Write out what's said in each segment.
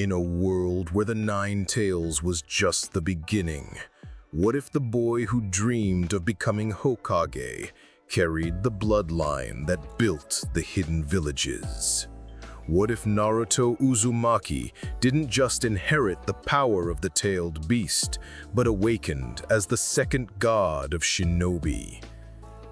In a world where the Nine Tails was just the beginning, what if the boy who dreamed of becoming Hokage carried the bloodline that built the hidden villages? What if Naruto Uzumaki didn't just inherit the power of the tailed beast, but awakened as the second god of shinobi?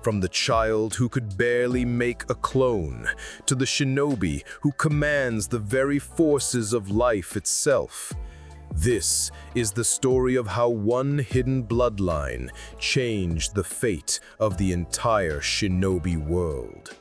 From the child who could barely make a clone, to the shinobi who commands the very forces of life itself. This is the story of how one hidden bloodline changed the fate of the entire shinobi world.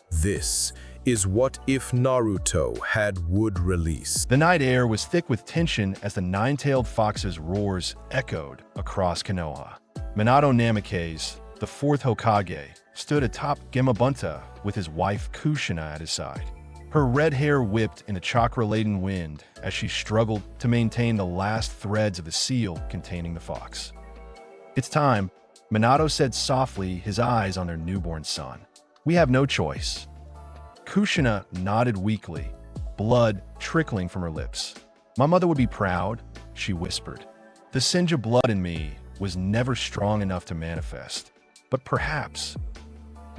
This is What If Naruto Had Wood Release. The night air was thick with tension as the nine-tailed fox's roars echoed across Konoha. Minato Namikaze, the fourth Hokage, stood atop Gemabunta with his wife Kushina at his side. Her red hair whipped in a chakra-laden wind as she struggled to maintain the last threads of the seal containing the fox. "It's time," Minato said softly, his eyes on their newborn son. "We have no choice." Kushina nodded weakly, blood trickling from her lips. "My mother would be proud," she whispered. "The Senju blood in me was never strong enough to manifest. But perhaps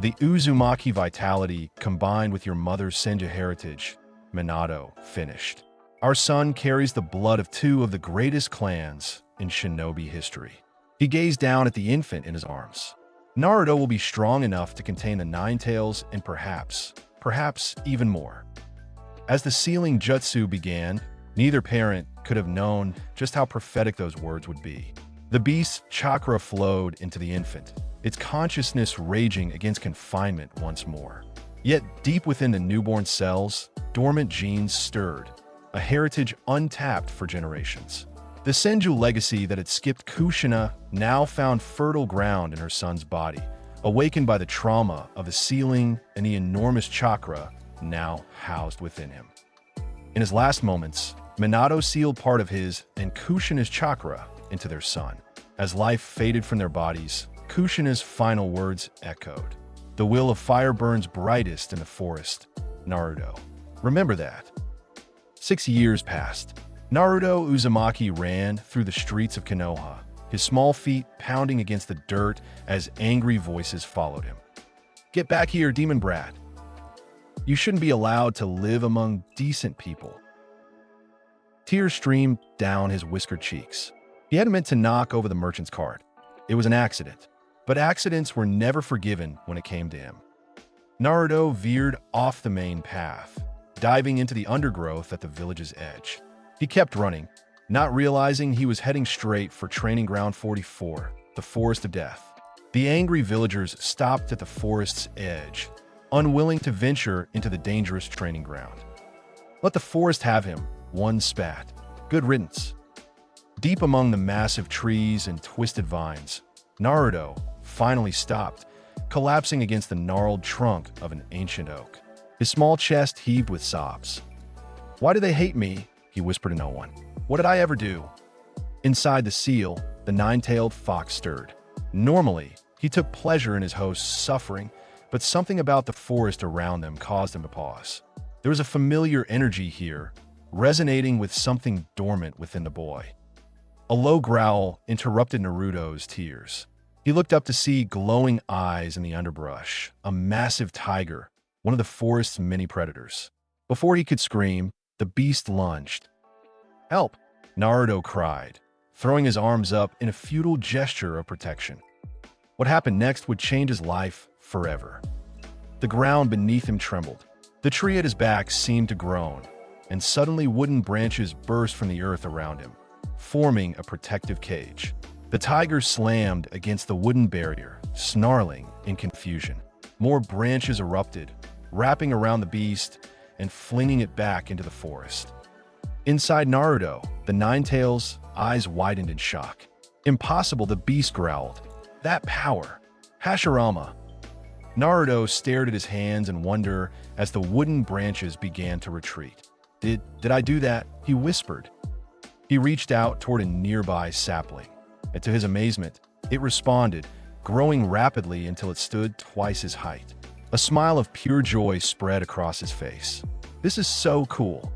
the Uzumaki vitality combined with your mother's Senju heritage," Minato finished. "Our son carries the blood of two of the greatest clans in shinobi history." He gazed down at the infant in his arms. "Naruto will be strong enough to contain the Nine Tails and perhaps even more." As the sealing jutsu began, neither parent could have known just how prophetic those words would be. The beast's chakra flowed into the infant, its consciousness raging against confinement once more. Yet deep within the newborn cells, dormant genes stirred, a heritage untapped for generations. The Senju legacy that had skipped Kushina now found fertile ground in her son's body, awakened by the trauma of the sealing and the enormous chakra now housed within him. In his last moments, Minato sealed part of his and Kushina's chakra into their son. As life faded from their bodies, Kushina's final words echoed. "The will of fire burns brightest in the forest, Naruto. Remember that." 6 years passed. Naruto Uzumaki ran through the streets of Konoha, his small feet pounding against the dirt as angry voices followed him. "Get back here, demon brat. You shouldn't be allowed to live among decent people." Tears streamed down his whiskered cheeks. He hadn't meant to knock over the merchant's cart. It was an accident. But accidents were never forgiven when it came to him. Naruto veered off the main path, diving into the undergrowth at the village's edge. He kept running, not realizing he was heading straight for Training Ground 44, the Forest of Death. The angry villagers stopped at the forest's edge, unwilling to venture into the dangerous training ground. "Let the forest have him," one spat. "Good riddance." Deep among the massive trees and twisted vines, Naruto finally stopped, collapsing against the gnarled trunk of an ancient oak. His small chest heaved with sobs. "Why do they hate me?" he whispered to no one. "What did I ever do?" Inside the seal, the nine-tailed fox stirred. Normally, he took pleasure in his host's suffering, but something about the forest around them caused him to pause. There was a familiar energy here, resonating with something dormant within the boy. A low growl interrupted Naruto's tears. He looked up to see glowing eyes in the underbrush, a massive tiger, one of the forest's many predators. Before he could scream, the beast lunged. "Help!" Naruto cried, throwing his arms up in a futile gesture of protection. What happened next would change his life forever. The ground beneath him trembled. The tree at his back seemed to groan, and suddenly wooden branches burst from the earth around him, forming a protective cage. The tiger slammed against the wooden barrier, snarling in confusion. More branches erupted, wrapping around the beast and flinging it back into the forest. Inside Naruto, the Nine-Tails' eyes widened in shock. "Impossible," the beast growled. "That power! Hashirama!" Naruto stared at his hands in wonder as the wooden branches began to retreat. Did I do that?" he whispered. He reached out toward a nearby sapling, and to his amazement, it responded, growing rapidly until it stood twice his height. A smile of pure joy spread across his face. "This is so cool."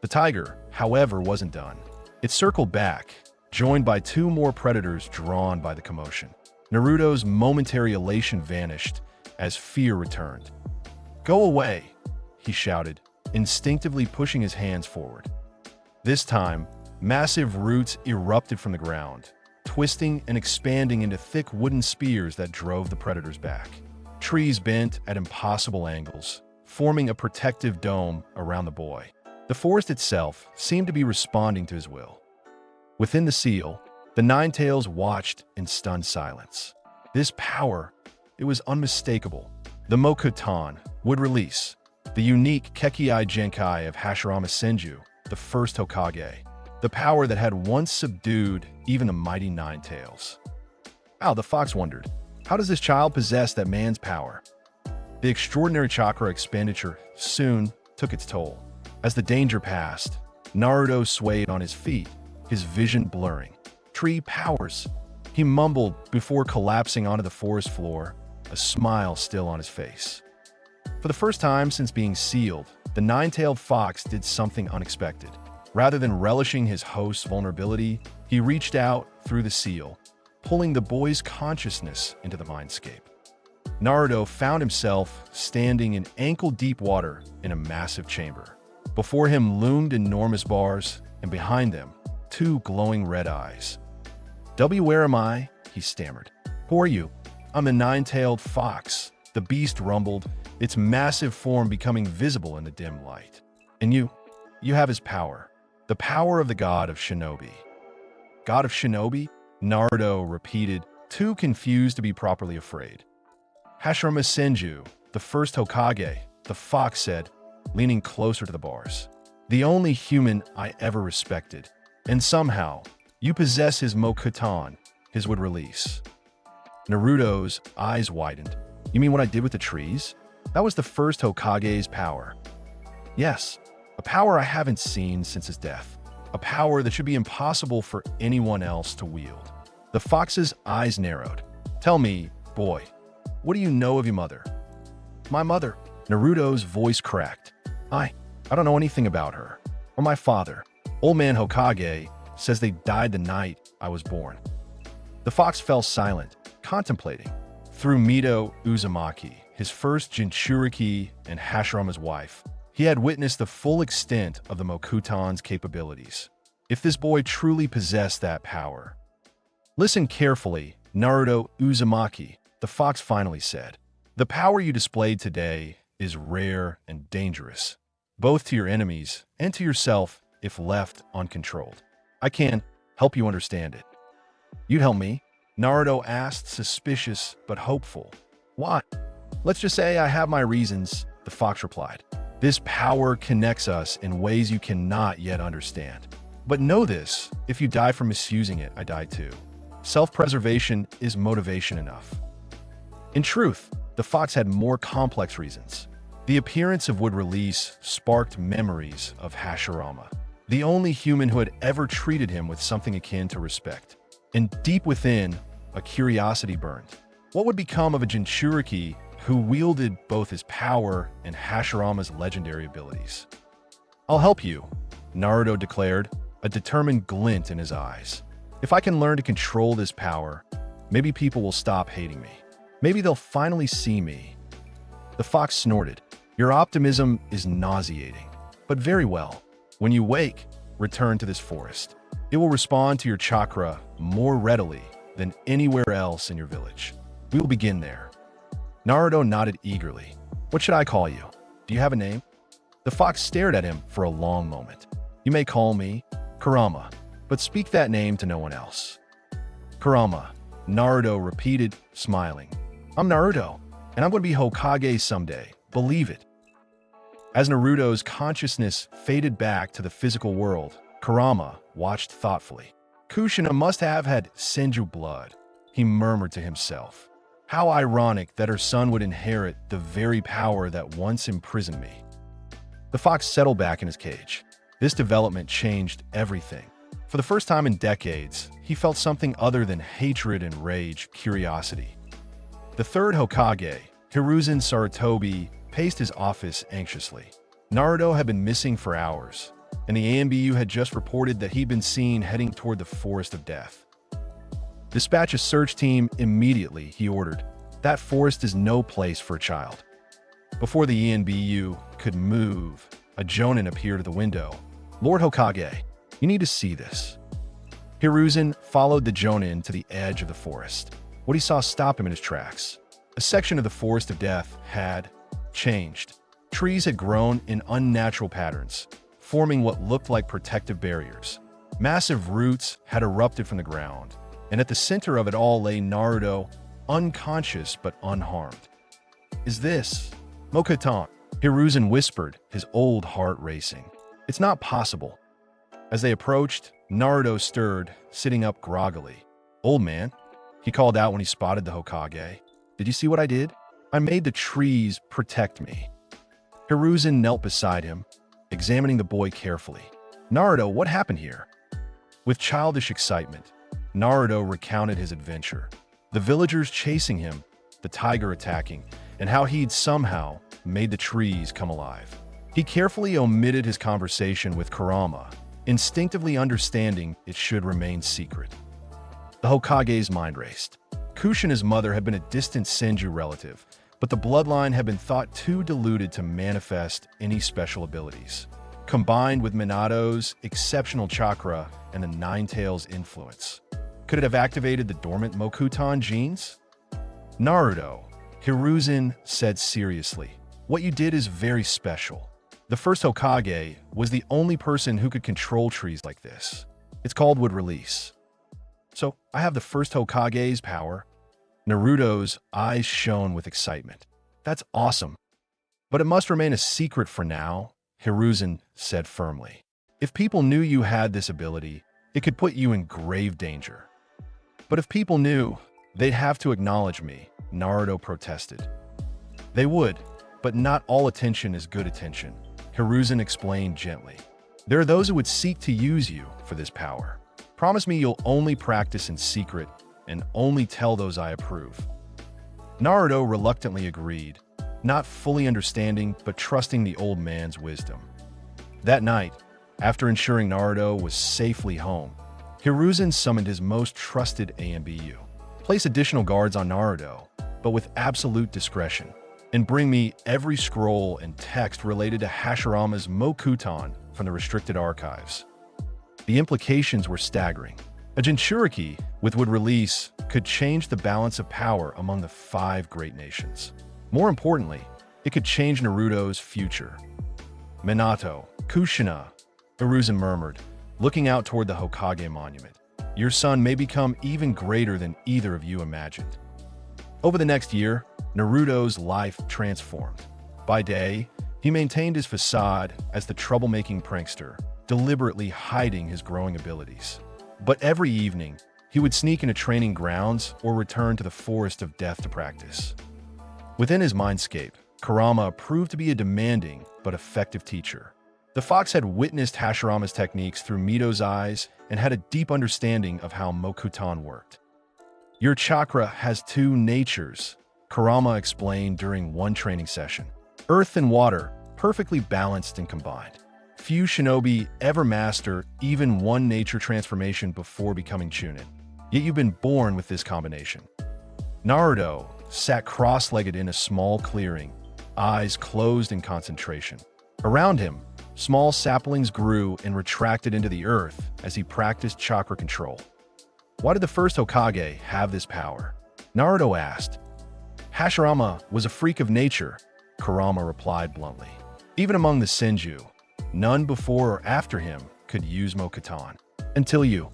The tiger, however, wasn't done. It circled back, joined by two more predators drawn by the commotion. Naruto's momentary elation vanished as fear returned. "Go away," he shouted, instinctively pushing his hands forward. This time, massive roots erupted from the ground, twisting and expanding into thick wooden spears that drove the predators back. Trees bent at impossible angles, forming a protective dome around the boy. The forest itself seemed to be responding to his will. Within the seal, the Nine Tails watched in stunned silence. This power, it was unmistakable. The Mokuton would release the unique Kekkei Genkai of Hashirama Senju, the First Hokage, the power that had once subdued even the mighty Nine Tails. The fox wondered, how does this child possess that man's power? The extraordinary chakra expenditure soon took its toll. As the danger passed, Naruto swayed on his feet, his vision blurring. "Tree powers," he mumbled before collapsing onto the forest floor, a smile still on his face. For the first time since being sealed, the nine-tailed fox did something unexpected. Rather than relishing his host's vulnerability, he reached out through the seal, pulling the boy's consciousness into the mindscape. Naruto found himself standing in ankle-deep water in a massive chamber. Before him loomed enormous bars, and behind them, two glowing red eyes. "Where am I?" he stammered. "Who are you?" "I'm the nine-tailed fox," the beast rumbled, its massive form becoming visible in the dim light. "And you have his power. The power of the god of shinobi." "God of shinobi?" Naruto repeated, too confused to be properly afraid. "Hashirama Senju, the first Hokage," the fox said, leaning closer to the bars. "The only human I ever respected. And somehow, you possess his Mokuton," his would release. Naruto's eyes widened. "You mean what I did with the trees? That was the first Hokage's power." "Yes, a power I haven't seen since his death. A power that should be impossible for anyone else to wield." The fox's eyes narrowed. "Tell me, boy, what do you know of your mother?" "My mother?" Naruto's voice cracked. I don't know anything about her. Or my father. Old man Hokage says they died the night I was born." The fox fell silent, contemplating. Through Mito Uzumaki, his first Jinchūriki and Hashirama's wife, he had witnessed the full extent of the Mokuton's capabilities. If this boy truly possessed that power. "Listen carefully, Naruto Uzumaki," the fox finally said. "The power you displayed today is rare and dangerous, both to your enemies and to yourself if left uncontrolled. I can help you understand it." "You'd help me?" Naruto asked, suspicious but hopeful. "Why?" "Let's just say I have my reasons," the fox replied. "This power connects us in ways you cannot yet understand. But know this, if you die for misusing it, I die too. Self-preservation is motivation enough." In truth, the fox had more complex reasons. The appearance of wood release sparked memories of Hashirama, the only human who had ever treated him with something akin to respect. And deep within, a curiosity burned. What would become of a Jinchūriki who wielded both his power and Hashirama's legendary abilities? "I'll help you," Naruto declared, a determined glint in his eyes. "If I can learn to control this power, maybe people will stop hating me. Maybe they'll finally see me." The fox snorted. "Your optimism is nauseating. But very well. When you wake, return to this forest. It will respond to your chakra more readily than anywhere else in your village. We will begin there." Naruto nodded eagerly. "What should I call you? Do you have a name?" The fox stared at him for a long moment. "You may call me Kurama, but speak that name to no one else." "Kurama," Naruto repeated, smiling. "I'm Naruto, and I'm going to be Hokage someday. Believe it." As Naruto's consciousness faded back to the physical world, Kurama watched thoughtfully. "Kushina must have had Senju blood," he murmured to himself. "How ironic that her son would inherit the very power that once imprisoned me." The fox settled back in his cage. This development changed everything. For the first time in decades, he felt something other than hatred and rage, curiosity. The third Hokage, Hiruzen Sarutobi, paced his office anxiously. Naruto had been missing for hours, and the AMBU had just reported that he'd been seen heading toward the Forest of Death. Dispatch a search team immediately, he ordered. That forest is no place for a child. Before the ENBU could move, a Jonin appeared at the window. Lord Hokage, you need to see this. Hiruzen followed the Jonin to the edge of the forest. What he saw stopped him in his tracks. A section of the Forest of Death had changed. Trees had grown in unnatural patterns, forming what looked like protective barriers. Massive roots had erupted from the ground, and at the center of it all lay Naruto, unconscious but unharmed. Is this Mokuton? Hiruzen whispered, his old heart racing. It's not possible. As they approached, Naruto stirred, sitting up groggily. Old man, he called out when he spotted the Hokage. Did you see what I did? I made the trees protect me. Hiruzen knelt beside him, examining the boy carefully. Naruto, what happened here? With childish excitement, Naruto recounted his adventure. The villagers chasing him, the tiger attacking, and how he'd somehow made the trees come alive. He carefully omitted his conversation with Kurama, instinctively understanding it should remain secret. The Hokage's mind raced. Kushina's mother had been a distant Senju relative, but the bloodline had been thought too diluted to manifest any special abilities. Combined with Minato's exceptional chakra and the Nine Tails influence, could it have activated the dormant Mokuton genes? Naruto, Hiruzen said seriously, what you did is very special. The first Hokage was the only person who could control trees like this. It's called wood release. So I have the first Hokage's power. Naruto's eyes shone with excitement. That's awesome. But it must remain a secret for now, Hiruzen said firmly. If people knew you had this ability, it could put you in grave danger. But if people knew, they'd have to acknowledge me, Naruto protested. They would, but not all attention is good attention, Hiruzen explained gently. There are those who would seek to use you for this power. Promise me you'll only practice in secret and only tell those I approve. Naruto reluctantly agreed, not fully understanding but trusting the old man's wisdom. That night, after ensuring Naruto was safely home, Hiruzen summoned his most trusted AMBU. Place additional guards on Naruto, but with absolute discretion, and bring me every scroll and text related to Hashirama's Mokuton from the restricted archives. The implications were staggering. A Jinchūriki with wood release could change the balance of power among the 5 great nations. More importantly, it could change Naruto's future. Minato, Kushina, Hiruzen murmured, looking out toward the Hokage monument. Your son may become even greater than either of you imagined. Over the next year, Naruto's life transformed. By day, he maintained his facade as the troublemaking prankster, deliberately hiding his growing abilities. But every evening, he would sneak into training grounds or return to the Forest of Death to practice. Within his mindscape, Kurama proved to be a demanding but effective teacher. The fox had witnessed Hashirama's techniques through Mito's eyes and had a deep understanding of how Mokuton worked. Your chakra has 2 natures, Kurama explained during one training session. Earth and water, perfectly balanced and combined. Few shinobi ever master even one nature transformation before becoming Chunin. Yet you've been born with this combination. Naruto sat cross-legged in a small clearing, eyes closed in concentration. Around him, small saplings grew and retracted into the earth as he practiced chakra control. Why did the first Hokage have this power? Naruto asked. Hashirama was a freak of nature, Kurama replied bluntly. Even among the Senju, none before or after him could use Mokuton. Until you.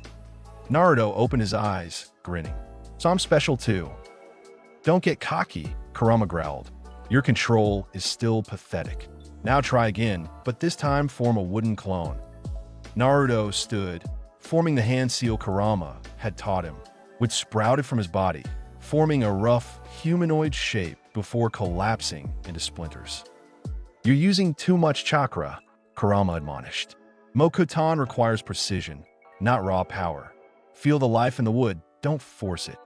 Naruto opened his eyes, grinning. So I'm special too. Don't get cocky, Kurama growled. Your control is still pathetic. Now try again, but this time form a wooden clone. Naruto stood, forming the hand seal Kurama had taught him, which sprouted from his body, forming a rough, humanoid shape before collapsing into splinters. You're using too much chakra, Kurama admonished. Mokuton requires precision, not raw power. Feel the life in the wood, don't force it.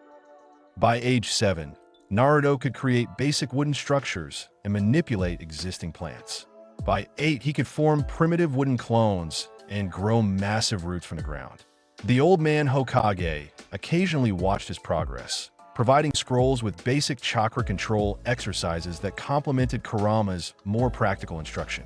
By age 7, Naruto could create basic wooden structures and manipulate existing plants. By 8, he could form primitive wooden clones and grow massive roots from the ground. The old man Hokage occasionally watched his progress, providing scrolls with basic chakra control exercises that complemented Kurama's more practical instruction.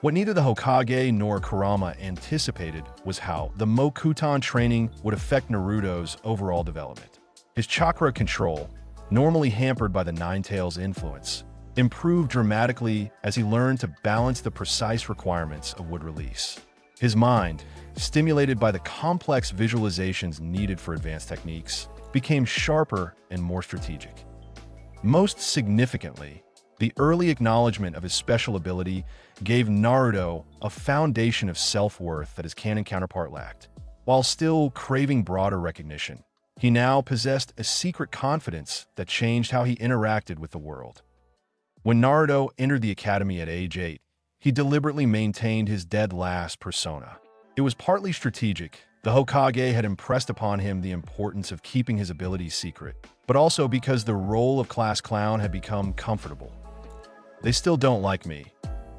What neither the Hokage nor Kurama anticipated was how the Mokuton training would affect Naruto's overall development. His chakra control, normally hampered by the Nine Tails' influence, improved dramatically as he learned to balance the precise requirements of wood release. His mind, stimulated by the complex visualizations needed for advanced techniques, became sharper and more strategic. Most significantly, the early acknowledgement of his special ability gave Naruto a foundation of self-worth that his canon counterpart lacked. While still craving broader recognition, he now possessed a secret confidence that changed how he interacted with the world. When Naruto entered the academy at age 8, he deliberately maintained his dead-last persona. It was partly strategic. The Hokage had impressed upon him the importance of keeping his abilities secret, but also because the role of class clown had become comfortable. "They still don't like me,"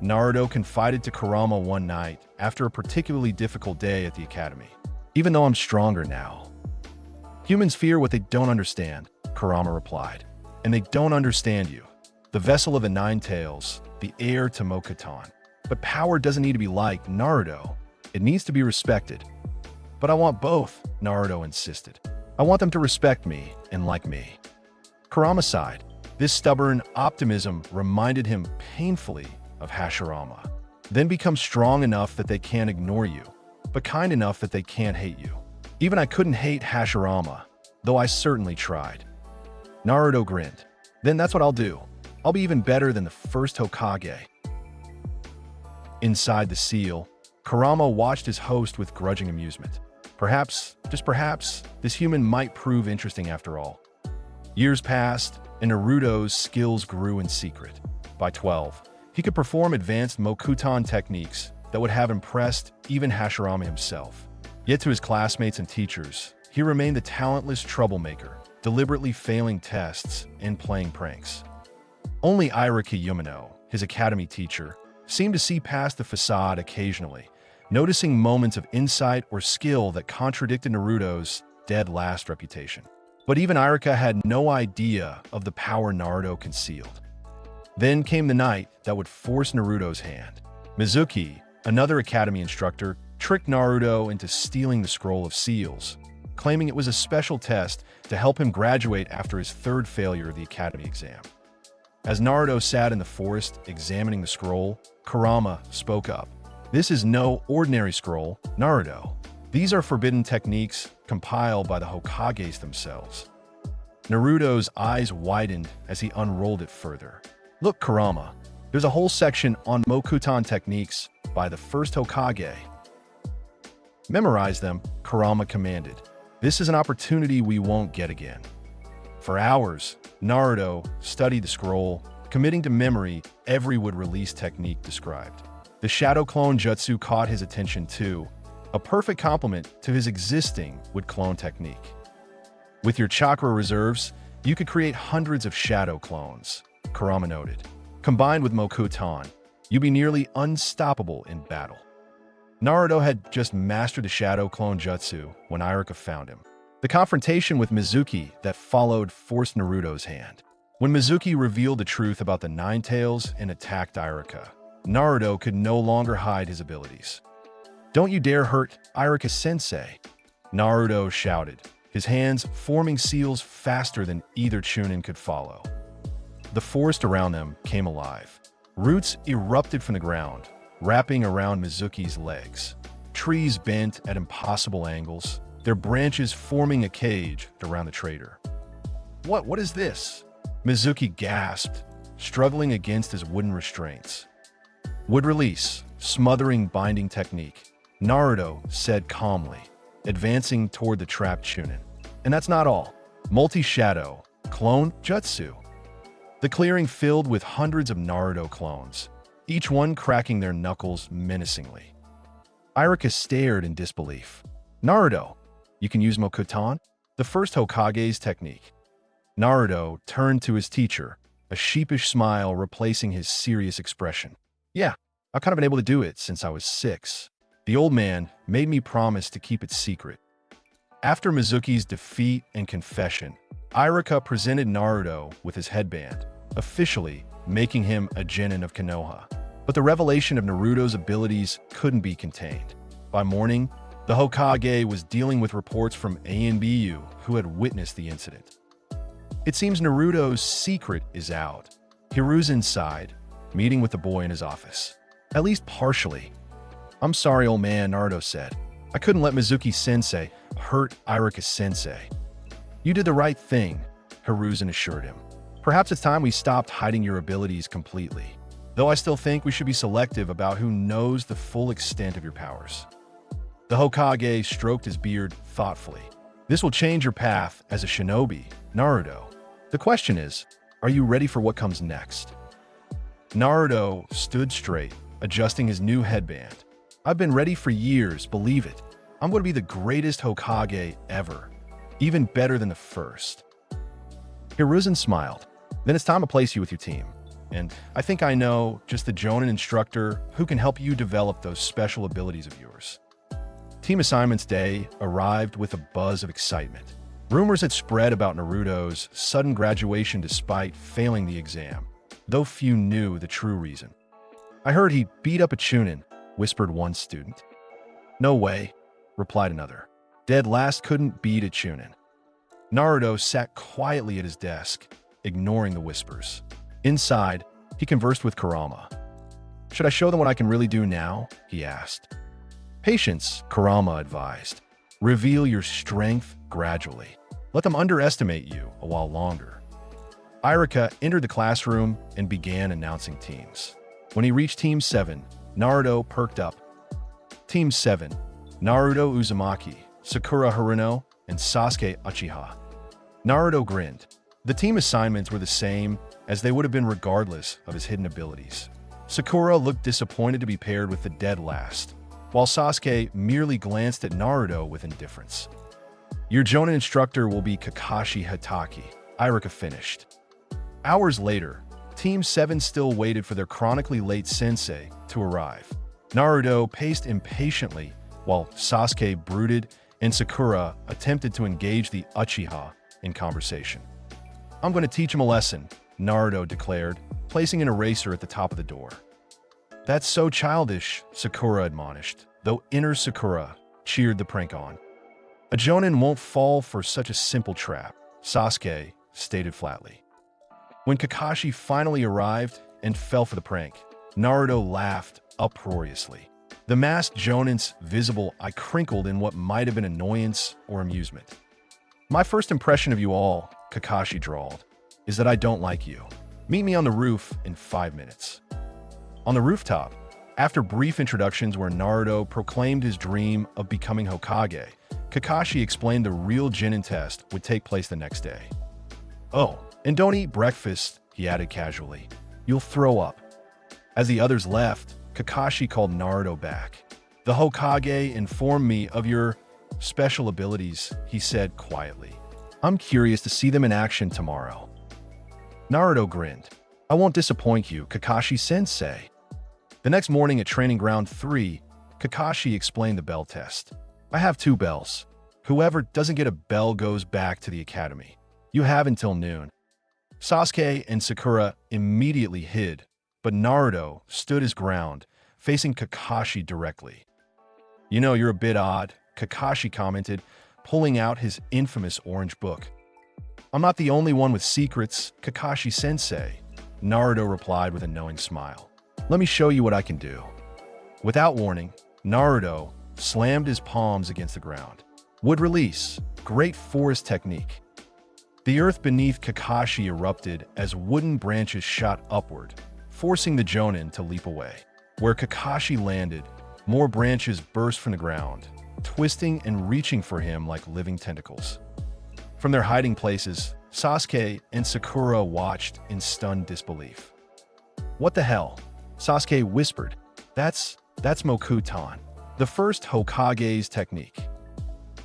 Naruto confided to Kurama one night after a particularly difficult day at the academy. "Even though I'm stronger now." "Humans fear what they don't understand," Kurama replied. "And they don't understand you. The vessel of the Nine Tails, the heir to Mokuton. But power doesn't need to be liked, Naruto. It needs to be respected." "But I want both," Naruto insisted. "I want them to respect me and like me." Kurama sighed. This stubborn optimism reminded him painfully of Hashirama. "Then become strong enough that they can't ignore you, but kind enough that they can't hate you." "Even I couldn't hate Hashirama, though I certainly tried." Naruto grinned. "Then that's what I'll do. I'll be even better than the first Hokage." Inside the seal, Kurama watched his host with grudging amusement. Perhaps, just perhaps, this human might prove interesting after all. Years passed, and Naruto's skills grew in secret. By 12, he could perform advanced Mokuton techniques that would have impressed even Hashirama himself. Yet to his classmates and teachers, he remained the talentless troublemaker, deliberately failing tests and playing pranks. Only Irika Yumino, his academy teacher, seemed to see past the facade occasionally, noticing moments of insight or skill that contradicted Naruto's dead-last reputation. But even Irika had no idea of the power Naruto concealed. Then came the night that would force Naruto's hand. Mizuki, another academy instructor, tricked Naruto into stealing the Scroll of Seals, claiming it was a special test to help him graduate after his third failure of the academy exam. As Naruto sat in the forest examining the scroll, Kurama spoke up. "This is no ordinary scroll, Naruto. These are forbidden techniques compiled by the Hokages themselves." Naruto's eyes widened as he unrolled it further. "Look, Kurama, there's a whole section on Mokuton techniques by the first Hokage." "Memorize them," Kurama commanded. "This is an opportunity we won't get again." For hours, Naruto studied the scroll, committing to memory every wood-release technique described. The Shadow Clone Jutsu caught his attention too, a perfect complement to his existing wood clone technique. "With your chakra reserves, you could create hundreds of shadow clones," Kurama noted. "Combined with Mokuton, you'd be nearly unstoppable in battle." Naruto had just mastered the Shadow Clone Jutsu when Irika found him. The confrontation with Mizuki that followed forced Naruto's hand. When Mizuki revealed the truth about the Nine Tails and attacked Irika, Naruto could no longer hide his abilities. "Don't you dare hurt Irika-sensei," Naruto shouted, his hands forming seals faster than either Chunin could follow. The forest around them came alive. Roots erupted from the ground, wrapping around Mizuki's legs. Trees bent at impossible angles, their branches forming a cage around the traitor. What is this?" Mizuki gasped, struggling against his wooden restraints. "Wood release, smothering binding technique," Naruto said calmly, advancing toward the trapped Chunin. "And that's not all. Multi-shadow, clone jutsu." The clearing filled with hundreds of Naruto clones, each one cracking their knuckles menacingly. Irika stared in disbelief. "Naruto, you can use Mokuton, the first Hokage's technique." Naruto turned to his teacher, a sheepish smile replacing his serious expression. "Yeah, I've kind of been able to do it since I was 6. The old man made me promise to keep it secret. After Mizuki's defeat and confession, Iruka presented Naruto with his headband, officially making him a genin of Konoha. But the revelation of Naruto's abilities couldn't be contained. By morning, the Hokage was dealing with reports from AU who had witnessed the incident. It seems Naruto's secret is out. Hiru's inside, meeting with the boy in his office. At least partially. "I'm sorry, old man," Naruto said. "I couldn't let Mizuki-sensei hurt Iruka-sensei." "You did the right thing," Hiruzen assured him. "Perhaps it's time we stopped hiding your abilities completely. Though I still think we should be selective about who knows the full extent of your powers." The Hokage stroked his beard thoughtfully. "This will change your path as a shinobi, Naruto. The question is, are you ready for what comes next?" Naruto stood straight, adjusting his new headband. "I've been ready for years, believe it. I'm going to be the greatest Hokage ever. Even better than the first." Hiruzen smiled. "Then it's time to place you with your team. And I think I know just the Jonin instructor who can help you develop those special abilities of yours." Team Assignments Day arrived with a buzz of excitement. Rumors had spread about Naruto's sudden graduation despite failing the exam, though few knew the true reason. "I heard he beat up a Chunin," whispered one student. "No way," replied another. "Dead last couldn't beat a Chunin." Naruto sat quietly at his desk, ignoring the whispers. Inside, he conversed with Kurama. "Should I show them what I can really do now?" he asked. "Patience," Kurama advised. "Reveal your strength gradually. Let them underestimate you a while longer." Iruka entered the classroom and began announcing teams. When he reached Team 7, Naruto perked up. Team 7, Naruto Uzumaki, Sakura Haruno, and Sasuke Uchiha. Naruto grinned. The team assignments were the same as they would have been regardless of his hidden abilities. Sakura looked disappointed to be paired with the dead last, while Sasuke merely glanced at Naruto with indifference. "Your Jonin instructor will be Kakashi Hatake," Iruka finished. Hours later, Team 7 still waited for their chronically late sensei to arrive. Naruto paced impatiently while Sasuke brooded and Sakura attempted to engage the Uchiha in conversation. "I'm going to teach him a lesson," Naruto declared, placing an eraser at the top of the door. "That's so childish," Sakura admonished, though inner Sakura cheered the prank on. "A Jonin won't fall for such a simple trap," Sasuke stated flatly. When Kakashi finally arrived and fell for the prank, Naruto laughed uproariously. The masked Jonin's visible eye crinkled in what might have been annoyance or amusement. "My first impression of you all," Kakashi drawled, "is that I don't like you. Meet me on the roof in 5 minutes." On the rooftop, after brief introductions where Naruto proclaimed his dream of becoming Hokage, Kakashi explained the real Genin test would take place the next day. "Oh, and don't eat breakfast," he added casually. "You'll throw up." As the others left, Kakashi called Naruto back. "The Hokage informed me of your special abilities," he said quietly. "I'm curious to see them in action tomorrow." Naruto grinned. "I won't disappoint you, Kakashi-sensei." The next morning at Training Ground 3, Kakashi explained the bell test. "I have 2 bells. Whoever doesn't get a bell goes back to the academy. You have until noon." Sasuke and Sakura immediately hid, but Naruto stood his ground, facing Kakashi directly. "You know, you're a bit odd," Kakashi commented, pulling out his infamous orange book. "I'm not the only one with secrets, Kakashi-sensei," Naruto replied with a knowing smile. "Let me show you what I can do." Without warning, Naruto slammed his palms against the ground. Wood release, great forest technique. The earth beneath Kakashi erupted as wooden branches shot upward, forcing the Jonin to leap away. Where Kakashi landed, more branches burst from the ground, twisting and reaching for him like living tentacles. From their hiding places, Sasuke and Sakura watched in stunned disbelief. "What the hell?" Sasuke whispered. That's Mokuton, the first Hokage's technique."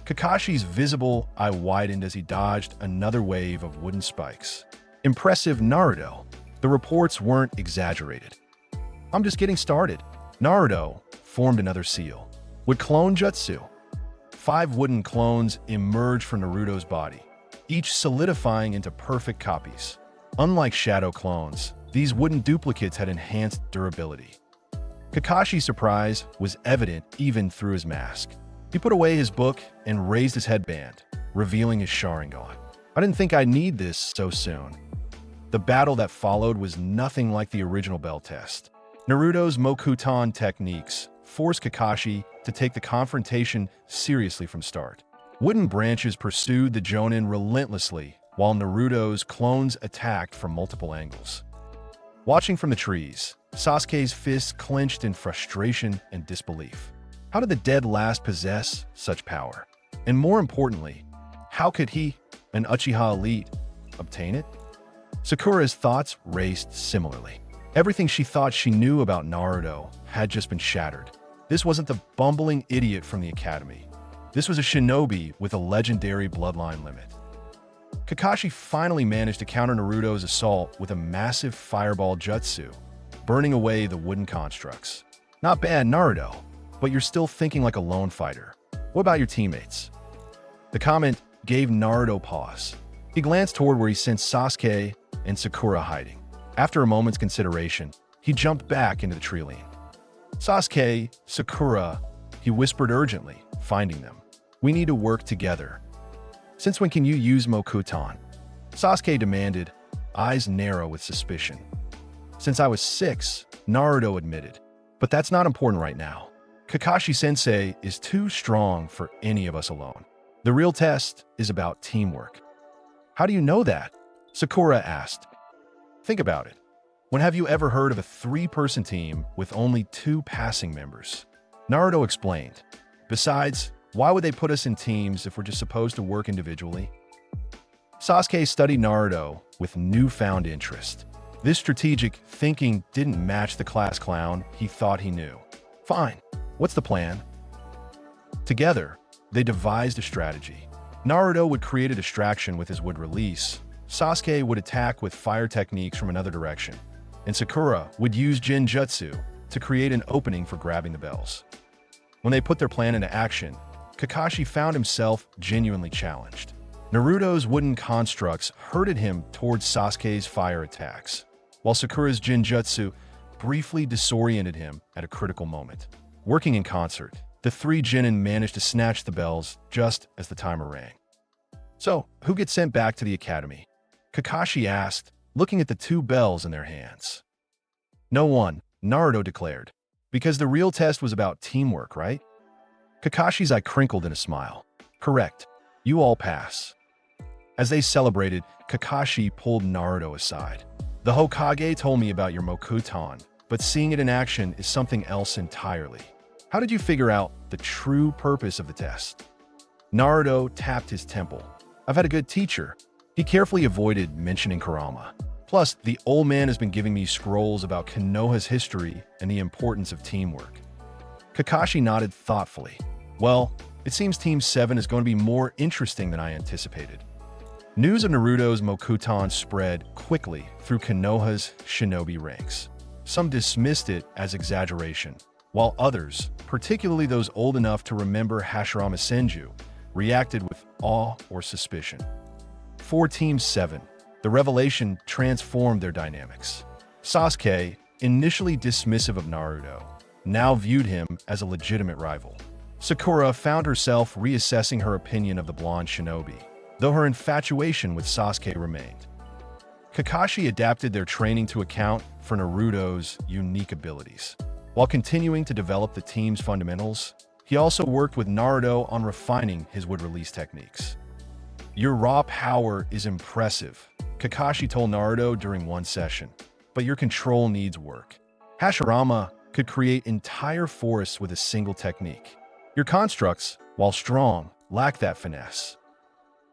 Kakashi's visible eye widened as he dodged another wave of wooden spikes. "Impressive, Naruto." The reports weren't exaggerated. "I'm just getting started," Naruto formed another seal. Would clone jutsu. 5 wooden clones emerged from Naruto's body, each solidifying into perfect copies. Unlike shadow clones, these wooden duplicates had enhanced durability. Kakashi's surprise was evident even through his mask. He put away his book and raised his headband, revealing his Sharingan. I didn't think I'd need this so soon. The battle that followed was nothing like the original bell test. Naruto's Mokuton techniques forced Kakashi to take the confrontation seriously from start. Wooden branches pursued the Jonin relentlessly, while Naruto's clones attacked from multiple angles. Watching from the trees, Sasuke's fists clenched in frustration and disbelief. How did the dead last possess such power? And more importantly, how could he, an Uchiha elite, obtain it? Sakura's thoughts raced similarly. Everything she thought she knew about Naruto had just been shattered. This wasn't the bumbling idiot from the academy. This was a shinobi with a legendary bloodline limit. Kakashi finally managed to counter Naruto's assault with a massive fireball jutsu, burning away the wooden constructs. Not bad, Naruto, but you're still thinking like a lone fighter. What about your teammates? The comment gave Naruto pause. He glanced toward where he sensed Sasuke and Sakura hiding. After a moment's consideration, he jumped back into the tree line. Sasuke, Sakura, he whispered urgently, finding them. We need to work together. Since when can you use Mokuton? Sasuke demanded, eyes narrow with suspicion. Since I was 6, Naruto admitted. But that's not important right now. Kakashi-sensei is too strong for any of us alone. The real test is about teamwork. How do you know that? Sakura asked. Think about it. When have you ever heard of a 3-person team with only 2 passing members? Naruto explained. Besides, why would they put us in teams if we're just supposed to work individually? Sasuke studied Naruto with newfound interest. This strategic thinking didn't match the class clown he thought he knew. Fine, what's the plan? Together, they devised a strategy. Naruto would create a distraction with his wood release, Sasuke would attack with fire techniques from another direction, and Sakura would use Jinjutsu to create an opening for grabbing the bells. When they put their plan into action, Kakashi found himself genuinely challenged. Naruto's wooden constructs herded him towards Sasuke's fire attacks, while Sakura's Jinjutsu briefly disoriented him at a critical moment. Working in concert, the 3 Genin managed to snatch the bells just as the timer rang. So, who gets sent back to the academy? Kakashi asked, looking at the 2 bells in their hands. No one, Naruto declared, because the real test was about teamwork, right? Kakashi's eye crinkled in a smile. Correct. You all pass. As they celebrated, Kakashi pulled Naruto aside. The Hokage told me about your Mokuton, but seeing it in action is something else entirely. How did you figure out the true purpose of the test? Naruto tapped his temple. I've had a good teacher. He carefully avoided mentioning Kurama. Plus, the old man has been giving me scrolls about Konoha's history and the importance of teamwork. Kakashi nodded thoughtfully. Well, it seems Team 7 is going to be more interesting than I anticipated. News of Naruto's Mokuton spread quickly through Konoha's shinobi ranks. Some dismissed it as exaggeration, while others, particularly those old enough to remember Hashirama Senju, reacted with awe or suspicion. For Team 7, the revelation transformed their dynamics. Sasuke, initially dismissive of Naruto, now viewed him as a legitimate rival. Sakura found herself reassessing her opinion of the blonde shinobi, though her infatuation with Sasuke remained. Kakashi adapted their training to account for Naruto's unique abilities. While continuing to develop the team's fundamentals, he also worked with Naruto on refining his wood release techniques. Your raw power is impressive, Kakashi told Naruto during one session, but your control needs work. Hashirama could create entire forests with a single technique. Your constructs, while strong, lack that finesse.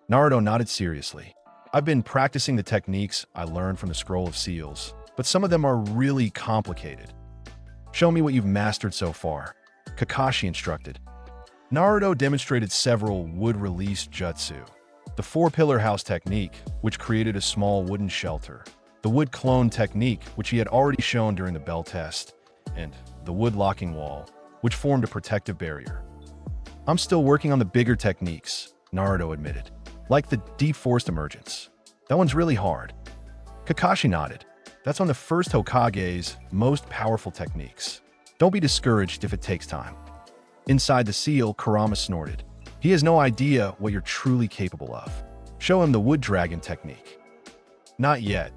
Naruto nodded seriously. I've been practicing the techniques I learned from the Scroll of Seals, but some of them are really complicated. Show me what you've mastered so far, Kakashi instructed. Naruto demonstrated several wood-release jutsu. The 4-pillar house technique, which created a small wooden shelter. The wood clone technique, which he had already shown during the bell test. And the wood locking wall, which formed a protective barrier. "I'm still working on the bigger techniques," Naruto admitted. "Like the deep forest emergence. That one's really hard." Kakashi nodded. "That's one of the First Hokage's most powerful techniques. Don't be discouraged if it takes time." Inside the seal, Kurama snorted. "He has no idea what you're truly capable of. Show him the wood dragon technique." "Not yet,"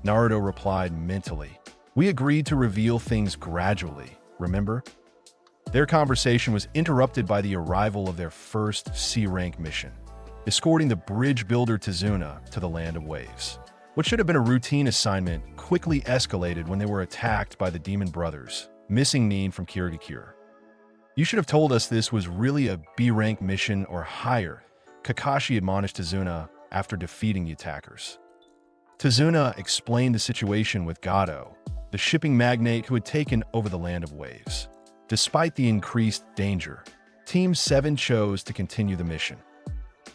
Naruto replied mentally. "We agreed to reveal things gradually, remember?" Their conversation was interrupted by the arrival of their first C-rank mission, escorting the bridge builder Tazuna to the Land of Waves. What should have been a routine assignment quickly escalated when they were attacked by the Demon Brothers, missing Nin from cure to cure. "You should have told us this was really a B-rank mission or higher," Kakashi admonished Tazuna after defeating the attackers. Tazuna explained the situation with Gato, the shipping magnate who had taken over the Land of Waves. Despite the increased danger, Team 7 chose to continue the mission.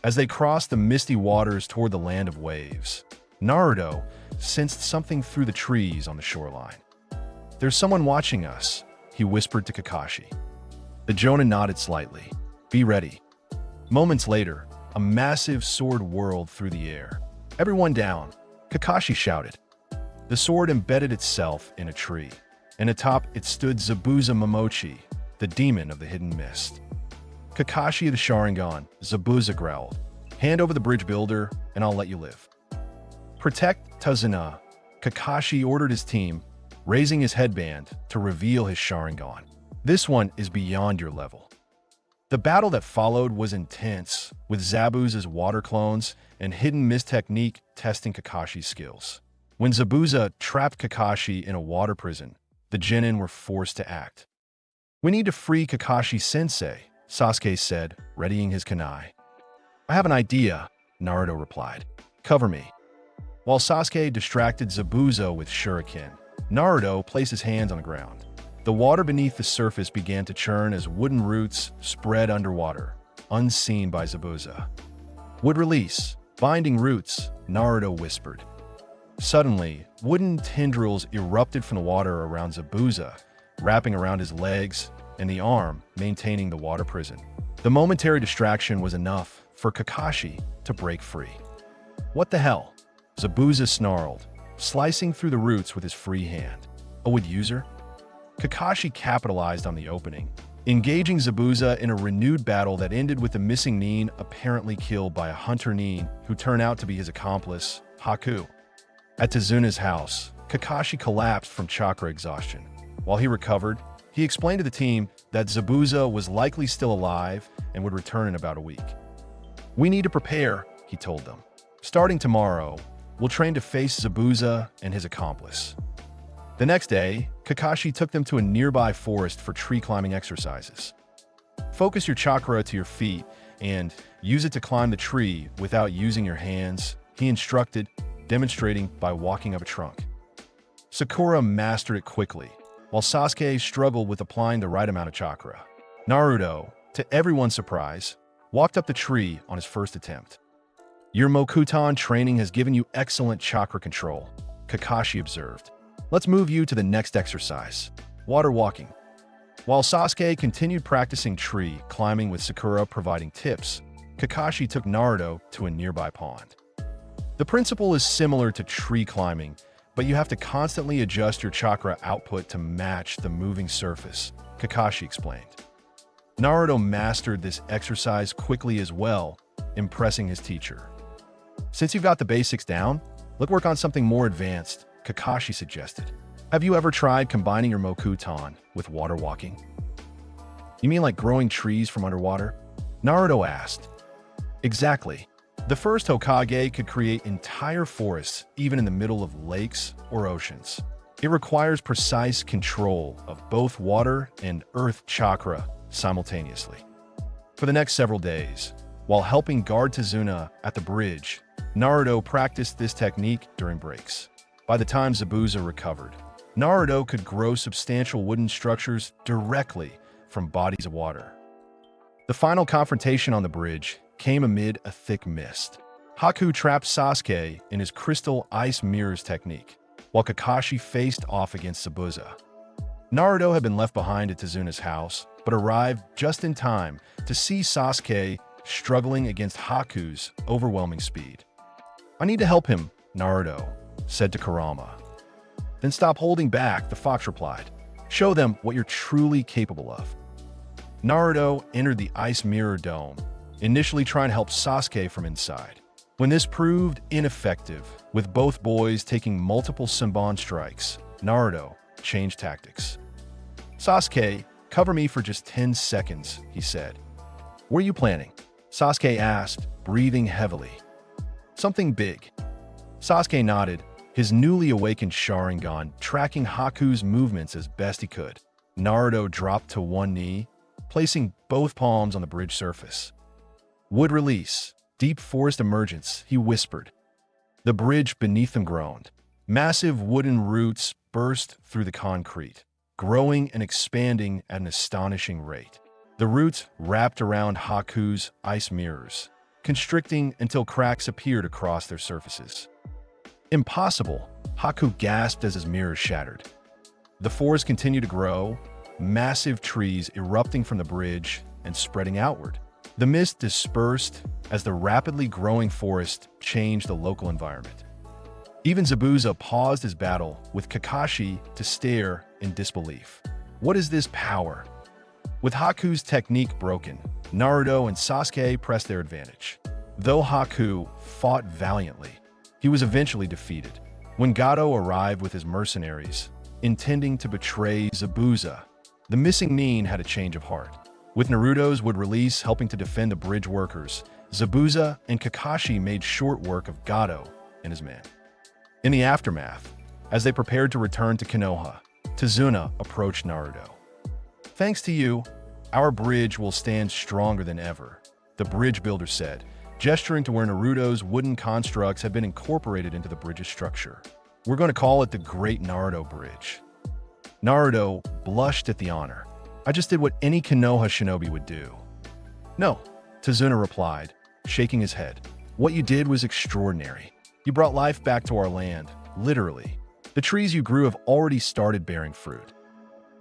As they crossed the misty waters toward the Land of Waves, Naruto sensed something through the trees on the shoreline. "There's someone watching us," he whispered to Kakashi. The Jonin nodded slightly. "Be ready." Moments later, a massive sword whirled through the air. "Everyone down," Kakashi shouted. The sword embedded itself in a tree, and atop it stood Zabuza Momochi, the demon of the hidden mist. "Kakashi the Sharingan," Zabuza growled. "Hand over the bridge builder, and I'll let you live." "Protect Tazuna," Kakashi ordered his team, raising his headband to reveal his Sharingan. "This one is beyond your level." The battle that followed was intense, with Zabuza's water clones and hidden mist technique testing Kakashi's skills. When Zabuza trapped Kakashi in a water prison, the Genin were forced to act. "We need to free Kakashi-sensei," Sasuke said, readying his kunai. "I have an idea," Naruto replied. "Cover me." While Sasuke distracted Zabuza with shuriken, Naruto placed his hands on the ground. The water beneath the surface began to churn as wooden roots spread underwater, unseen by Zabuza. "Wood release, binding roots," Naruto whispered. Suddenly, wooden tendrils erupted from the water around Zabuza, wrapping around his legs and the arm maintaining the water prison. The momentary distraction was enough for Kakashi to break free. "What the hell?" Zabuza snarled, slicing through the roots with his free hand. "A wood user?" Kakashi capitalized on the opening, engaging Zabuza in a renewed battle that ended with the missing Nin apparently killed by a hunter Nin who turned out to be his accomplice, Haku. At Tazuna's house, Kakashi collapsed from chakra exhaustion. While he recovered, he explained to the team that Zabuza was likely still alive and would return in about a week. "We need to prepare," he told them. "Starting tomorrow, we'll train to face Zabuza and his accomplice." The next day, Kakashi took them to a nearby forest for tree climbing exercises. "Focus your chakra to your feet and use it to climb the tree without using your hands," he instructed, demonstrating by walking up a trunk. Sakura mastered it quickly, while Sasuke struggled with applying the right amount of chakra. Naruto, to everyone's surprise, walked up the tree on his first attempt. "Your Mokuton training has given you excellent chakra control," Kakashi observed. "Let's move you to the next exercise, water walking." While Sasuke continued practicing tree climbing with Sakura providing tips, Kakashi took Naruto to a nearby pond. "The principle is similar to tree climbing, but you have to constantly adjust your chakra output to match the moving surface," Kakashi explained. Naruto mastered this exercise quickly as well, impressing his teacher. "Since you've got the basics down, let's work on something more advanced," Kakashi suggested. "Have you ever tried combining your Mokuton with water walking?" "You mean like growing trees from underwater?" Naruto asked. "Exactly. The First Hokage could create entire forests even in the middle of lakes or oceans. It requires precise control of both water and earth chakra simultaneously." For the next several days, while helping guard Tazuna at the bridge, Naruto practiced this technique during breaks. By the time Zabuza recovered, Naruto could grow substantial wooden structures directly from bodies of water. The final confrontation on the bridge came amid a thick mist. Haku trapped Sasuke in his crystal ice mirrors technique, while Kakashi faced off against Zabuza. Naruto had been left behind at Tazuna's house, but arrived just in time to see Sasuke struggling against Haku's overwhelming speed. "I need to help him," Naruto said to Kurama. "Then stop holding back," the fox replied. "Show them what you're truly capable of." Naruto entered the Ice Mirror Dome, initially trying to help Sasuke from inside. When this proved ineffective, with both boys taking multiple Senbon strikes, Naruto changed tactics. "Sasuke, cover me for just 10 seconds, he said. "What are you planning?" Sasuke asked, breathing heavily. "Something big." Sasuke nodded, his newly awakened Sharingan tracking Haku's movements as best he could. Naruto dropped to one knee, placing both palms on the bridge surface. "Wood release, deep forest emergence," he whispered. The bridge beneath them groaned. Massive wooden roots burst through the concrete, growing and expanding at an astonishing rate. The roots wrapped around Haku's ice mirrors, constricting until cracks appeared across their surfaces. "Impossible," Haku gasped as his mirrors shattered. The forest continued to grow, massive trees erupting from the bridge and spreading outward. The mist dispersed as the rapidly growing forest changed the local environment. Even Zabuza paused his battle with Kakashi to stare in disbelief. What is this power? With Haku's technique broken, Naruto and Sasuke pressed their advantage. Though Haku fought valiantly, he was eventually defeated. When Gato arrived with his mercenaries, intending to betray Zabuza, the missing Nin had a change of heart. With Naruto's wood release helping to defend the bridge workers, Zabuza and Kakashi made short work of Gato and his men. In the aftermath, as they prepared to return to Konoha, Tazuna approached Naruto. "Thanks to you, our bridge will stand stronger than ever," the bridge builder said, gesturing to where Naruto's wooden constructs had been incorporated into the bridge's structure. "We're going to call it the Great Naruto Bridge." Naruto blushed at the honor. "I just did what any Konoha shinobi would do." "No," Tazuna replied, shaking his head. "What you did was extraordinary. You brought life back to our land, literally. The trees you grew have already started bearing fruit."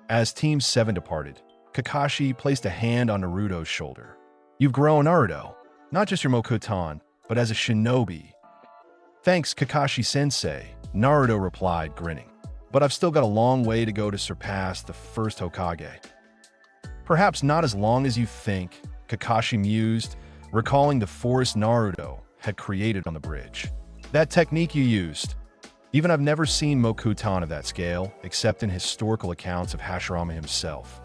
As Team 7 departed, Kakashi placed a hand on Naruto's shoulder. "You've grown, Naruto. Not just your Mokuton, but as a shinobi." "Thanks, Kakashi-sensei," Naruto replied, grinning. "But I've still got a long way to go to surpass the First Hokage." "Perhaps not as long as you think," Kakashi mused, recalling the forest Naruto had created on the bridge. "That technique you used. Even I've never seen Mokuton of that scale, except in historical accounts of Hashirama himself."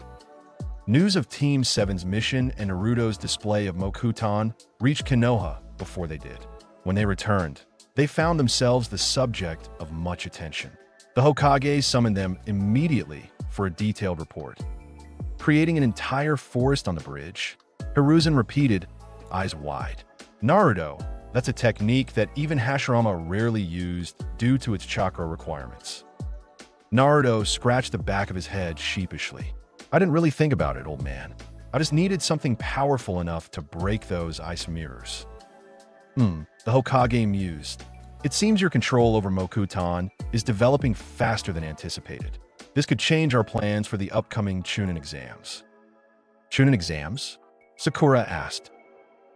News of Team 7's mission and Naruto's display of Mokuton reached Konoha before they did. When they returned, they found themselves the subject of much attention. The Hokage summoned them immediately for a detailed report. "Creating an entire forest on the bridge?" Hiruzen repeated, eyes wide. "Naruto, that's a technique that even Hashirama rarely used due to its chakra requirements." Naruto scratched the back of his head sheepishly. "I didn't really think about it, old man. I just needed something powerful enough to break those ice mirrors." The Hokage mused. "It seems your control over Mokuton is developing faster than anticipated. This could change our plans for the upcoming Chunin exams." "Chunin exams?" Sakura asked.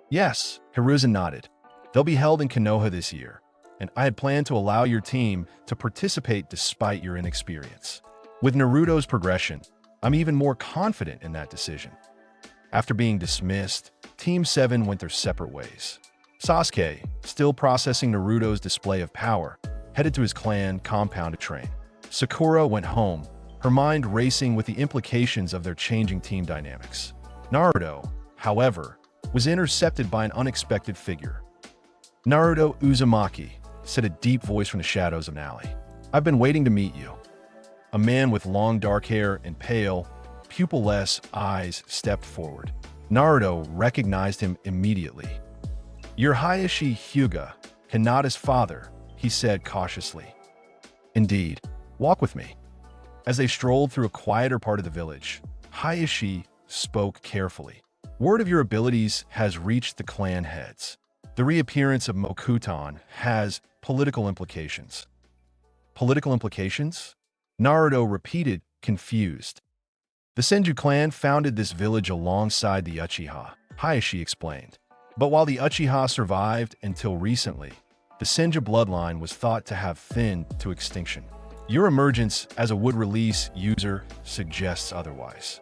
"Yes," Hiruzen nodded. "They'll be held in Konoha this year, and I had planned to allow your team to participate despite your inexperience. With Naruto's progression, I'm even more confident in that decision." After being dismissed, Team 7 went their separate ways. Sasuke, still processing Naruto's display of power, headed to his clan compound to train. Sakura went home, her mind racing with the implications of their changing team dynamics. Naruto, however, was intercepted by an unexpected figure. "Naruto Uzumaki," said a deep voice from the shadows of an alley. "I've been waiting to meet you." A man with long dark hair and pale, pupil-less eyes stepped forward. Naruto recognized him immediately. "You're Hayashi Hyuga, Hinata's father," he said cautiously. "Indeed. Walk with me." As they strolled through a quieter part of the village, Hayashi spoke carefully. "Word of your abilities has reached the clan heads. The reappearance of Mokuton has political implications." "Political implications?" Naruto repeated, confused. The Senju clan founded this village alongside the Uchiha, Hayashi explained. But while the Uchiha survived until recently, the Senju bloodline was thought to have thinned to extinction. Your emergence as a wood release user suggests otherwise.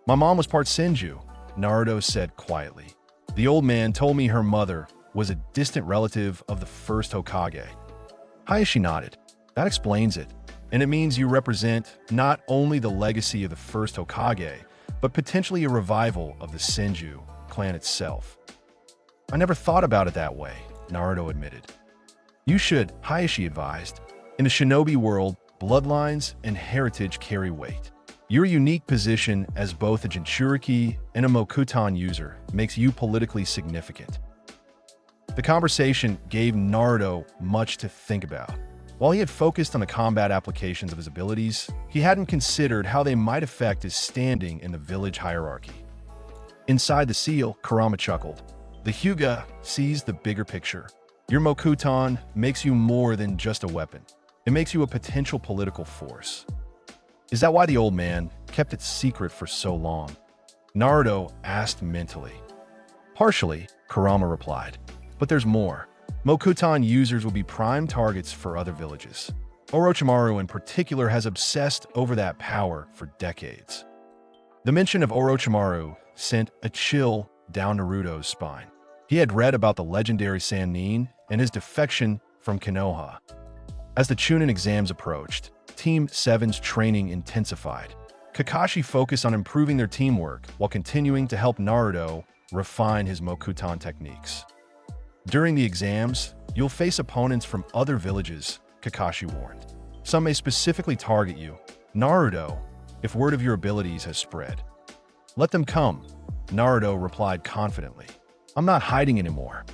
My mom was part Senju, Naruto said quietly. The old man told me her mother was a distant relative of the First Hokage. Hayashi nodded. That explains it. And it means you represent not only the legacy of the First Hokage, but potentially a revival of the Senju clan itself. I never thought about it that way, Naruto admitted. You should, Hayashi advised. In the shinobi world, bloodlines and heritage carry weight. Your unique position as both a Jinchūriki and a Mokuton user makes you politically significant. The conversation gave Naruto much to think about. While he had focused on the combat applications of his abilities, he hadn't considered how they might affect his standing in the village hierarchy. Inside the seal, Kurama chuckled. The Hyuga sees the bigger picture. Your Mokuton makes you more than just a weapon. It makes you a potential political force. Is that why the old man kept it secret for so long? Naruto asked mentally. Partially, Kurama replied. But there's more. Mokuton users will be prime targets for other villages. Orochimaru in particular has obsessed over that power for decades. The mention of Orochimaru sent a chill down Naruto's spine. He had read about the legendary Sannin and his defection from Konoha. As the Chunin exams approached, Team 7's training intensified. Kakashi focused on improving their teamwork while continuing to help Naruto refine his Mokuton techniques. During the exams, you'll face opponents from other villages, Kakashi warned. Some may specifically target you, Naruto, if word of your abilities has spread. Let them come, Naruto replied confidently. I'm not hiding anymore.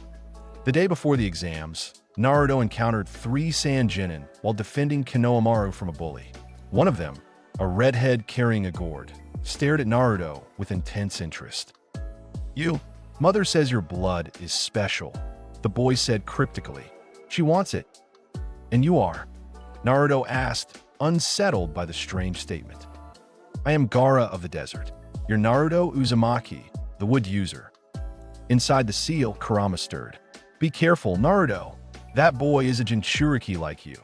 The day before the exams, Naruto encountered 3 Sanjinin while defending Konohamaru from a bully. One of them, a redhead carrying a gourd, stared at Naruto with intense interest. Mother says your blood is special, the boy said cryptically. She wants it. And you are? Naruto asked, unsettled by the strange statement. I am Gaara of the desert. You're Naruto Uzumaki, the wood user. Inside the seal, Kurama stirred. Be careful, Naruto. That boy is a Jinchūriki like you.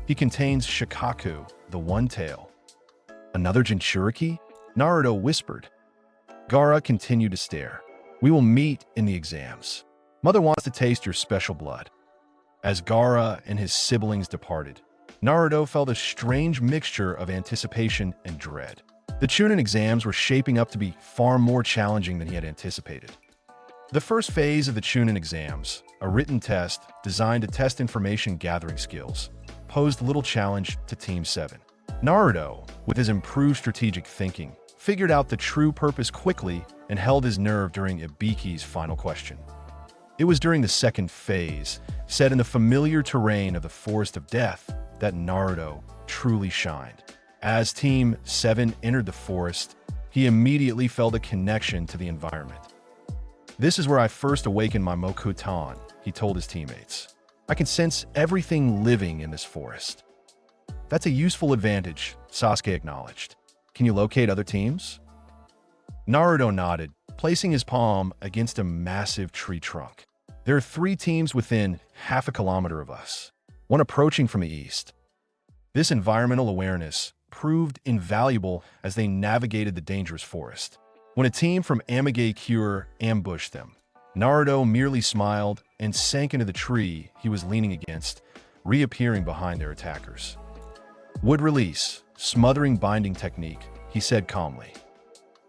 He contains Shikaku, the one tail. Another Jinchūriki? Naruto whispered. Gaara continued to stare. We will meet in the exams. Mother wants to taste your special blood. As Gaara and his siblings departed, Naruto felt a strange mixture of anticipation and dread. The Chunin exams were shaping up to be far more challenging than he had anticipated. The first phase of the Chunin exams, a written test designed to test information gathering skills, posed little challenge to Team 7. Naruto, with his improved strategic thinking, figured out the true purpose quickly and held his nerve during Ibiki's final question. It was during the second phase, set in the familiar terrain of the Forest of Death, that Naruto truly shined. As Team 7 entered the forest, he immediately felt a connection to the environment. This is where I first awakened my Mokuton, he told his teammates. I can sense everything living in this forest. That's a useful advantage, Sasuke acknowledged. Can you locate other teams? Naruto nodded, placing his palm against a massive tree trunk. There are 3 teams within half a kilometer of us, one approaching from the east. This environmental awareness proved invaluable as they navigated the dangerous forest. When a team from Amage Cure ambushed them, Naruto merely smiled and sank into the tree he was leaning against, reappearing behind their attackers. Wood release, smothering binding technique, he said calmly.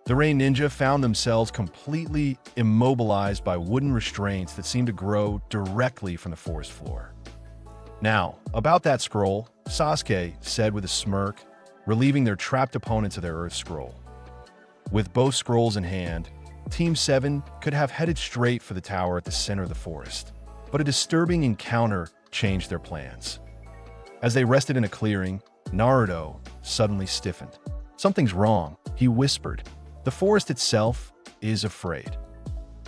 The Rain Ninja found themselves completely immobilized by wooden restraints that seemed to grow directly from the forest floor. Now, about that scroll, Sasuke said with a smirk, relieving their trapped opponents of their Earth Scroll. With both scrolls in hand, Team 7 could have headed straight for the tower at the center of the forest. But a disturbing encounter changed their plans. As they rested in a clearing, Naruto suddenly stiffened. Something's wrong, he whispered. The forest itself is afraid.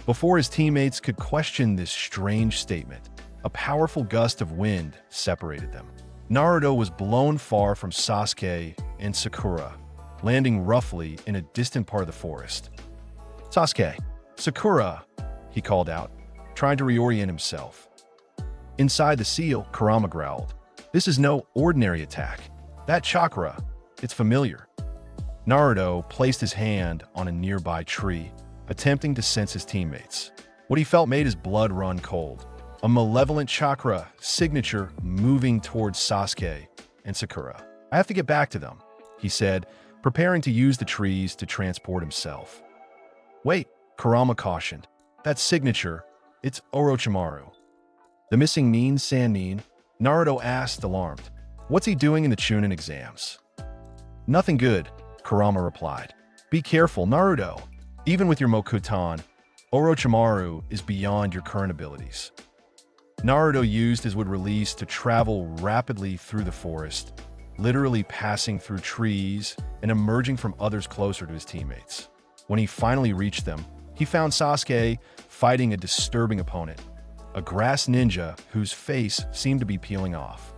Before his teammates could question this strange statement, a powerful gust of wind separated them. Naruto was blown far from Sasuke and Sakura, landing roughly in a distant part of the forest. "Sasuke, Sakura," he called out, trying to reorient himself. Inside the seal, Kurama growled, "This is no ordinary attack. That chakra, it's familiar." Naruto placed his hand on a nearby tree, attempting to sense his teammates. What he felt made his blood run cold. A malevolent chakra signature moving towards Sasuke and Sakura. "I have to get back to them," he said, preparing to use the trees to transport himself. "Wait," Kurama cautioned. "That signature, it's Orochimaru." "The missing nin Sannin?" Naruto asked, alarmed. "What's he doing in the Chunin exams?" "Nothing good," Kurama replied. "Be careful, Naruto. Even with your Mokuton, Orochimaru is beyond your current abilities." Naruto used his wood release to travel rapidly through the forest, literally passing through trees and emerging from others closer to his teammates. When he finally reached them, he found Sasuke fighting a disturbing opponent, a grass ninja whose face seemed to be peeling off.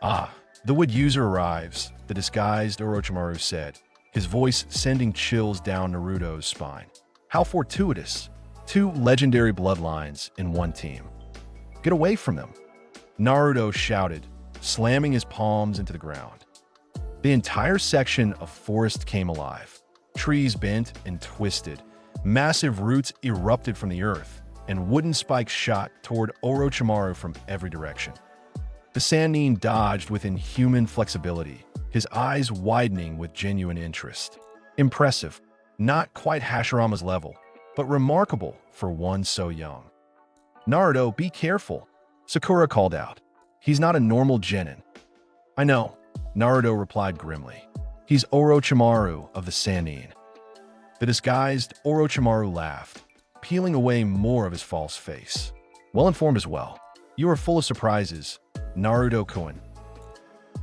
"Ah, the wood user arrives," the disguised Orochimaru said, his voice sending chills down Naruto's spine. "How fortuitous. 2 legendary bloodlines in one team. Get away from them," Naruto shouted, slamming his palms into the ground. The entire section of forest came alive. Trees bent and twisted, massive roots erupted from the earth, and wooden spikes shot toward Orochimaru from every direction. The Sannin dodged with inhuman flexibility, his eyes widening with genuine interest. Impressive, not quite Hashirama's level, but remarkable for one so young. "Naruto, be careful," Sakura called out. "He's not a normal genin." "I know," Naruto replied grimly. "He's Orochimaru of the Sannin." The disguised Orochimaru laughed, peeling away more of his false face. "Well-informed as well. You are full of surprises, Naruto-kun."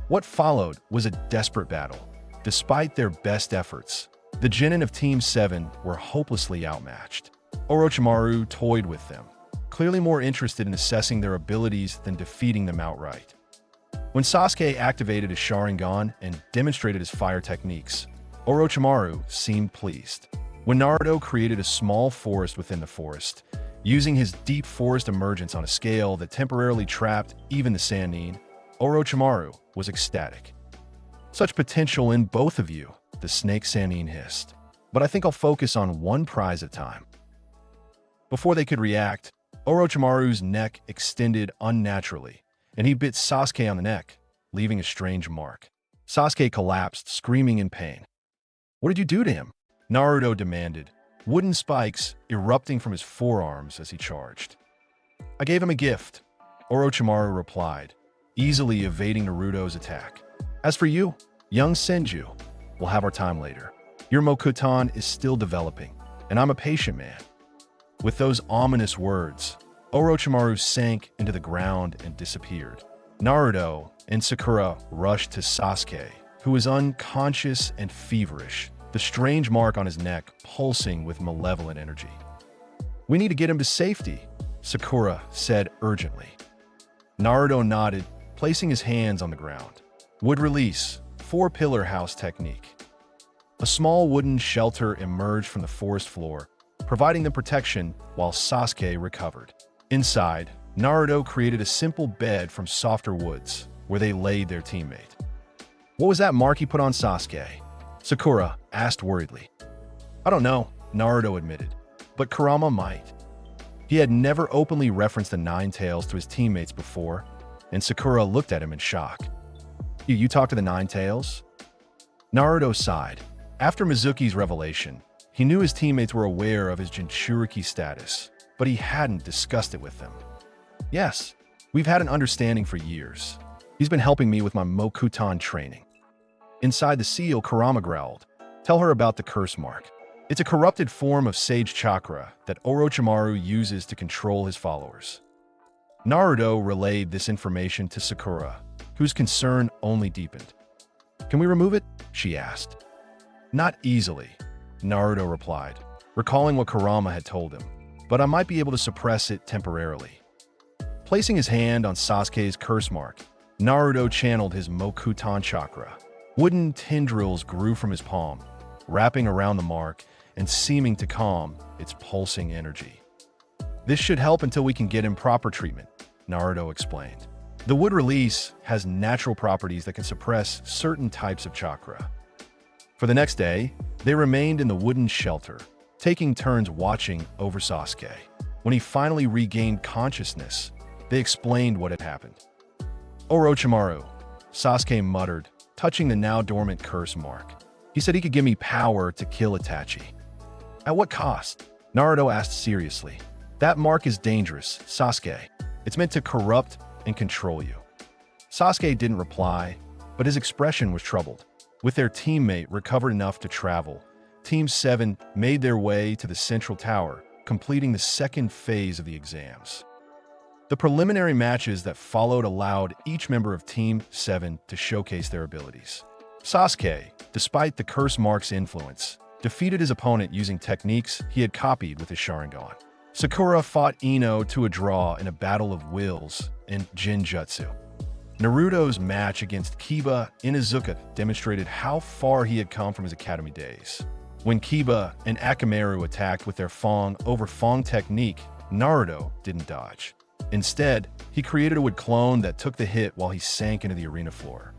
What followed was a desperate battle. Despite their best efforts, the genin of Team 7 were hopelessly outmatched. Orochimaru toyed with them, clearly more interested in assessing their abilities than defeating them outright. When Sasuke activated his Sharingan and demonstrated his fire techniques, Orochimaru seemed pleased. When Naruto created a small forest within the forest, using his deep forest emergence on a scale that temporarily trapped even the Sannin, Orochimaru was ecstatic. "Such potential in both of you," the snake Sannin hissed. "But I think I'll focus on one prize at a time." Before they could react, Orochimaru's neck extended unnaturally, and he bit Sasuke on the neck, leaving a strange mark. Sasuke collapsed, screaming in pain. "What did you do to him?" Naruto demanded, wooden spikes erupting from his forearms as he charged. "I gave him a gift," Orochimaru replied, easily evading Naruto's attack. "As for you, young Senju, we'll have our time later. Your Mokuton is still developing, and I'm a patient man." With those ominous words, Orochimaru sank into the ground and disappeared. Naruto and Sakura rushed to Sasuke, who was unconscious and feverish, the strange mark on his neck pulsing with malevolent energy. "We need to get him to safety," Sakura said urgently. Naruto nodded, placing his hands on the ground. Wood release, 4-pillar house technique. A small wooden shelter emerged from the forest floor, providing them protection while Sasuke recovered. Inside, Naruto created a simple bed from softer woods, where they laid their teammate. "What was that mark he put on Sasuke?" Sakura asked worriedly. "I don't know," Naruto admitted, "but Kurama might." He had never openly referenced the Nine Tails to his teammates before, and Sakura looked at him in shock. You talked to the Nine Tails?" Naruto sighed. After Mizuki's revelation, he knew his teammates were aware of his Jinchūriki status, but he hadn't discussed it with them. "Yes, we've had an understanding for years. He's been helping me with my Mokuton training." Inside the seal, Kurama growled, "Tell her about the curse mark. It's a corrupted form of sage chakra that Orochimaru uses to control his followers." Naruto relayed this information to Sakura, whose concern only deepened. "Can we remove it?" she asked. "Not easily," Naruto replied, recalling what Kurama had told him, "but I might be able to suppress it temporarily." Placing his hand on Sasuke's curse mark, Naruto channeled his Mokuton chakra. Wooden tendrils grew from his palm, wrapping around the mark and seeming to calm its pulsing energy. This should help until we can get him proper treatment, Naruto explained. The wood release has natural properties that can suppress certain types of chakra. For the next day, they remained in the wooden shelter, taking turns watching over Sasuke. When he finally regained consciousness, they explained what had happened. Orochimaru, Sasuke muttered, touching the now dormant curse mark. He said he could give me power to kill Itachi. At what cost? Naruto asked seriously. That mark is dangerous, Sasuke. It's meant to corrupt and control you. Sasuke didn't reply, but his expression was troubled. With their teammate recovered enough to travel, Team 7 made their way to the central tower, completing the second phase of the exams. The preliminary matches that followed allowed each member of Team 7 to showcase their abilities. Sasuke, despite the curse mark's influence, defeated his opponent using techniques he had copied with his Sharingan. Sakura fought Ino to a draw in a battle of wills in Jinjutsu. Naruto's match against Kiba Inuzuka demonstrated how far he had come from his academy days. When Kiba and Akamaru attacked with their Fong over Fong technique, Naruto didn't dodge. Instead, he created a wood clone that took the hit while he sank into the arena floor.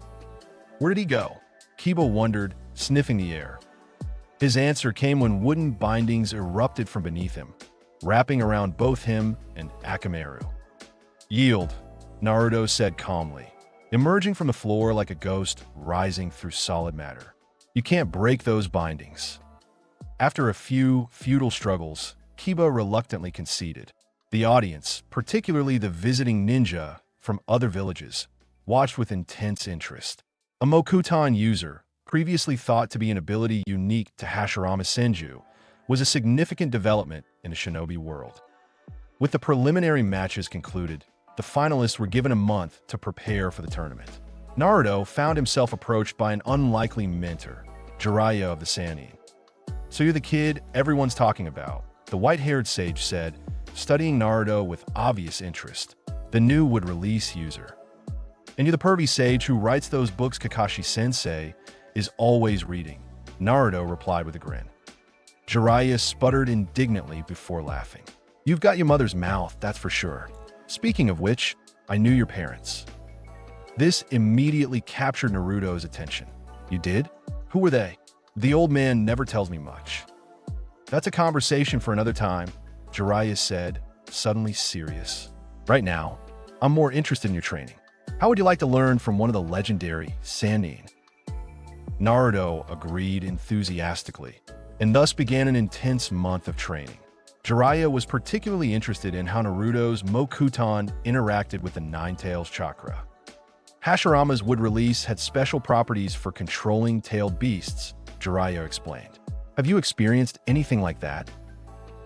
Where did he go? Kiba wondered, sniffing the air. His answer came when wooden bindings erupted from beneath him, wrapping around both him and Akamaru. Yield, Naruto said calmly, emerging from the floor like a ghost rising through solid matter. You can't break those bindings. After a few futile struggles, Kiba reluctantly conceded. The audience, particularly the visiting ninja from other villages, watched with intense interest. A Mokuton user, previously thought to be an ability unique to Hashirama Senju, was a significant development in the shinobi world. With the preliminary matches concluded, the finalists were given a month to prepare for the tournament. Naruto found himself approached by an unlikely mentor, Jiraiya of the Sannin. "So you're the kid everyone's talking about," the white-haired sage said, studying Naruto with obvious interest. "The new would release user. And you're the pervy sage who writes those books Kakashi-sensei is always reading," Naruto replied with a grin. Jiraiya sputtered indignantly before laughing. "You've got your mother's mouth, that's for sure. Speaking of which, I knew your parents." This immediately captured Naruto's attention. "You did? Who were they?" "The old man never tells me much." "That's a conversation for another time," Jiraiya said, suddenly serious. "Right now, I'm more interested in your training. How would you like to learn from one of the legendary Sannin?" Naruto agreed enthusiastically, and thus began an intense month of training. Jiraiya was particularly interested in how Naruto's Mokuton interacted with the Nine-Tails chakra. Hashirama's wood release had special properties for controlling tailed beasts, Jiraiya explained. "Have you experienced anything like that?"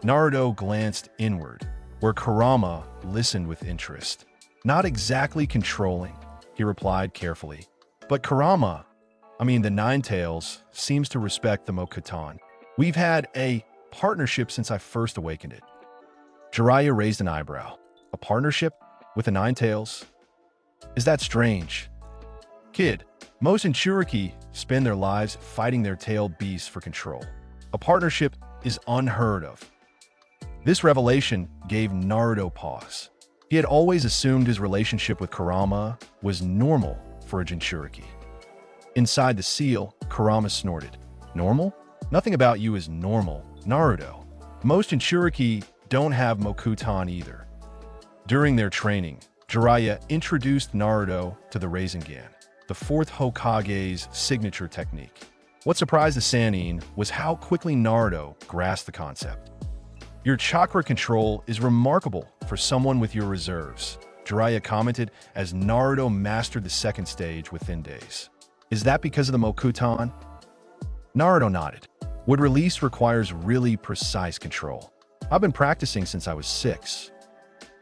Naruto glanced inward, where Kurama listened with interest. "Not exactly controlling," he replied carefully. "But Kurama, the Nine-Tails, seems to respect the Mokuton. We've had a partnership since I first awakened it." Jiraiya raised an eyebrow. "A partnership? With the Nine-Tails? Is that strange?" "Kid, most Jinchūriki spend their lives fighting their tailed beasts for control. A partnership is unheard of." This revelation gave Naruto pause. He had always assumed his relationship with Kurama was normal for a Jinchūriki. Inside the seal, Kurama snorted. "Normal? Nothing about you is normal, Naruto. Most Jinchūriki don't have Mokuton either." During their training, Jiraiya introduced Naruto to the Rasengan, the fourth Hokage's signature technique. What surprised the Sannin was how quickly Naruto grasped the concept. "Your chakra control is remarkable for someone with your reserves," Jiraiya commented as Naruto mastered the second stage within days. "Is that because of the Mokuton?" Naruto nodded. "Wood release requires really precise control. I've been practicing since I was 6.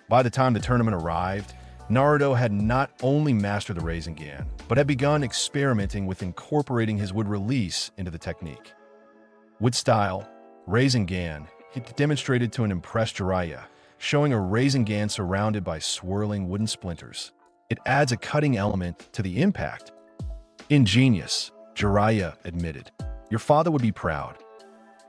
By the time the tournament arrived, Naruto had not only mastered the Rasengan, but had begun experimenting with incorporating his wood release into the technique. Wood style, Rasengan, he demonstrated to an impressed Jiraiya, showing a Rasengan surrounded by swirling wooden splinters. It adds a cutting element to the impact. Ingenious, Jiraiya admitted. Your father would be proud.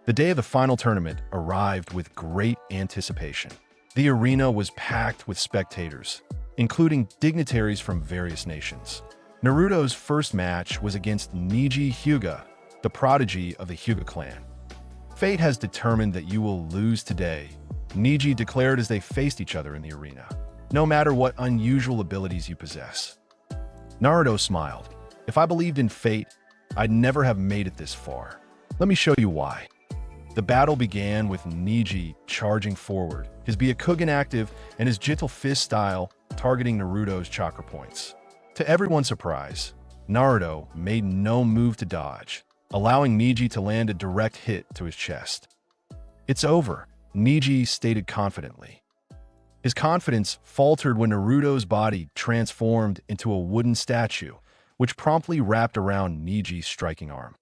The day of the final tournament arrived with great anticipation. The arena was packed with spectators, including dignitaries from various nations. Naruto's first match was against Neji Hyuga, the prodigy of the Hyuga clan. Fate has determined that you will lose today, Neji declared as they faced each other in the arena, no matter what unusual abilities you possess. Naruto smiled. If I believed in fate, I'd never have made it this far. Let me show you why. The battle began with Neji charging forward, his Byakugan active and his gentle fist style targeting Naruto's chakra points. To everyone's surprise, Naruto made no move to dodge, allowing Neji to land a direct hit to his chest. It's over, Neji stated confidently. His confidence faltered when Naruto's body transformed into a wooden statue, which promptly wrapped around Neji's striking arm.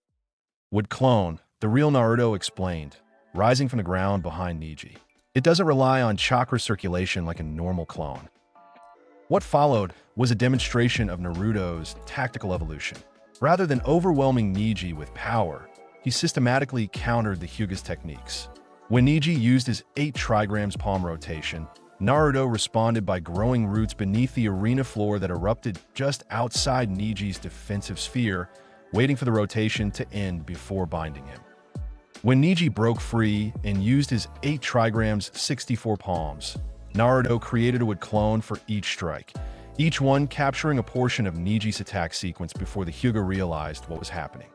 Would clone, the real Naruto explained, rising from the ground behind Neji. It doesn't rely on chakra circulation like a normal clone. What followed was a demonstration of Naruto's tactical evolution. Rather than overwhelming Neji with power, he systematically countered the Hyuga's techniques. When Neji used his 8 trigrams palm rotation, Naruto responded by growing roots beneath the arena floor that erupted just outside Neji's defensive sphere, waiting for the rotation to end before binding him. When Neji broke free and used his 8 trigrams 64 palms, Naruto created a wood clone for each strike, each one capturing a portion of Neji's attack sequence before the Hyuga realized what was happening.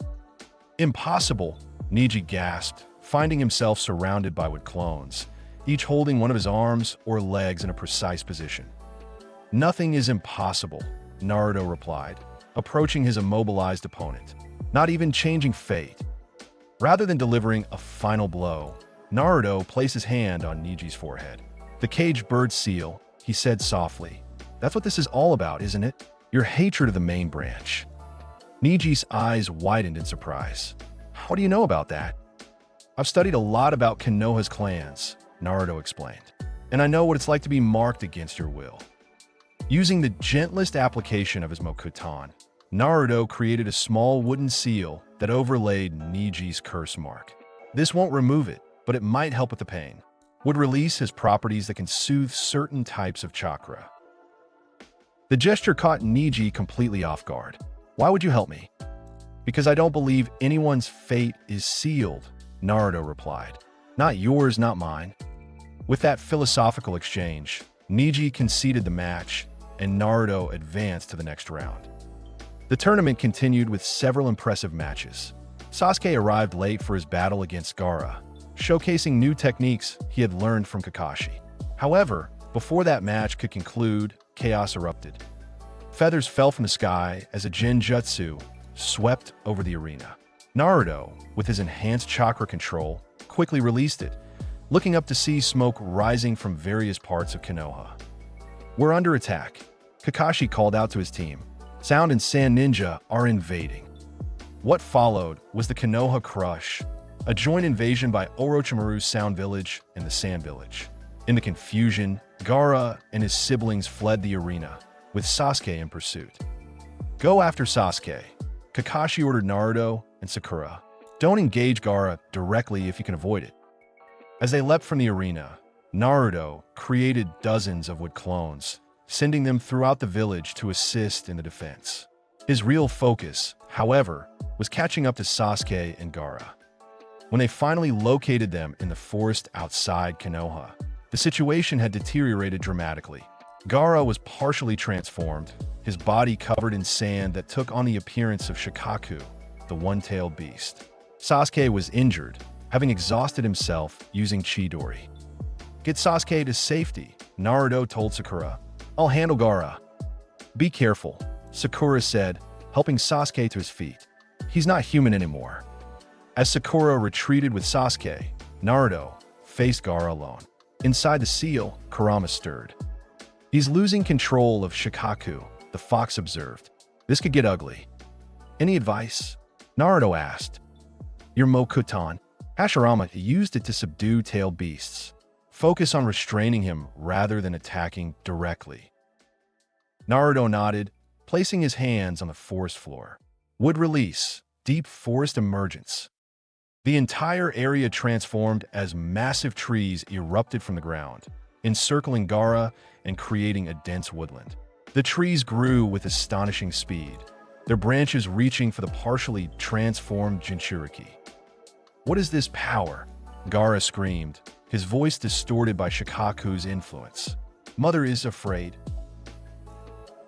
Impossible, Neji gasped, finding himself surrounded by wood clones, each holding one of his arms or legs in a precise position. Nothing is impossible, Naruto replied, approaching his immobilized opponent, not even changing fate. Rather than delivering a final blow, Naruto placed his hand on Neji's forehead. The caged bird seal, he said softly. That's what this is all about, isn't it? Your hatred of the main branch. Neji's eyes widened in surprise. How do you know about that? I've studied a lot about Konoha's clans, Naruto explained, and I know what it's like to be marked against your will. Using the gentlest application of his Mokuton, Naruto created a small wooden seal that overlaid Neji's curse mark. This won't remove it, but it might help with the pain. Would release his properties that can soothe certain types of chakra. The gesture caught Neji completely off guard. Why would you help me? Because I don't believe anyone's fate is sealed, Naruto replied. Not yours, not mine. With that philosophical exchange, Neji conceded the match, and Naruto advanced to the next round. The tournament continued with several impressive matches. Sasuke arrived late for his battle against Gaara, showcasing new techniques he had learned from Kakashi. However, before that match could conclude, chaos erupted. Feathers fell from the sky as a genjutsu swept over the arena. Naruto, with his enhanced chakra control, quickly released it, looking up to see smoke rising from various parts of Konoha. We're under attack, Kakashi called out to his team. Sound and Sand Ninja are invading. What followed was the Konoha Crush, a joint invasion by Orochimaru's Sound Village and the Sand Village. In the confusion, Gaara and his siblings fled the arena, with Sasuke in pursuit. Go after Sasuke, Kakashi ordered Naruto and Sakura. Don't engage Gaara directly if you can avoid it. As they leapt from the arena, Naruto created dozens of wood clones, sending them throughout the village to assist in the defense. His real focus, however, was catching up to Sasuke and Gaara. When they finally located them in the forest outside Konoha, the situation had deteriorated dramatically. Gaara was partially transformed, his body covered in sand that took on the appearance of Shikaku, the one-tailed beast. Sasuke was injured, having exhausted himself using Chidori. Get Sasuke to safety, Naruto told Sakura. I'll handle Gaara. Be careful, Sakura said, helping Sasuke to his feet. He's not human anymore. As Sakura retreated with Sasuke, Naruto faced Gaara alone. Inside the seal, Kurama stirred. He's losing control of Shikaku, the fox observed. This could get ugly. Any advice? Naruto asked. Your Mokuton. Hashirama used it to subdue tailed beasts. Focus on restraining him rather than attacking directly. Naruto nodded, placing his hands on the forest floor. Wood release, deep forest emergence. The entire area transformed as massive trees erupted from the ground, encircling Gaara and creating a dense woodland. The trees grew with astonishing speed, their branches reaching for the partially transformed Jinchūriki. "What is this power?" Gaara screamed, his voice distorted by Shikaku's influence. "Mother is afraid."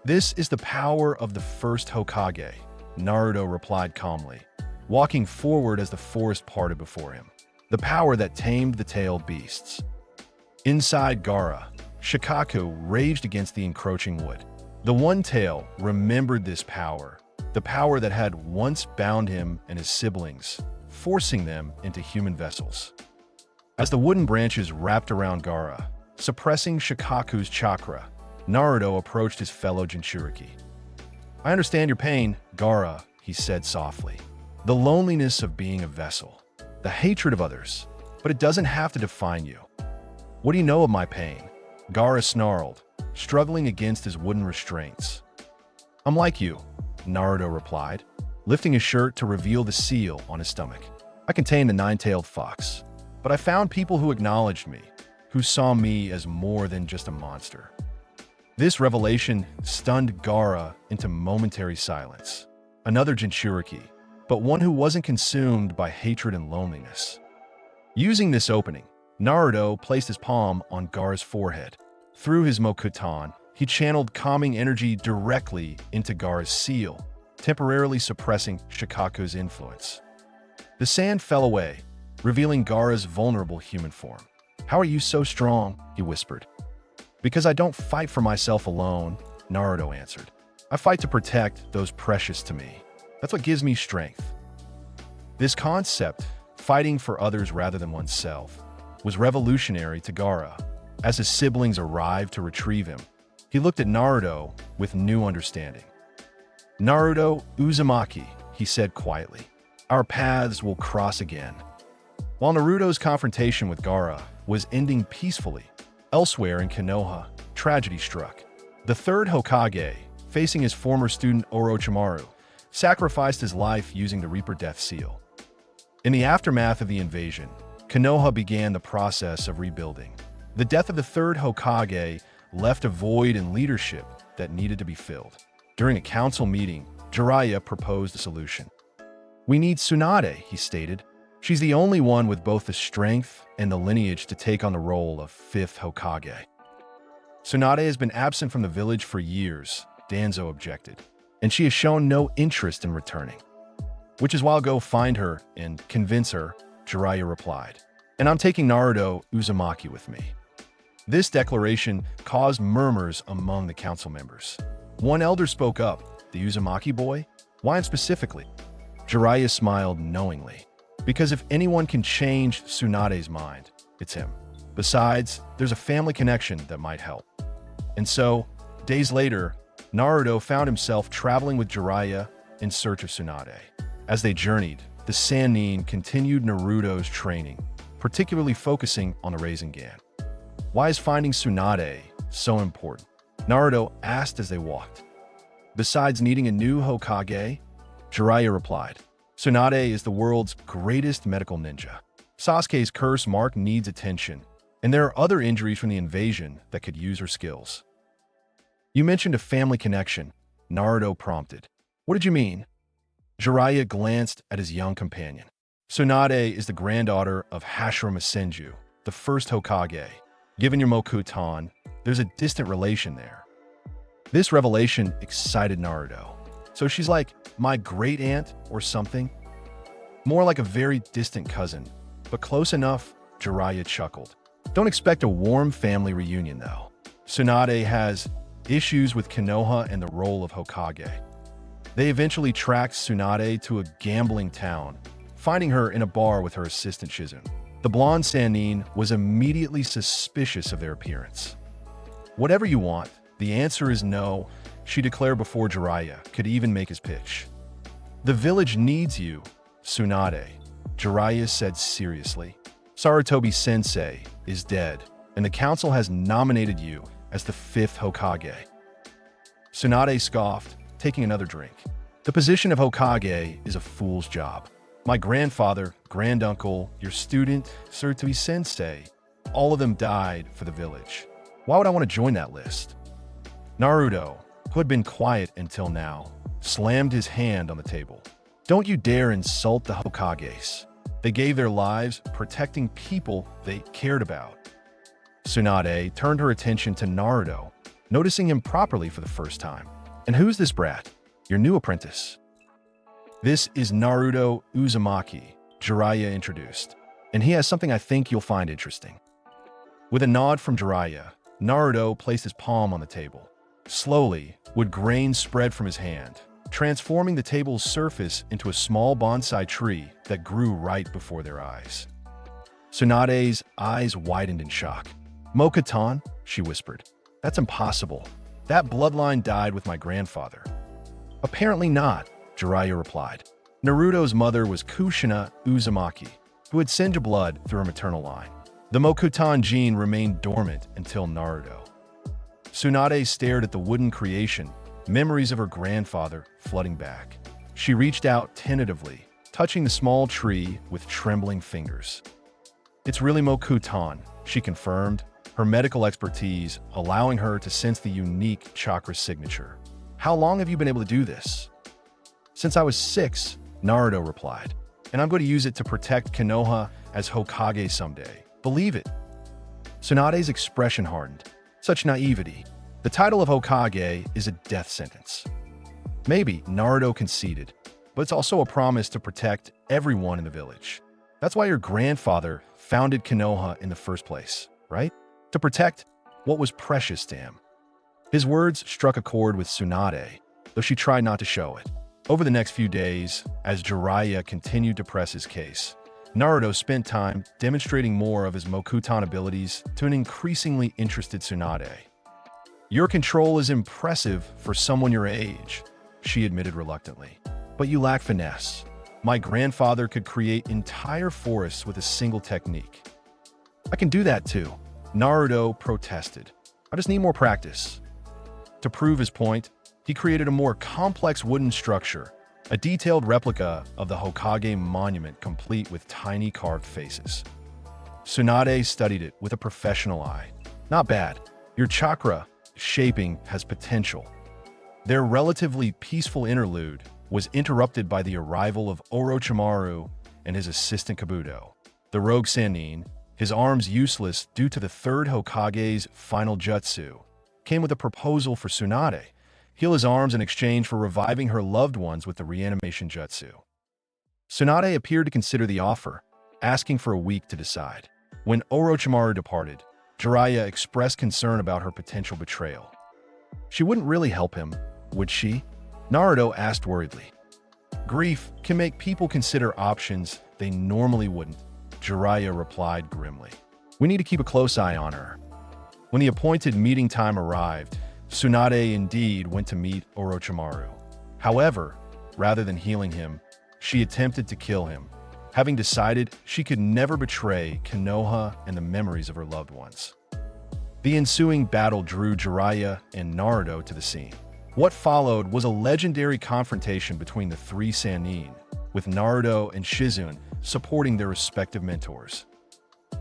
"This is the power of the First Hokage," Naruto replied calmly, walking forward as the forest parted before him. "The power that tamed the tailed beasts." Inside Gaara, Shikaku raged against the encroaching wood. The One Tail remembered this power, the power that had once bound him and his siblings, forcing them into human vessels. As the wooden branches wrapped around Gaara, suppressing Shikaku's chakra, Naruto approached his fellow Jinchūriki. "I understand your pain, Gaara," he said softly. "The loneliness of being a vessel, the hatred of others, but it doesn't have to define you." "What do you know of my pain?" Gaara snarled, struggling against his wooden restraints. "I'm like you," Naruto replied, lifting his shirt to reveal the seal on his stomach. "I contain the nine-tailed fox, but I found people who acknowledged me, who saw me as more than just a monster." This revelation stunned Gaara into momentary silence. Another Jinchūriki, but one who wasn't consumed by hatred and loneliness. Using this opening, Naruto placed his palm on Gaara's forehead. Through his Mokuton, he channeled calming energy directly into Gaara's seal, temporarily suppressing Shikaku's influence. The sand fell away, revealing Gaara's vulnerable human form. "How are you so strong?" he whispered. "Because I don't fight for myself alone," Naruto answered. "I fight to protect those precious to me. That's what gives me strength." This concept, fighting for others rather than oneself, was revolutionary to Gaara. As his siblings arrived to retrieve him, he looked at Naruto with new understanding. "Naruto Uzumaki," he said quietly, "our paths will cross again." While Naruto's confrontation with Gaara was ending peacefully, elsewhere in Konoha, tragedy struck. The third Hokage, facing his former student Orochimaru, sacrificed his life using the Reaper Death Seal. In the aftermath of the invasion, Konoha began the process of rebuilding. The death of the third Hokage left a void in leadership that needed to be filled. During a council meeting, Jiraiya proposed a solution. "We need Tsunade," he stated. "She's the only one with both the strength and the lineage to take on the role of fifth Hokage." "Tsunade has been absent from the village for years," Danzo objected, "and she has shown no interest in returning." "Which is why I'll go find her and convince her," Jiraiya replied. "And I'm taking Naruto Uzumaki with me." This declaration caused murmurs among the council members. One elder spoke up, "The Uzumaki boy? Why him specifically?" Jiraiya smiled knowingly. "Because if anyone can change Tsunade's mind, it's him. Besides, there's a family connection that might help." And so, days later, Naruto found himself traveling with Jiraiya in search of Tsunade. As they journeyed, the Sannin continued Naruto's training, particularly focusing on the Rasengan. "Why is finding Tsunade so important?" Naruto asked as they walked. "Besides needing a new Hokage," Jiraiya replied, "Tsunade is the world's greatest medical ninja. Sasuke's curse mark needs attention, and there are other injuries from the invasion that could use her skills." "You mentioned a family connection," Naruto prompted. "What did you mean?" Jiraiya glanced at his young companion. "Tsunade is the granddaughter of Hashirama Senju, the first Hokage. Given your Mokuton, there's a distant relation there." This revelation excited Naruto. "So she's like my great-aunt or something?" "More like a very distant cousin, but close enough," Jiraiya chuckled. "Don't expect a warm family reunion, though. Tsunade has issues with Konoha and the role of Hokage." They eventually tracked Tsunade to a gambling town, finding her in a bar with her assistant Shizune. The blonde Sannin was immediately suspicious of their appearance. "Whatever you want, the answer is no," she declared before Jiraiya could even make his pitch. "The village needs you, Tsunade," Jiraiya said seriously. "Sarutobi-sensei is dead, and the council has nominated you as the fifth Hokage." Tsunade scoffed, taking another drink. The position of Hokage is a fool's job. My grandfather, granduncle, your student, Tsurutobi sensei, all of them died for the village. Why would I want to join that list? Naruto, who had been quiet until now, slammed his hand on the table. Don't you dare insult the Hokages. They gave their lives protecting people they cared about. Tsunade turned her attention to Naruto, noticing him properly for the first time. And who's this brat? Your new apprentice. This is Naruto Uzumaki, Jiraiya introduced, and he has something I think you'll find interesting. With a nod from Jiraiya, Naruto placed his palm on the table. Slowly, wood grains spread from his hand, transforming the table's surface into a small bonsai tree that grew right before their eyes. Tsunade's eyes widened in shock. Mokuton, she whispered. That's impossible. That bloodline died with my grandfather. Apparently not, Jiraiya replied. Naruto's mother was Kushina Uzumaki, who had Senju blood through her maternal line. The Mokuton gene remained dormant until Naruto. Tsunade stared at the wooden creation, memories of her grandfather flooding back. She reached out tentatively, touching the small tree with trembling fingers. It's really Mokuton, she confirmed, her medical expertise allowing her to sense the unique chakra signature. How long have you been able to do this? Since I was 6, Naruto replied, and I'm going to use it to protect Konoha as Hokage someday. Believe it. Tsunade's expression hardened. Such naivety. The title of Hokage is a death sentence. Maybe, Naruto conceded, but it's also a promise to protect everyone in the village. That's why your grandfather founded Konoha in the first place, right? To protect what was precious to him. His words struck a chord with Tsunade, though she tried not to show it. Over the next few days, as Jiraiya continued to press his case, Naruto spent time demonstrating more of his Mokuton abilities to an increasingly interested Tsunade. Your control is impressive for someone your age, she admitted reluctantly. But you lack finesse. My grandfather could create entire forests with a single technique. I can do that too, Naruto protested. I just need more practice. To prove his point, he created a more complex wooden structure, a detailed replica of the Hokage monument complete with tiny carved faces. Tsunade studied it with a professional eye. Not bad. Your chakra shaping has potential. Their relatively peaceful interlude was interrupted by the arrival of Orochimaru and his assistant Kabuto. The rogue Sannin, his arms useless due to the third Hokage's final jutsu, came with a proposal for Tsunade. Heal his arms in exchange for reviving her loved ones with the reanimation jutsu. Tsunade appeared to consider the offer, asking for a week to decide. When Orochimaru departed, Jiraiya expressed concern about her potential betrayal. She wouldn't really help him, would she? Naruto asked worriedly. Grief can make people consider options they normally wouldn't, Jiraiya replied grimly. We need to keep a close eye on her. When the appointed meeting time arrived, Tsunade indeed went to meet Orochimaru. However, rather than healing him, she attempted to kill him, having decided she could never betray Konoha and the memories of her loved ones. The ensuing battle drew Jiraiya and Naruto to the scene. What followed was a legendary confrontation between the three Sannin, with Naruto and Shizune supporting their respective mentors.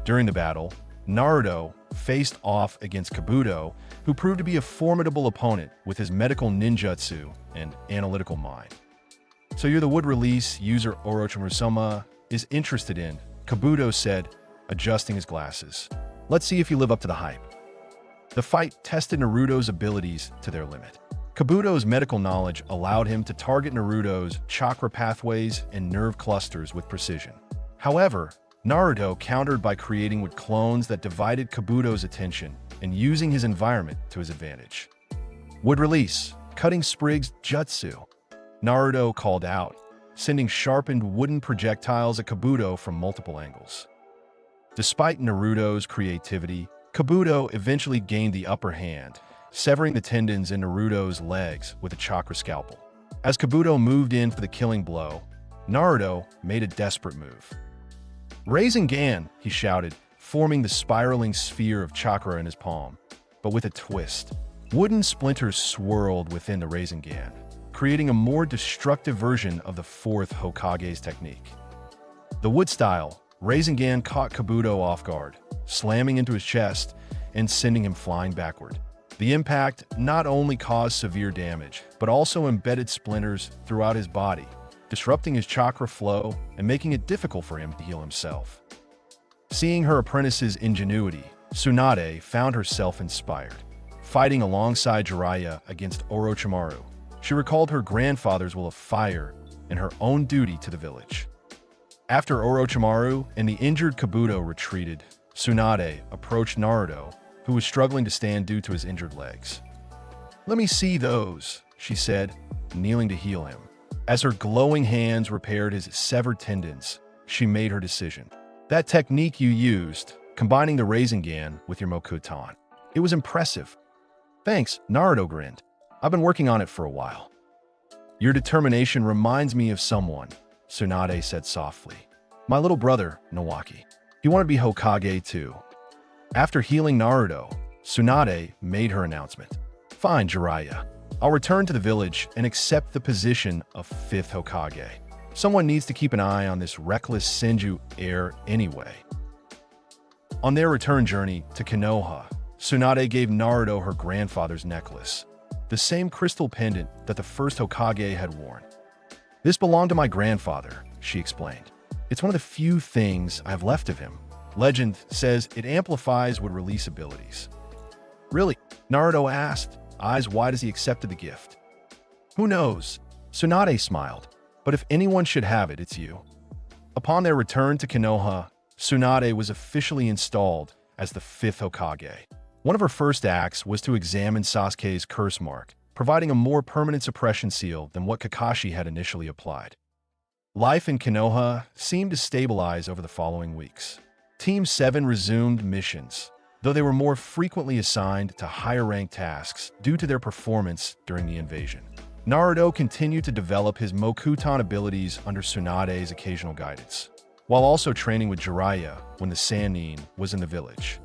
During the battle, Naruto faced off against Kabuto, who proved to be a formidable opponent with his medical ninjutsu and analytical mind. So you're the wood release user Orochimaru-sama is interested in, Kabuto said, adjusting his glasses. Let's see if you live up to the hype. The fight tested Naruto's abilities to their limit. Kabuto's medical knowledge allowed him to target Naruto's chakra pathways and nerve clusters with precision. However, Naruto countered by creating wood clones that divided Kabuto's attention and using his environment to his advantage. Wood release, cutting Sprig's jutsu. Naruto called out, sending sharpened wooden projectiles at Kabuto from multiple angles. Despite Naruto's creativity, Kabuto eventually gained the upper hand, severing the tendons in Naruto's legs with a chakra scalpel. As Kabuto moved in for the killing blow, Naruto made a desperate move. Rasengan, he shouted, forming the spiraling sphere of chakra in his palm. But with a twist, Wooden splinters swirled within the Rasengan, creating a more destructive version of the fourth Hokage's technique. The wood-style Rasengan caught Kabuto off guard, slamming into his chest and sending him flying backward. The impact not only caused severe damage, but also embedded splinters throughout his body, disrupting his chakra flow and making it difficult for him to heal himself. Seeing her apprentice's ingenuity, Tsunade found herself inspired. Fighting alongside Jiraiya against Orochimaru, she recalled her grandfather's will of fire and her own duty to the village. After Orochimaru and the injured Kabuto retreated, Tsunade approached Naruto, who was struggling to stand due to his injured legs. "Let me see those," she said, kneeling to heal him. As her glowing hands repaired his severed tendons, she made her decision. "That technique you used, combining the Rasengan with your Mokuton. It was impressive." "Thanks," Naruto grinned. "I've been working on it for a while." "Your determination reminds me of someone," Tsunade said softly. "My little brother, Nawaki. He wanted to be Hokage too." After healing Naruto, Tsunade made her announcement. "Fine, Jiraiya. I'll return to the village and accept the position of 5th Hokage. Someone needs to keep an eye on this reckless Senju heir anyway." On their return journey to Konoha, Tsunade gave Naruto her grandfather's necklace, the same crystal pendant that the first Hokage had worn. "This belonged to my grandfather," she explained. "It's one of the few things I have left of him. Legend says it amplifies would release abilities." "Really?" Naruto asked, eyes wide as he accepted the gift. "Who knows?" Tsunade smiled. "But if anyone should have it, it's you." Upon their return to Konoha, Tsunade was officially installed as the 5th Hokage. One of her first acts was to examine Sasuke's curse mark, providing a more permanent suppression seal than what Kakashi had initially applied. Life in Konoha seemed to stabilize over the following weeks. Team 7 resumed missions, though they were more frequently assigned to higher-ranked tasks due to their performance during the invasion. Naruto continued to develop his Mokuton abilities under Tsunade's occasional guidance, while also training with Jiraiya when the Sannin was in the village.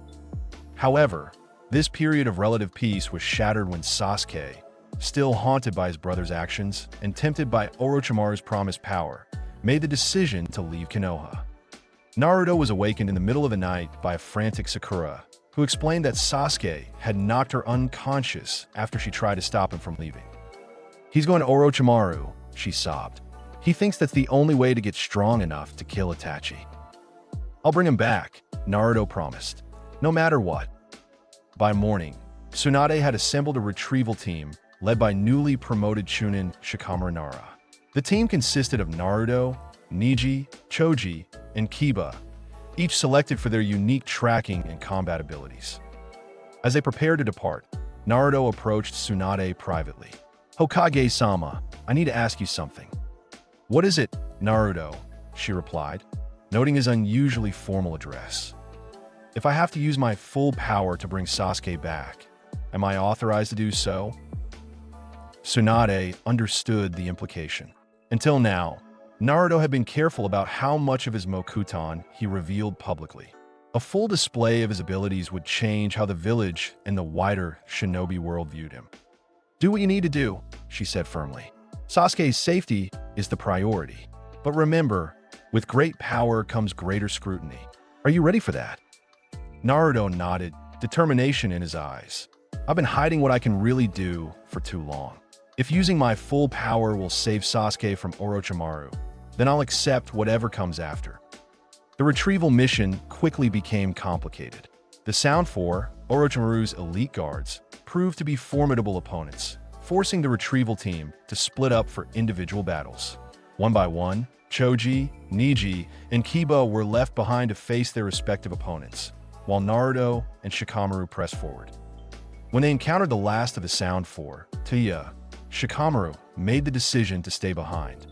However, this period of relative peace was shattered when Sasuke, still haunted by his brother's actions and tempted by Orochimaru's promised power, made the decision to leave Konoha. Naruto was awakened in the middle of the night by a frantic Sakura, who explained that Sasuke had knocked her unconscious after she tried to stop him from leaving. "He's going to Orochimaru," she sobbed. "He thinks that's the only way to get strong enough to kill Itachi." "I'll bring him back," Naruto promised, "no matter what." By morning, Tsunade had assembled a retrieval team led by newly promoted Chunin Shikamaru Nara. The team consisted of Naruto, Neji, Choji, and Kiba, each selected for their unique tracking and combat abilities. As they prepared to depart, Naruto approached Tsunade privately. "Hokage-sama, I need to ask you something." "What is it, Naruto?" she replied, noting his unusually formal address. "If I have to use my full power to bring Sasuke back, am I authorized to do so?" Tsunade understood the implication. Until now, Naruto had been careful about how much of his Mokuton he revealed publicly. A full display of his abilities would change how the village and the wider shinobi world viewed him. "Do what you need to do," she said firmly. "Sasuke's safety is the priority. But remember, with great power comes greater scrutiny. Are you ready for that?" Naruto nodded, determination in his eyes. "I've been hiding what I can really do for too long. If using my full power will save Sasuke from Orochimaru, then I'll accept whatever comes after." The retrieval mission quickly became complicated. The Sound Four, Orochimaru's elite guards, proved to be formidable opponents, forcing the retrieval team to split up for individual battles. One by one, Choji, Neji, and Kiba were left behind to face their respective opponents, while Naruto and Shikamaru pressed forward. When they encountered the last of the Sound Four, Taya, Shikamaru made the decision to stay behind.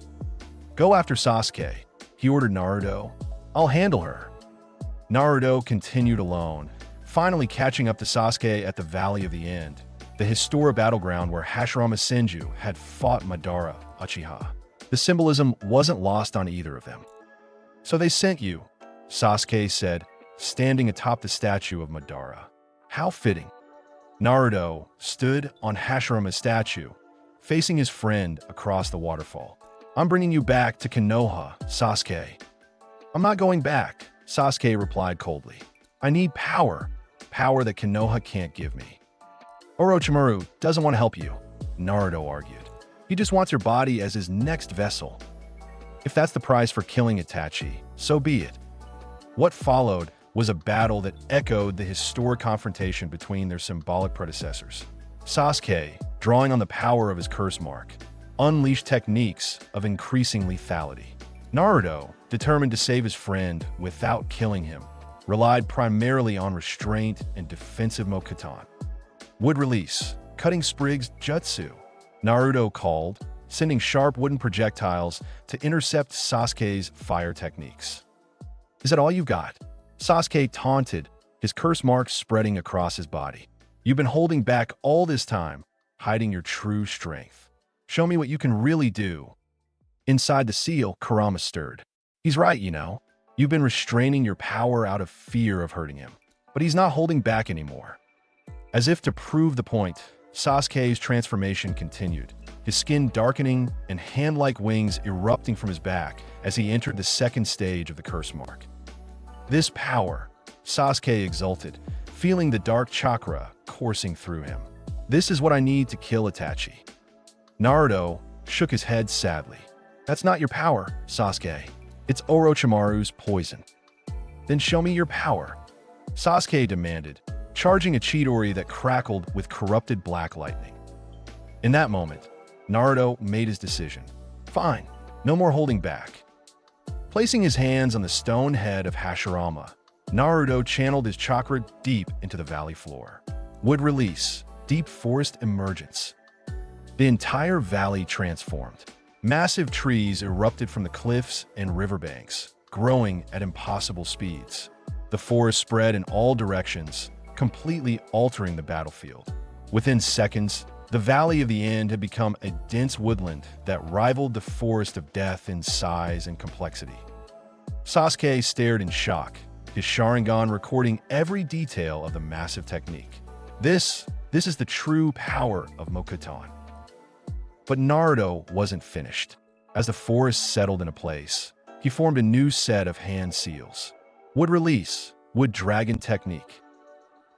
"Go after Sasuke," he ordered Naruto. "I'll handle her." Naruto continued alone, finally catching up to Sasuke at the Valley of the End, the historic battleground where Hashirama Senju had fought Madara Uchiha. The symbolism wasn't lost on either of them. "So they sent you," Sasuke said, standing atop the statue of Madara. "How fitting." Naruto stood on Hashirama's statue, facing his friend across the waterfall. "I'm bringing you back to Konoha, Sasuke." "I'm not going back," Sasuke replied coldly. "I need power, power that Konoha can't give me." "Orochimaru doesn't want to help you," Naruto argued. "He just wants your body as his next vessel. If that's the price for killing Itachi, so be it." What followed was a battle that echoed the historic confrontation between their symbolic predecessors. Sasuke, drawing on the power of his curse mark, unleashed techniques of increasing lethality. Naruto, determined to save his friend without killing him, relied primarily on restraint and defensive Mokuton. Wood release, cutting sprigs jutsu, Naruto called, sending sharp wooden projectiles to intercept Sasuke's fire techniques. "Is that all you've got?" Sasuke taunted, his curse marks spreading across his body. "You've been holding back all this time, hiding your true strength. Show me what you can really do." Inside the seal, Kurama stirred. "He's right, you know. You've been restraining your power out of fear of hurting him. But he's not holding back anymore." As if to prove the point, Sasuke's transformation continued, his skin darkening and hand-like wings erupting from his back as he entered the second stage of the curse mark. "This power," Sasuke exulted, feeling the dark chakra coursing through him. "This is what I need to kill Itachi." Naruto shook his head sadly. "That's not your power, Sasuke. It's Orochimaru's poison." "Then show me your power," Sasuke demanded, charging a Chidori that crackled with corrupted black lightning. In that moment, Naruto made his decision. Fine, no more holding back. Placing his hands on the stone head of Hashirama, Naruto channeled his chakra deep into the valley floor. Wood release, deep forest emergence. The entire valley transformed. Massive trees erupted from the cliffs and riverbanks, growing at impossible speeds. The forest spread in all directions, completely altering the battlefield. Within seconds, the Valley of the End had become a dense woodland that rivaled the Forest of Death in size and complexity. Sasuke stared in shock, his Sharingan recording every detail of the massive technique. This is the true power of Mokuton. But Naruto wasn't finished. As the forest settled into place, he formed a new set of hand seals. Wood release, wood dragon technique.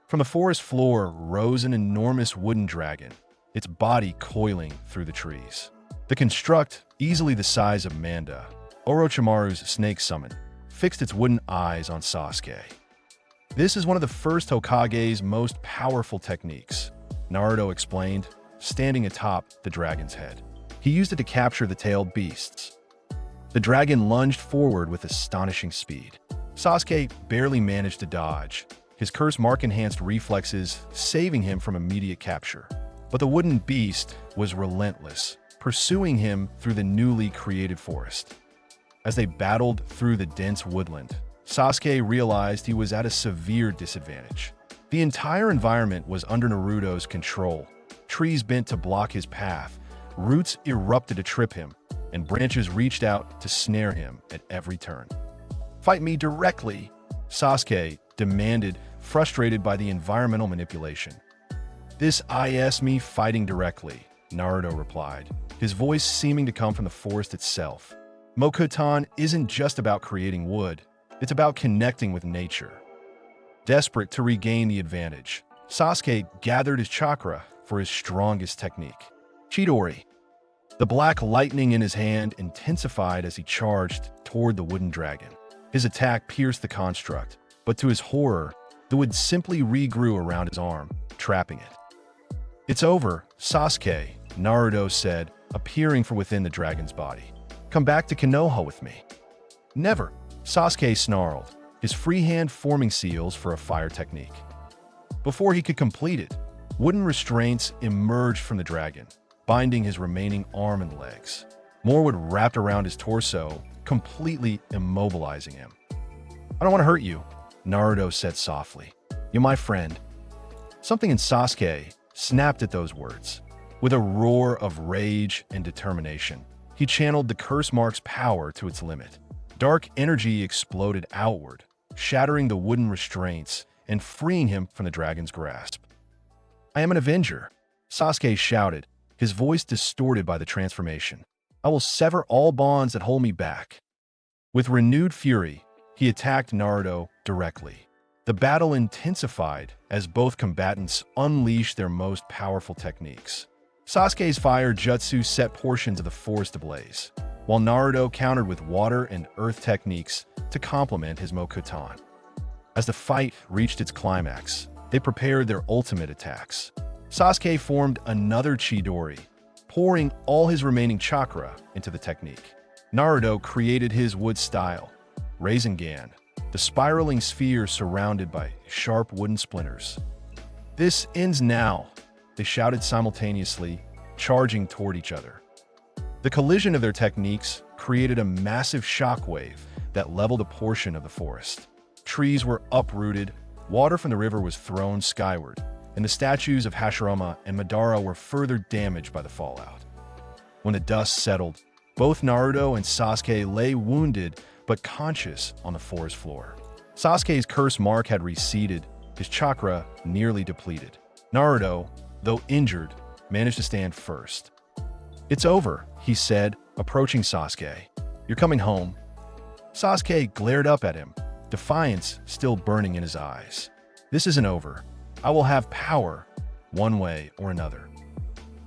From the forest floor rose an enormous wooden dragon, its body coiling through the trees. The construct, easily the size of Manda, Orochimaru's snake summon, fixed its wooden eyes on Sasuke. "This is one of the first Hokage's most powerful techniques," Naruto explained, standing atop the dragon's head. He used it to capture the tailed beasts. The dragon lunged forward with astonishing speed. Sasuke barely managed to dodge, his curse mark-enhanced reflexes saving him from immediate capture. But the wooden beast was relentless, pursuing him through the newly created forest. As they battled through the dense woodland, Sasuke realized he was at a severe disadvantage. The entire environment was under Naruto's control. Trees bent to block his path, roots erupted to trip him, and branches reached out to snare him at every turn. "Fight me directly," Sasuke demanded, frustrated by the environmental manipulation. "This is me fighting directly," Naruto replied, his voice seeming to come from the forest itself. Mokuton isn't just about creating wood, it's about connecting with nature. Desperate to regain the advantage, Sasuke gathered his chakra for his strongest technique. Chidori. The black lightning in his hand intensified as he charged toward the wooden dragon. His attack pierced the construct, but to his horror, the wood simply regrew around his arm, trapping it. "It's over, Sasuke," Naruto said, appearing from within the dragon's body. "Come back to Konoha with me." "Never," Sasuke snarled, his free hand forming seals for a fire technique. Before he could complete it, wooden restraints emerged from the dragon, binding his remaining arm and legs. More wood wrapped around his torso, completely immobilizing him. "I don't want to hurt you," Naruto said softly. "You're my friend." Something in Sasuke snapped at those words. With a roar of rage and determination, he channeled the curse mark's power to its limit. Dark energy exploded outward, shattering the wooden restraints and freeing him from the dragon's grasp. I am an avenger, Sasuke shouted, his voice distorted by the transformation. I will sever all bonds that hold me back. With renewed fury, he attacked Naruto directly. The battle intensified as both combatants unleashed their most powerful techniques. Sasuke's fire jutsu set portions of the forest ablaze, while Naruto countered with water and earth techniques to complement his Mokuton. As the fight reached its climax, they prepared their ultimate attacks. Sasuke formed another Chidori, pouring all his remaining chakra into the technique. Naruto created his wood style, Rasengan, the spiraling sphere surrounded by sharp wooden splinters. This ends now, they shouted simultaneously, charging toward each other. The collision of their techniques created a massive shockwave that leveled a portion of the forest. Trees were uprooted, water from the river was thrown skyward, and the statues of Hashirama and Madara were further damaged by the fallout. When the dust settled, both Naruto and Sasuke lay wounded but conscious on the forest floor. Sasuke's curse mark had receded, his chakra nearly depleted. Naruto, though injured, managed to stand first. "It's over," he said, approaching Sasuke. "You're coming home." Sasuke glared up at him, defiance still burning in his eyes. "This isn't over. I will have power, one way or another."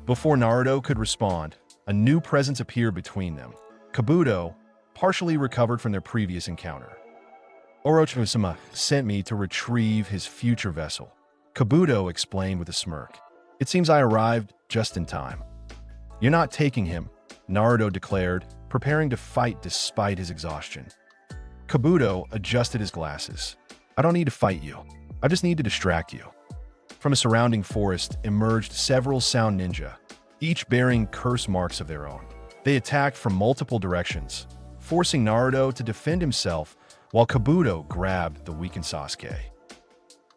Before Naruto could respond, a new presence appeared between them. Kabuto, partially recovered from their previous encounter. "Orochimaru sent me to retrieve his future vessel," Kabuto explained with a smirk. "It seems I arrived just in time." "You're not taking him," Naruto declared, preparing to fight despite his exhaustion. Kabuto adjusted his glasses. "I don't need to fight you. I just need to distract you." From a surrounding forest emerged several sound ninja, each bearing curse marks of their own. They attacked from multiple directions, forcing Naruto to defend himself while Kabuto grabbed the weakened Sasuke.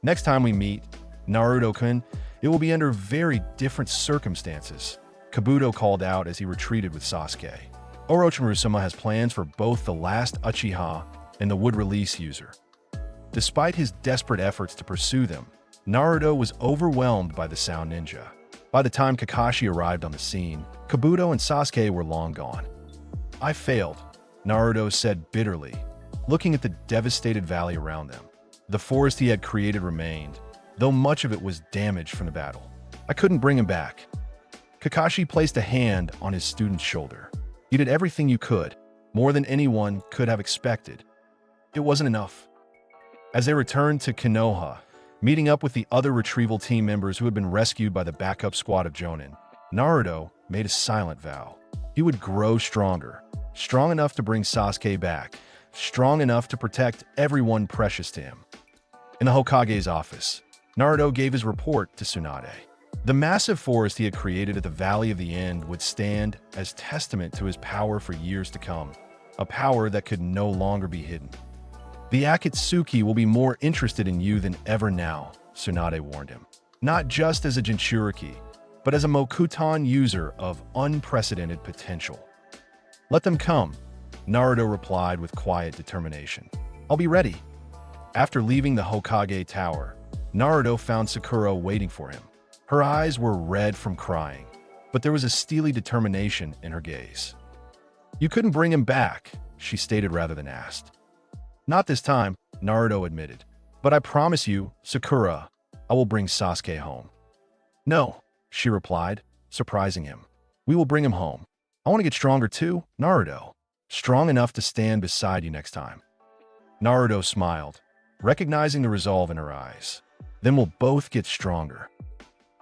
"Next time we meet, Naruto-kun, it will be under very different circumstances," Kabuto called out as he retreated with Sasuke. "Orochimaru-sama has plans for both the last Uchiha and the wood release user." Despite his desperate efforts to pursue them, Naruto was overwhelmed by the sound ninja. By the time Kakashi arrived on the scene, Kabuto and Sasuke were long gone. "I failed," Naruto said bitterly, looking at the devastated valley around them. The forest he had created remained, though much of it was damaged from the battle. "I couldn't bring him back." Kakashi placed a hand on his student's shoulder. "You did everything you could, more than anyone could have expected. It wasn't enough." As they returned to Konoha, meeting up with the other retrieval team members who had been rescued by the backup squad of Jonin, Naruto made a silent vow. He would grow stronger, strong enough to bring Sasuke back, strong enough to protect everyone precious to him. In the Hokage's office, Naruto gave his report to Tsunade. The massive forest he had created at the Valley of the End would stand as testament to his power for years to come, a power that could no longer be hidden. "The Akatsuki will be more interested in you than ever now," Tsunade warned him. "Not just as a Jinchūriki, but as a Mokuton user of unprecedented potential." "Let them come," Naruto replied with quiet determination. "I'll be ready." After leaving the Hokage Tower, Naruto found Sakura waiting for him. Her eyes were red from crying, but there was a steely determination in her gaze. "You couldn't bring him back," she stated rather than asked. "Not this time," Naruto admitted. "But I promise you, Sakura, I will bring Sasuke home." "No," she replied, surprising him. "We will bring him home. I want to get stronger too, Naruto. Strong enough to stand beside you next time." Naruto smiled, recognizing the resolve in her eyes. "Then we'll both get stronger."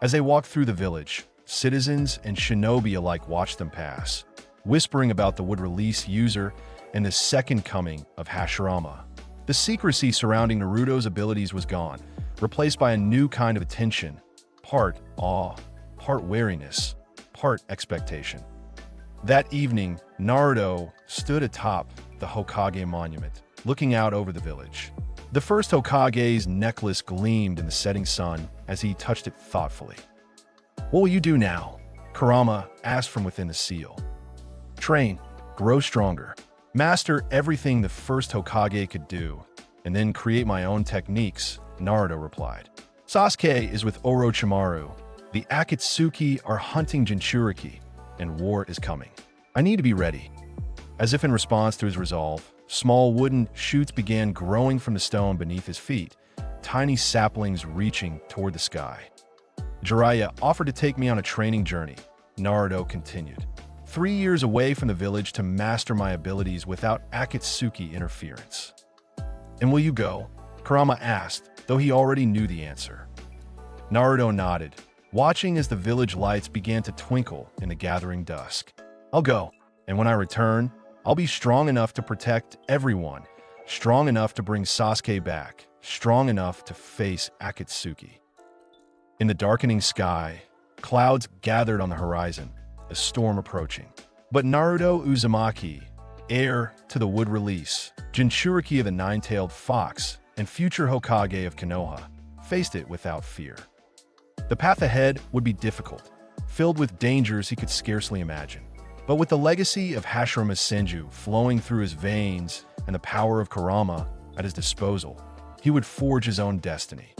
As they walked through the village, citizens and shinobi alike watched them pass, whispering about the wood release user and the second coming of Hashirama. The secrecy surrounding Naruto's abilities was gone, replaced by a new kind of attention, part awe, part wariness, part expectation. That evening, Naruto stood atop the Hokage monument, looking out over the village. The first Hokage's necklace gleamed in the setting sun as he touched it thoughtfully. "What will you do now?" Kurama asked from within the seal. "Train, grow stronger, master everything the first Hokage could do, and then create my own techniques," Naruto replied. Sasuke is with Orochimaru. The Akatsuki are hunting Jinchūriki, and war is coming. I need to be ready. As if in response to his resolve, small wooden shoots began growing from the stone beneath his feet, tiny saplings reaching toward the sky. Jiraiya offered to take me on a training journey, Naruto continued. 3 years away from the village to master my abilities without Akatsuki interference. And will you go? Kurama asked, though he already knew the answer. Naruto nodded, watching as the village lights began to twinkle in the gathering dusk. I'll go, and when I return, I'll be strong enough to protect everyone, strong enough to bring Sasuke back, strong enough to face Akatsuki. In the darkening sky, clouds gathered on the horizon, a storm approaching. But Naruto Uzumaki, heir to the wood release, Jinchūriki of the nine-tailed fox, and future Hokage of Konoha, faced it without fear. The path ahead would be difficult, filled with dangers he could scarcely imagine. But with the legacy of Hashirama Senju flowing through his veins and the power of Kurama at his disposal, he would forge his own destiny.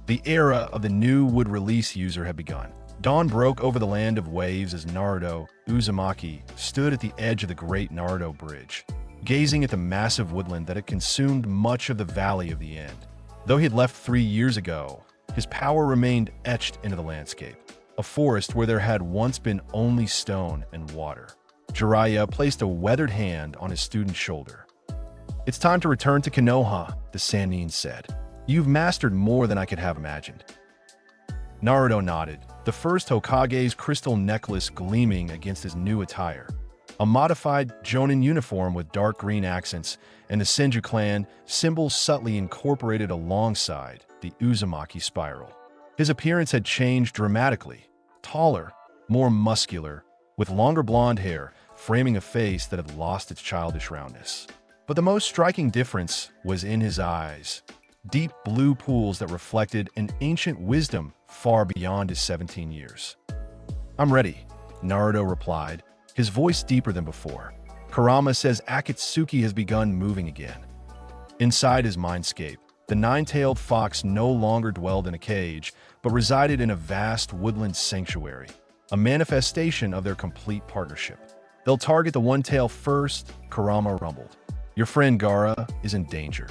The era of the new wood release user had begun. Dawn broke over the land of waves as Naruto Uzumaki stood at the edge of the great Naruto Bridge, gazing at the massive woodland that had consumed much of the Valley of the End. Though he had left 3 years ago, his power remained etched into the landscape, a forest where there had once been only stone and water. Jiraiya placed a weathered hand on his student's shoulder. It's time to return to Konoha, the Sannin said. You've mastered more than I could have imagined. Naruto nodded, the first Hokage's crystal necklace gleaming against his new attire. A modified Jonin uniform with dark green accents and the Senju clan symbol subtly incorporated alongside the Uzumaki spiral. His appearance had changed dramatically, taller, more muscular, with longer blonde hair framing a face that had lost its childish roundness. But the most striking difference was in his eyes, deep blue pools that reflected an ancient wisdom far beyond his 17 years. I'm ready, Naruto replied, his voice deeper than before. Kurama says Akatsuki has begun moving again. Inside his mindscape, the nine-tailed fox no longer dwelled in a cage, but resided in a vast woodland sanctuary, a manifestation of their complete partnership. They'll target the one tail first, Kurama rumbled. Your friend Gaara is in danger.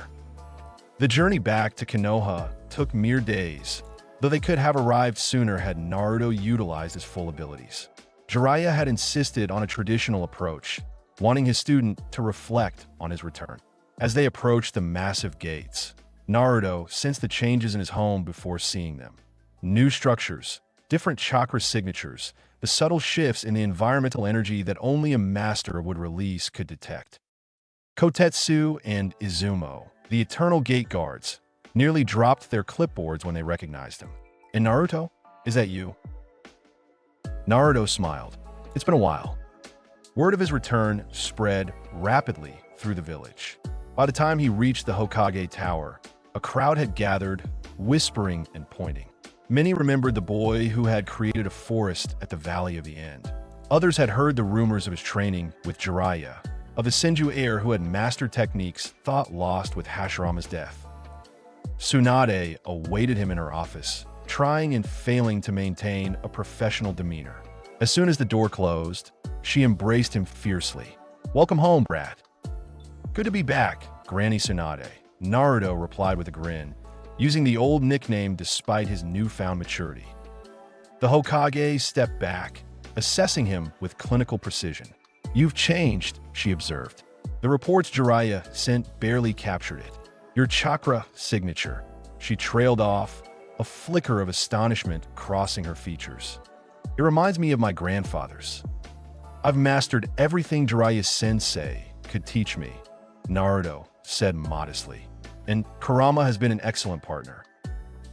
The journey back to Konoha took mere days, though they could have arrived sooner had Naruto utilized his full abilities. Jiraiya had insisted on a traditional approach, wanting his student to reflect on his return. As they approached the massive gates, Naruto sensed the changes in his home before seeing them. New structures, different chakra signatures, the subtle shifts in the environmental energy that only a master would release could detect. Kotetsu and Izumo, the eternal gate guards, nearly dropped their clipboards when they recognized him. And Naruto, is that you? Naruto smiled. It's been a while. Word of his return spread rapidly through the village. By the time he reached the Hokage Tower, a crowd had gathered, whispering and pointing. Many remembered the boy who had created a forest at the Valley of the End. Others had heard the rumors of his training with Jiraiya, of the Senju heir who had mastered techniques thought lost with Hashirama's death. Tsunade awaited him in her office, trying and failing to maintain a professional demeanor. As soon as the door closed, she embraced him fiercely. Welcome home, Brad. Good to be back, Granny Tsunade. Naruto replied with a grin, using the old nickname despite his newfound maturity. The Hokage stepped back, assessing him with clinical precision. You've changed, she observed. The reports Jiraiya sent barely captured it. Your chakra signature. She trailed off, a flicker of astonishment crossing her features. It reminds me of my grandfather's. I've mastered everything Jiraiya-sensei could teach me, Naruto said modestly. And Kurama has been an excellent partner.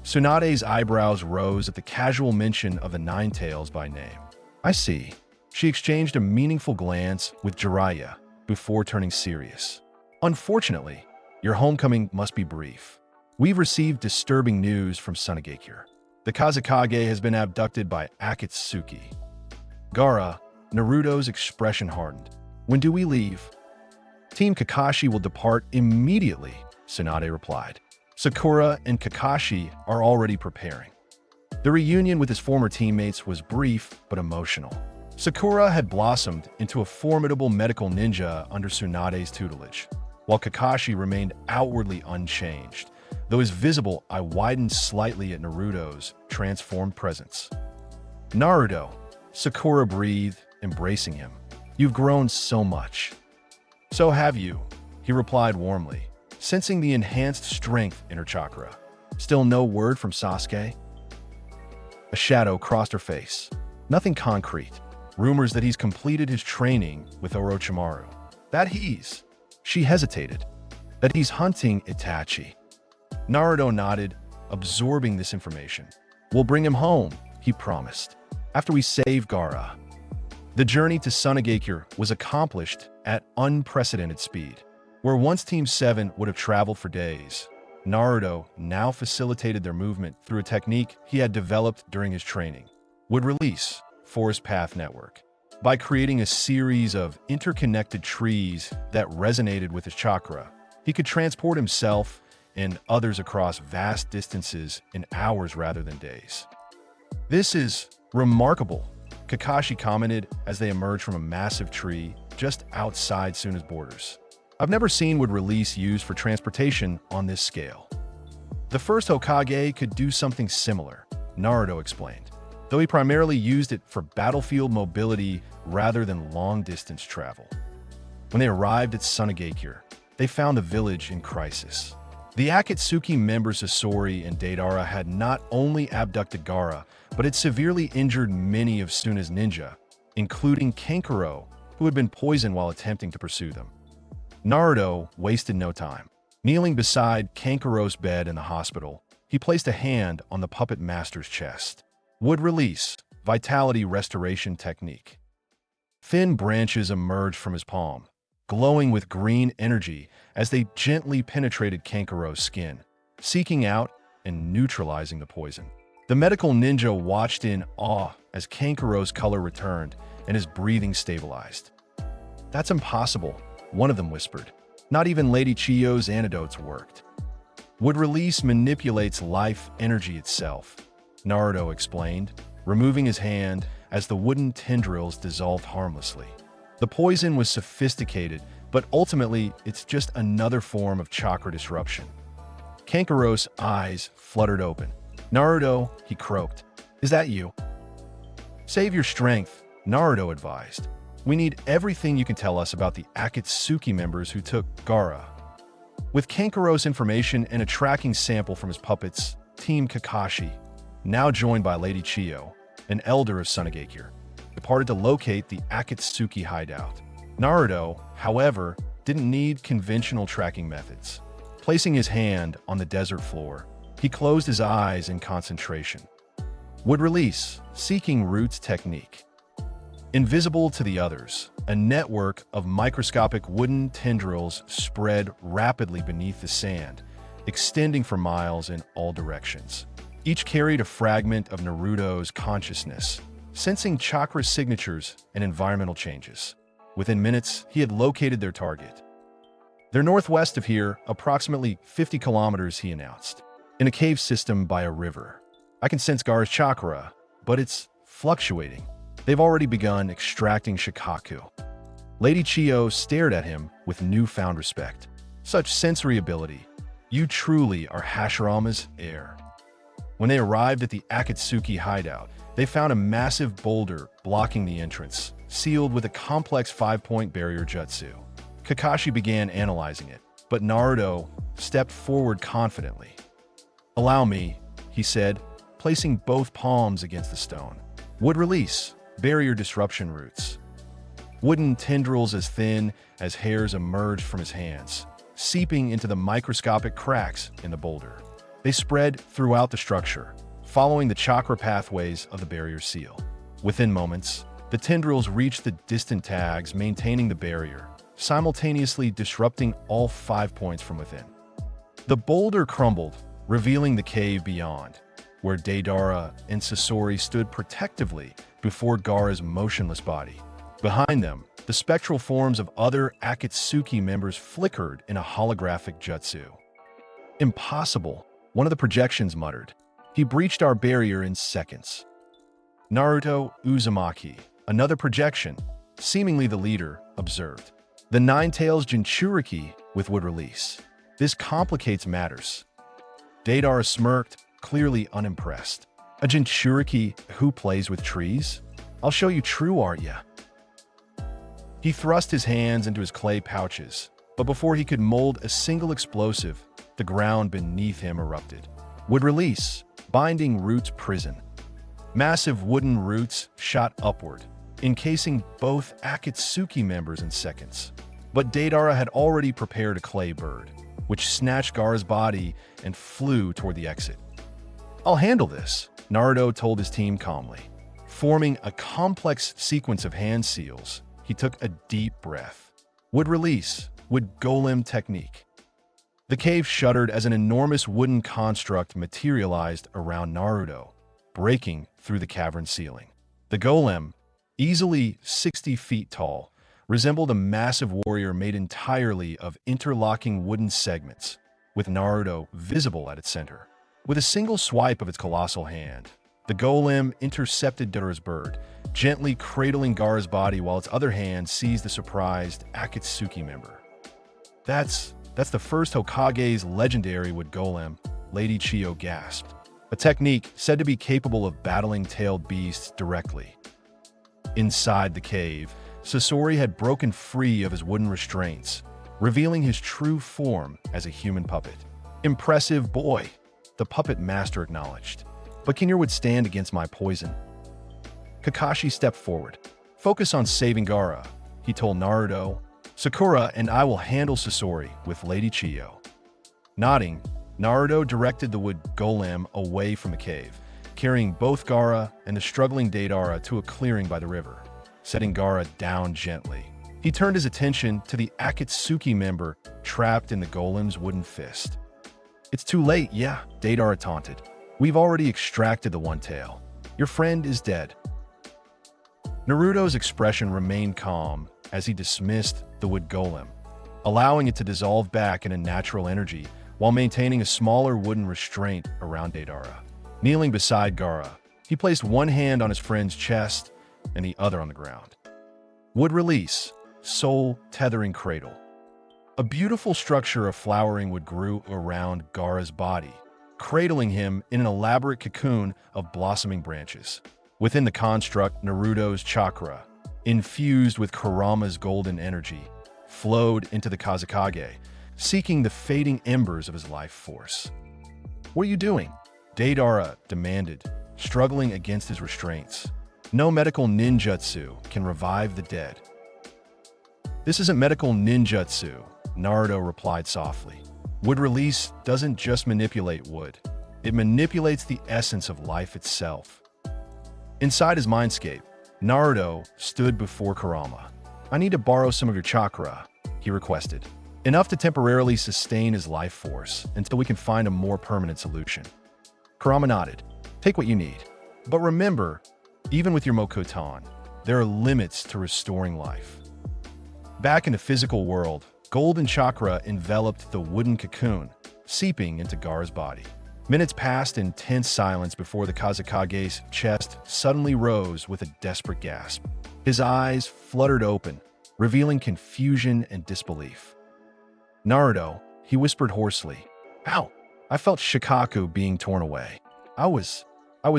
Tsunade's eyebrows rose at the casual mention of the Nine Tails by name. I see. She exchanged a meaningful glance with Jiraiya before turning serious. Unfortunately, your homecoming must be brief. We've received disturbing news from Sunagakure. The Kazekage has been abducted by Akatsuki. Gaara, Naruto's expression hardened. When do we leave? Team Kakashi will depart immediately, Tsunade replied. Sakura and Kakashi are already preparing. The reunion with his former teammates was brief but emotional. Sakura had blossomed into a formidable medical ninja under Tsunade's tutelage, while Kakashi remained outwardly unchanged, though his visible eye widened slightly at Naruto's transformed presence. "Naruto," Sakura breathed, embracing him. "You've grown so much." "So have you," he replied warmly, sensing the enhanced strength in her chakra. "Still no word from Sasuke?" A shadow crossed her face. Nothing concrete. Rumors that he's completed his training with Orochimaru. She hesitated. That he's hunting Itachi. Naruto nodded, absorbing this information. "We'll bring him home," he promised, "after we save Gaara." The journey to Sunagakure was accomplished at unprecedented speed. Where once Team 7 would have traveled for days, Naruto now facilitated their movement through a technique he had developed during his training. Would release Forest Path Network. By creating a series of interconnected trees that resonated with his chakra, he could transport himself and others across vast distances in hours rather than days. "This is remarkable," Kakashi commented as they emerged from a massive tree just outside Suna's borders. "I've never seen wood release used for transportation on this scale." "The first Hokage could do something similar," Naruto explained, though he primarily used it for battlefield mobility rather than long-distance travel. When they arrived at Sunagakure, they found the village in crisis. The Akatsuki members Sasori and Deidara had not only abducted Gaara, but had severely injured many of Suna's ninja, including Kankuro, who had been poisoned while attempting to pursue them. Naruto wasted no time. Kneeling beside Kankuro's bed in the hospital, he placed a hand on the puppet master's chest. Wood release, vitality restoration technique. Thin branches emerged from his palm, glowing with green energy as they gently penetrated Kankuro's skin, seeking out and neutralizing the poison. The medical ninja watched in awe as Kankuro's color returned and his breathing stabilized. "That's impossible," one of them whispered. "Not even Lady Chiyo's antidotes worked." "Wood release manipulates life energy itself," Naruto explained, removing his hand as the wooden tendrils dissolved harmlessly. "The poison was sophisticated, but ultimately it's just another form of chakra disruption." Kankuro's eyes fluttered open. "Naruto," he croaked, "is that you?" "Save your strength," Naruto advised. "We need everything you can tell us about the Akatsuki members who took Gaara." With Kankuro's information and a tracking sample from his puppets, Team Kakashi, now joined by Lady Chiyo, an elder of Sunagakure, departed to locate the Akatsuki hideout. Naruto, however, didn't need conventional tracking methods. Placing his hand on the desert floor, he closed his eyes in concentration. Would release, seeking roots technique. Invisible to the others, a network of microscopic wooden tendrils spread rapidly beneath the sand, extending for miles in all directions. Each carried a fragment of Naruto's consciousness, sensing chakra signatures and environmental changes. Within minutes, he had located their target. "They're northwest of here, approximately 50 kilometers," he announced, "in a cave system by a river. I can sense Gaara's chakra, but it's fluctuating. They've already begun extracting Shikaku." Lady Chiyo stared at him with newfound respect. "Such sensory ability. You truly are Hashirama's heir." When they arrived at the Akatsuki hideout, they found a massive boulder blocking the entrance, sealed with a complex 5-point barrier jutsu. Kakashi began analyzing it, but Naruto stepped forward confidently. "Allow me," he said, placing both palms against the stone. "Would release, barrier disruption roots." Wooden tendrils as thin as hairs emerged from his hands, seeping into the microscopic cracks in the boulder. They spread throughout the structure, following the chakra pathways of the barrier seal. Within moments, the tendrils reached the distant tags maintaining the barrier, simultaneously disrupting all 5 points from within. The boulder crumbled, revealing the cave beyond, where Deidara and Sasori stood protectively before Gaara's motionless body. Behind them, the spectral forms of other Akatsuki members flickered in a holographic jutsu. Impossible, one of the projections muttered. He breached our barrier in seconds. Naruto Uzumaki, another projection, seemingly the leader, observed. The Nine-Tails Jinchūriki would release. This complicates matters. Deidara smirked, clearly unimpressed. A Jinchūriki who plays with trees? I'll show you true art, ya. He thrust his hands into his clay pouches, but before he could mold a single explosive, the ground beneath him erupted. Would release, binding Root's prison. Massive wooden roots shot upward, encasing both Akatsuki members in seconds. But Deidara had already prepared a clay bird, which snatched Gaara's body and flew toward the exit. I'll handle this, Naruto told his team calmly. Forming a complex sequence of hand seals, he took a deep breath. Would release, would golem technique. The cave shuddered as an enormous wooden construct materialized around Naruto, breaking through the cavern ceiling. The golem, easily 60 feet tall, resembled a massive warrior made entirely of interlocking wooden segments, with Naruto visible at its center. With a single swipe of its colossal hand, the golem intercepted Deidara's bird, gently cradling Gaara's body while its other hand seized the surprised Akatsuki member. That's the First Hokage's legendary wood golem, Lady Chiyo gasped. A technique said to be capable of battling tailed beasts directly. Inside the cave, Sasori had broken free of his wooden restraints, revealing his true form as a human puppet. Impressive boy, the puppet master acknowledged. But can your wood stand against my poison? Kakashi stepped forward. Focus on saving Gaara, he told Naruto. Sakura and I will handle Sasori with Lady Chiyo. Nodding, Naruto directed the wood golem away from the cave, carrying both Gaara and the struggling Deidara to a clearing by the river, setting Gaara down gently. He turned his attention to the Akatsuki member trapped in the golem's wooden fist. It's too late, yeah, Deidara taunted. We've already extracted the one tail. Your friend is dead. Naruto's expression remained calm as he dismissed the wood golem, allowing it to dissolve back into natural energy while maintaining a smaller wooden restraint around Deidara. Kneeling beside Gaara, he placed one hand on his friend's chest and the other on the ground. Wood release, soul tethering cradle. A beautiful structure of flowering wood grew around Gaara's body, cradling him in an elaborate cocoon of blossoming branches. Within the construct, Naruto's chakra, infused with Kurama's golden energy, flowed into the Kazekage, seeking the fading embers of his life force. What are you doing? Deidara demanded, struggling against his restraints. No medical ninjutsu can revive the dead. This isn't medical ninjutsu, Naruto replied softly. Wood release doesn't just manipulate wood. It manipulates the essence of life itself. Inside his mindscape, Naruto stood before Kurama. I need to borrow some of your chakra, he requested. Enough to temporarily sustain his life force until we can find a more permanent solution. Kurama nodded. Take what you need. But remember, even with your Mokuton, there are limits to restoring life. Back in the physical world, golden chakra enveloped the wooden cocoon, seeping into Gaara's body. Minutes passed in tense silence before the Kazekage's chest suddenly rose with a desperate gasp. His eyes fluttered open, revealing confusion and disbelief. Naruto, he whispered hoarsely. Ow! I felt Shikaku being torn away. I was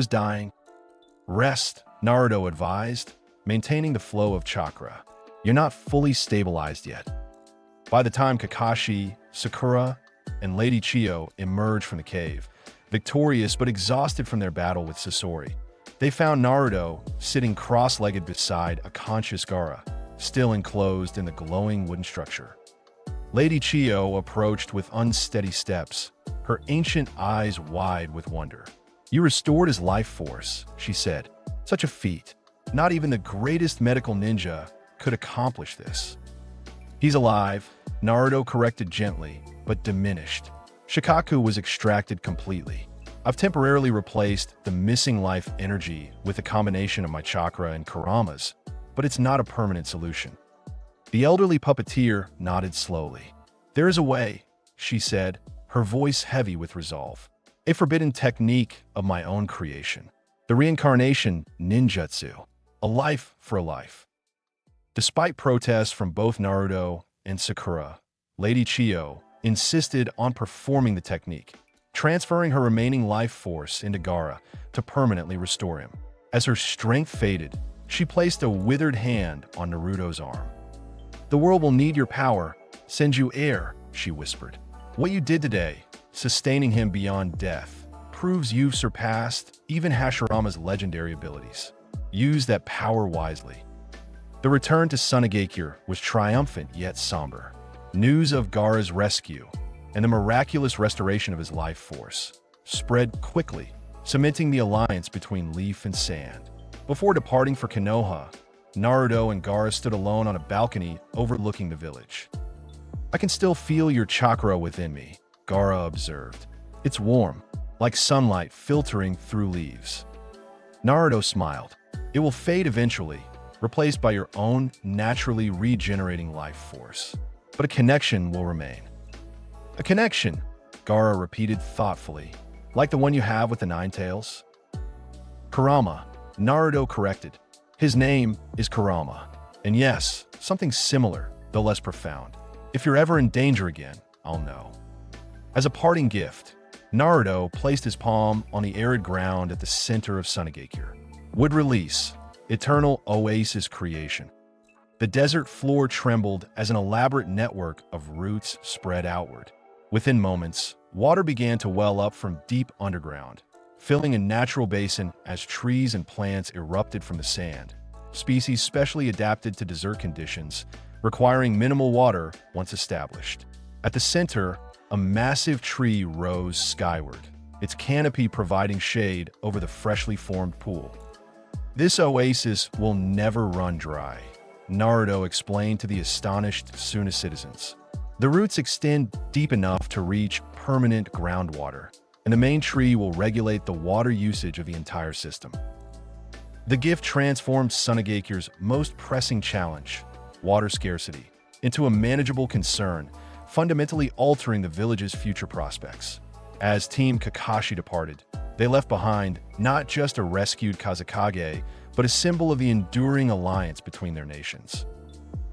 dying. Rest, Naruto advised, maintaining the flow of chakra. You're not fully stabilized yet. By the time Kakashi, Sakura, and Lady Chiyo emerged from the cave, victorious but exhausted from their battle with Sasori, they found Naruto sitting cross-legged beside a conscious Gaara, still enclosed in the glowing wooden structure. Lady Chiyo approached with unsteady steps, her ancient eyes wide with wonder. You restored his life force, she said. Such a feat. Not even the greatest medical ninja could accomplish this. He's alive, Naruto corrected gently, but diminished. Shikaku was extracted completely. I've temporarily replaced the missing life energy with a combination of my chakra and Kurama's, but it's not a permanent solution. The elderly puppeteer nodded slowly. There is a way, she said, her voice heavy with resolve. A forbidden technique of my own creation. The reincarnation ninjutsu. A life for a life. Despite protests from both Naruto and Sakura, Lady Chiyo insisted on performing the technique, transferring her remaining life force into Gaara to permanently restore him. As her strength faded, she placed a withered hand on Naruto's arm. "The world will need your power, Senju heir," she whispered. "What you did today, sustaining him beyond death, proves you've surpassed even Hashirama's legendary abilities. Use that power wisely." The return to Sunagakure was triumphant yet somber. News of Gaara's rescue and the miraculous restoration of his life force spread quickly, cementing the alliance between leaf and sand. Before departing for Konoha, Naruto and Gaara stood alone on a balcony overlooking the village. "I can still feel your chakra within me," Gaara observed. "It's warm, like sunlight filtering through leaves." Naruto smiled. "It will fade eventually, replaced by your own naturally regenerating life force. But a connection will remain." "A connection," Gaara repeated thoughtfully, "like the one you have with the Nine Tails?" "Kurama," Naruto corrected. "His name is Kurama. And yes, something similar, though less profound. If you're ever in danger again, I'll know." As a parting gift, Naruto placed his palm on the arid ground at the center of Sunagakure. Would release, eternal oasis creation. The desert floor trembled as an elaborate network of roots spread outward. Within moments, water began to well up from deep underground, filling a natural basin as trees and plants erupted from the sand. Species specially adapted to desert conditions, requiring minimal water once established. At the center, a massive tree rose skyward, its canopy providing shade over the freshly formed pool. "This oasis will never run dry," Naruto explained to the astonished Suna citizens. "The roots extend deep enough to reach permanent groundwater, and the main tree will regulate the water usage of the entire system." The gift transformed Sunagakure's most pressing challenge, water scarcity, into a manageable concern, fundamentally altering the village's future prospects. As Team Kakashi departed, they left behind not just a rescued Kazekage, but a symbol of the enduring alliance between their nations.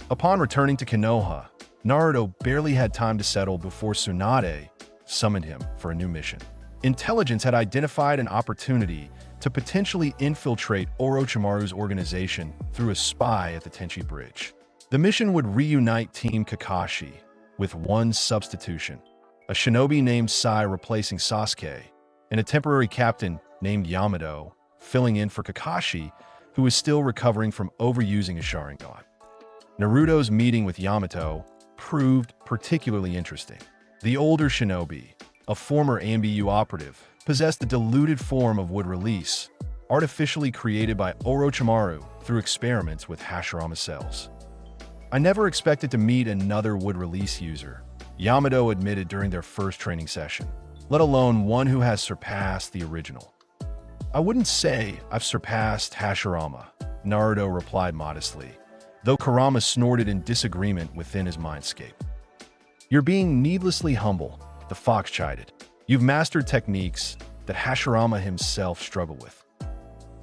Upon returning to Konoha, Naruto barely had time to settle before Tsunade summoned him for a new mission. Intelligence had identified an opportunity to potentially infiltrate Orochimaru's organization through a spy at the Tenchi Bridge. The mission would reunite Team Kakashi, with one substitution: a shinobi named Sai replacing Sasuke, and a temporary captain named Yamato filling in for Kakashi, who was still recovering from overusing a Sharingan. Naruto's meeting with Yamato proved particularly interesting. The older shinobi, a former AMBU operative, possessed a diluted form of wood release, artificially created by Orochimaru through experiments with Hashirama cells. "I never expected to meet another wood release user," Yamato admitted during their first training session, "let alone one who has surpassed the original." "I wouldn't say I've surpassed Hashirama," Naruto replied modestly, though Kurama snorted in disagreement within his mindscape. "You're being needlessly humble," the fox chided. "You've mastered techniques that Hashirama himself struggled with."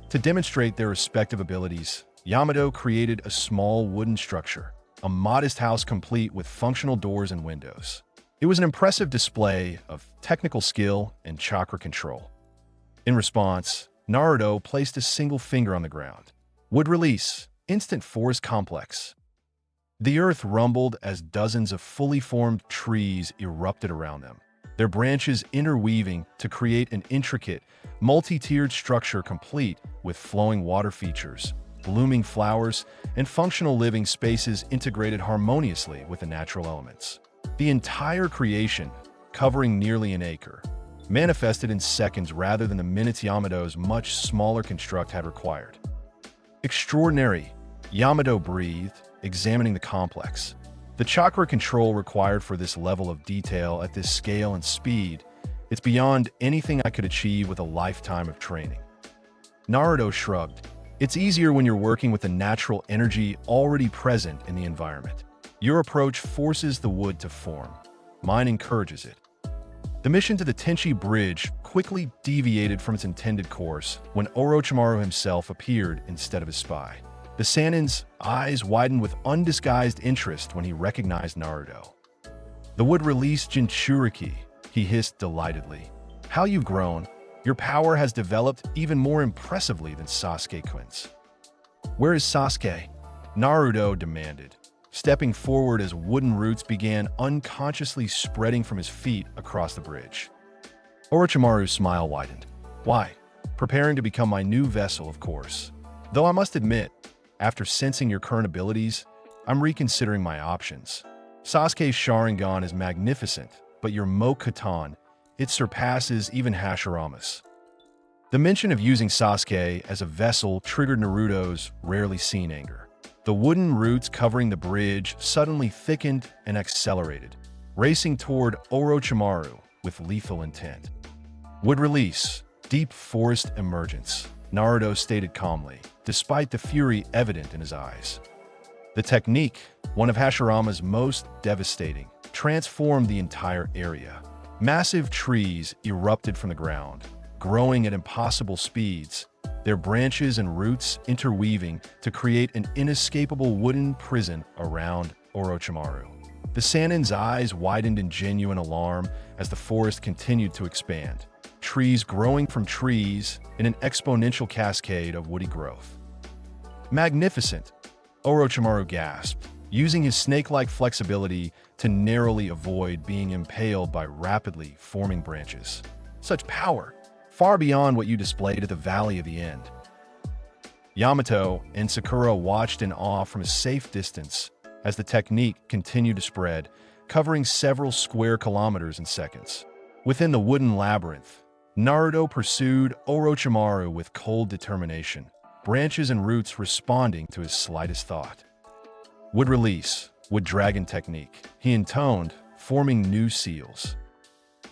To demonstrate their respective abilities, Yamato created a small wooden structure, a modest house complete with functional doors and windows. It was an impressive display of technical skill and chakra control. In response, Naruto placed a single finger on the ground. Wood release, instant forest complex. The earth rumbled as dozens of fully formed trees erupted around them, their branches interweaving to create an intricate, multi-tiered structure complete with flowing water features, blooming flowers, and functional living spaces integrated harmoniously with the natural elements. The entire creation, covering nearly an acre, manifested in seconds rather than the minutes Yamato's much smaller construct had required. "Extraordinary," Yamato breathed, examining the complex. "The chakra control required for this level of detail at this scale and speed, it's beyond anything I could achieve with a lifetime of training." Naruto shrugged. "It's easier when you're working with the natural energy already present in the environment. Your approach forces the wood to form. Mine encourages it." The mission to the Tenchi Bridge quickly deviated from its intended course when Orochimaru himself appeared instead of his spy. The Sannin's eyes widened with undisguised interest when he recognized Naruto. "The would-release Jinchūriki," he hissed delightedly. "How you've grown. Your power has developed even more impressively than Sasuke-kun's." "Where is Sasuke?" Naruto demanded, stepping forward as wooden roots began unconsciously spreading from his feet across the bridge. Orochimaru's smile widened. "Why? Preparing to become my new vessel, of course. Though I must admit, after sensing your current abilities, I'm reconsidering my options. Sasuke's Sharingan is magnificent, but your Mokuton, it surpasses even Hashirama's." The mention of using Sasuke as a vessel triggered Naruto's rarely seen anger. The wooden roots covering the bridge suddenly thickened and accelerated, racing toward Orochimaru with lethal intent. "Would release, deep forest emergence," Naruto stated calmly, despite the fury evident in his eyes. The technique, one of Hashirama's most devastating, transformed the entire area. Massive trees erupted from the ground, growing at impossible speeds, their branches and roots interweaving to create an inescapable wooden prison around Orochimaru. The Sannin's eyes widened in genuine alarm as the forest continued to expand, trees growing from trees in an exponential cascade of woody growth. "Magnificent!" Orochimaru gasped, using his snake-like flexibility to narrowly avoid being impaled by rapidly forming branches. "Such power! Far beyond what you displayed at the Valley of the End." Yamato and Sakura watched in awe from a safe distance as the technique continued to spread, covering several square kilometers in seconds. Within the wooden labyrinth, Naruto pursued Orochimaru with cold determination, branches and roots responding to his slightest thought. "Would release, would dragon technique," he intoned, forming new seals.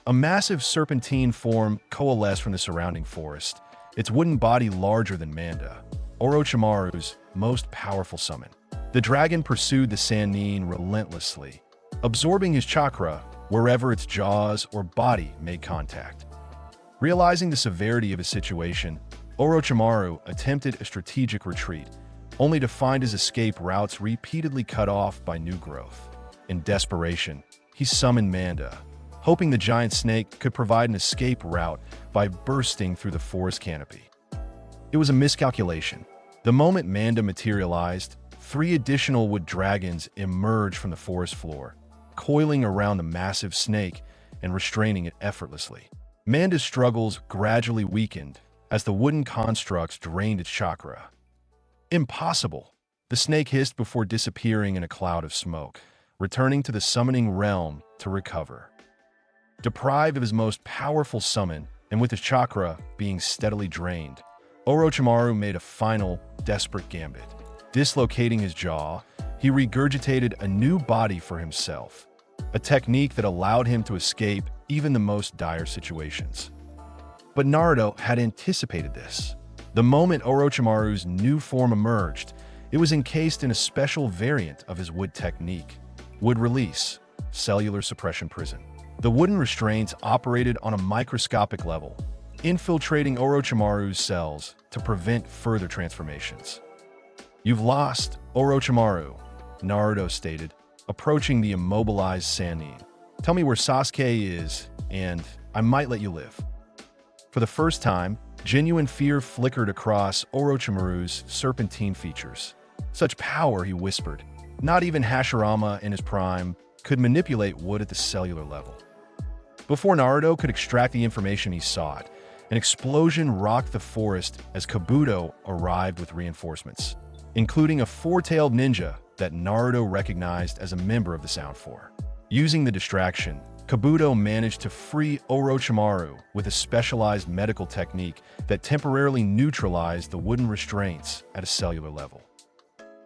A massive serpentine form coalesced from the surrounding forest, its wooden body larger than Manda, Orochimaru's most powerful summon. The dragon pursued the Sannin relentlessly, absorbing his chakra wherever its jaws or body made contact. Realizing the severity of his situation, Orochimaru attempted a strategic retreat, only to find his escape routes repeatedly cut off by new growth. In desperation, he summoned Manda, hoping the giant snake could provide an escape route by bursting through the forest canopy. It was a miscalculation. The moment Manda materialized, 3 additional wood dragons emerged from the forest floor, coiling around the massive snake and restraining it effortlessly. Manda's struggles gradually weakened as the wooden constructs drained its chakra. "Impossible!" the snake hissed before disappearing in a cloud of smoke, returning to the summoning realm to recover. Deprived of his most powerful summon, and with his chakra being steadily drained, Orochimaru made a final, desperate gambit. Dislocating his jaw, he regurgitated a new body for himself, a technique that allowed him to escape even the most dire situations. But Naruto had anticipated this. The moment Orochimaru's new form emerged, it was encased in a special variant of his wood technique, would release, cellular suppression prison. The wooden restraints operated on a microscopic level, infiltrating Orochimaru's cells to prevent further transformations. "You've lost, Orochimaru," Naruto stated, approaching the immobilized Sannin. "Tell me where Sasuke is, and I might let you live." For the first time, genuine fear flickered across Orochimaru's serpentine features. "Such power," he whispered. "Not even Hashirama in his prime could manipulate wood at the cellular level." Before Naruto could extract the information he sought, an explosion rocked the forest as Kabuto arrived with reinforcements, including a 4-tailed ninja that Naruto recognized as a member of the Sound Four. Using the distraction, Kabuto managed to free Orochimaru with a specialized medical technique that temporarily neutralized the wooden restraints at a cellular level.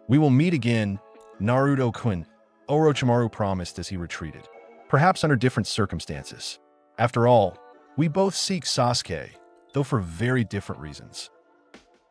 "We will meet again, Naruto-kun," Orochimaru promised as he retreated. "Perhaps under different circumstances. After all, we both seek Sasuke, though for very different reasons."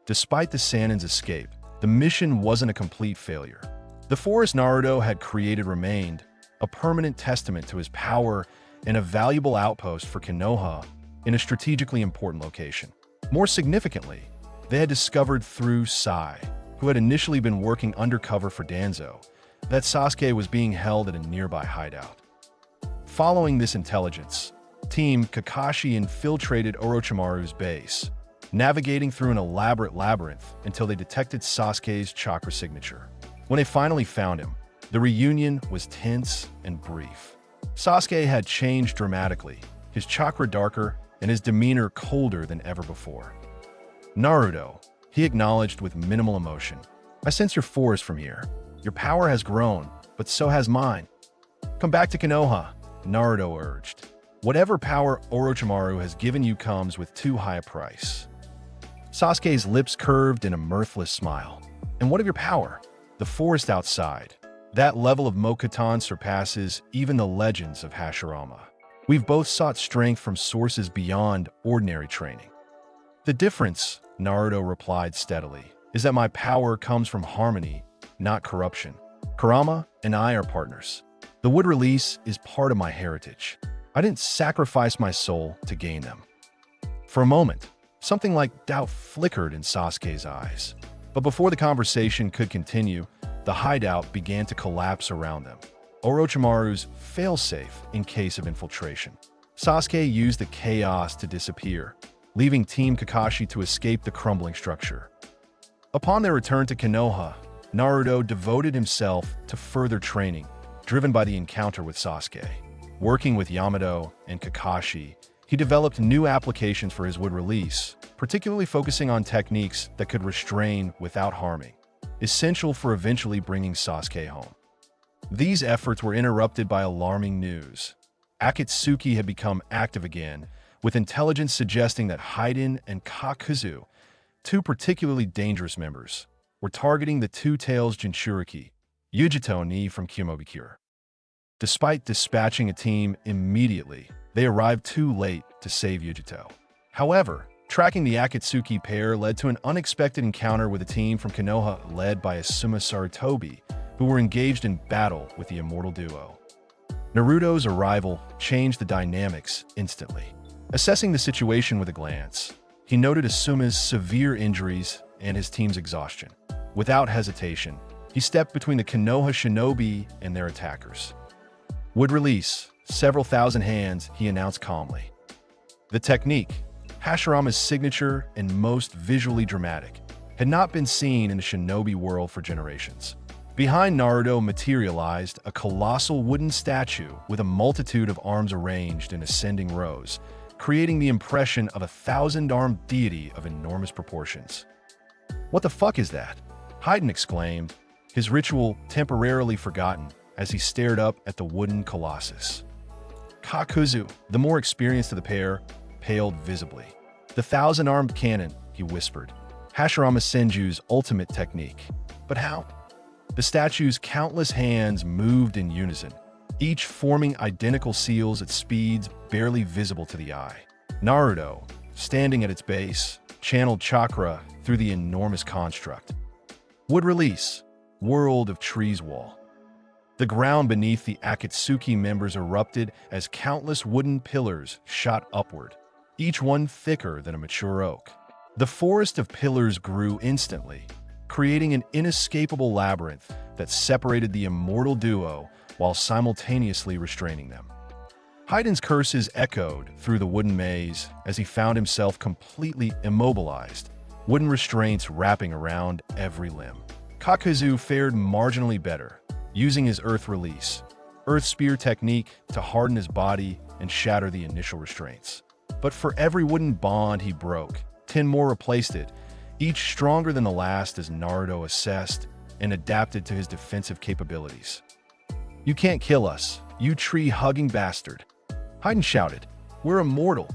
Despite the Sannin's escape, the mission wasn't a complete failure. The forest Naruto had created remained, a permanent testament to his power and a valuable outpost for Konoha in a strategically important location. More significantly, they had discovered through Sai, who had initially been working undercover for Danzo, that Sasuke was being held at a nearby hideout. Following this intelligence, Team Kakashi infiltrated Orochimaru's base, navigating through an elaborate labyrinth until they detected Sasuke's chakra signature. When they finally found him, the reunion was tense and brief. Sasuke had changed dramatically, his chakra darker and his demeanor colder than ever before. "Naruto," he acknowledged with minimal emotion. "I sense your force from here. Your power has grown, but so has mine. Come back to Konoha," Naruto urged. "Whatever power Orochimaru has given you comes with too high a price." Sasuke's lips curved in a mirthless smile. "And what of your power?" "The forest outside. That level of Mokuton surpasses even the legends of Hashirama. We've both sought strength from sources beyond ordinary training." "The difference," Naruto replied steadily, "is that my power comes from harmony, not corruption. Kurama and I are partners. The wood release is part of my heritage. I didn't sacrifice my soul to gain them." For a moment, something like doubt flickered in Sasuke's eyes. But before the conversation could continue, the hideout began to collapse around them. Orochimaru's failsafe in case of infiltration. Sasuke used the chaos to disappear, leaving Team Kakashi to escape the crumbling structure. Upon their return to Konoha, Naruto devoted himself to further training, driven by the encounter with Sasuke. Working with Yamato and Kakashi, he developed new applications for his wood release, particularly focusing on techniques that could restrain without harming, essential for eventually bringing Sasuke home. These efforts were interrupted by alarming news. Akatsuki had become active again, with intelligence suggesting that Haiden and Kakuzu, two particularly dangerous members, were targeting the Two-Tails Jinchūriki, Yujito ni from Kimobikure. Despite dispatching a team immediately, they arrived too late to save Yujito. However, tracking the Akatsuki pair led to an unexpected encounter with a team from Konoha led by Asuma Sarutobi, who were engaged in battle with the immortal duo. Naruto's arrival changed the dynamics instantly. Assessing the situation with a glance, he noted Asuma's severe injuries and his team's exhaustion. Without hesitation, he stepped between the Konoha shinobi and their attackers. "Would release several thousand hands," he announced calmly. The technique, Hashirama's signature and most visually dramatic, had not been seen in the shinobi world for generations. Behind Naruto materialized a colossal wooden statue with a multitude of arms arranged in ascending rows, creating the impression of a thousand-armed deity of enormous proportions. "What the fuck is that?" Haiden exclaimed, his ritual temporarily forgotten as he stared up at the wooden colossus. Kakuzu, the more experienced of the pair, paled visibly. "The thousand-armed cannon," he whispered. "Hashirama Senju's ultimate technique." "But how?" The statue's countless hands moved in unison, each forming identical seals at speeds barely visible to the eye. Naruto, standing at its base, channeled chakra through the enormous construct. Would release, world of trees wall. The ground beneath the Akatsuki members erupted as countless wooden pillars shot upward, each one thicker than a mature oak. The forest of pillars grew instantly, creating an inescapable labyrinth that separated the immortal duo while simultaneously restraining them. Haiden's curses echoed through the wooden maze as he found himself completely immobilized, wooden restraints wrapping around every limb. Kakuzu fared marginally better, using his Earth Release, Earth Spear technique to harden his body and shatter the initial restraints. But for every wooden bond he broke, 10 more replaced it, each stronger than the last as Naruto assessed and adapted to his defensive capabilities. "You can't kill us, you tree-hugging bastard," Haiden shouted. "We're immortal."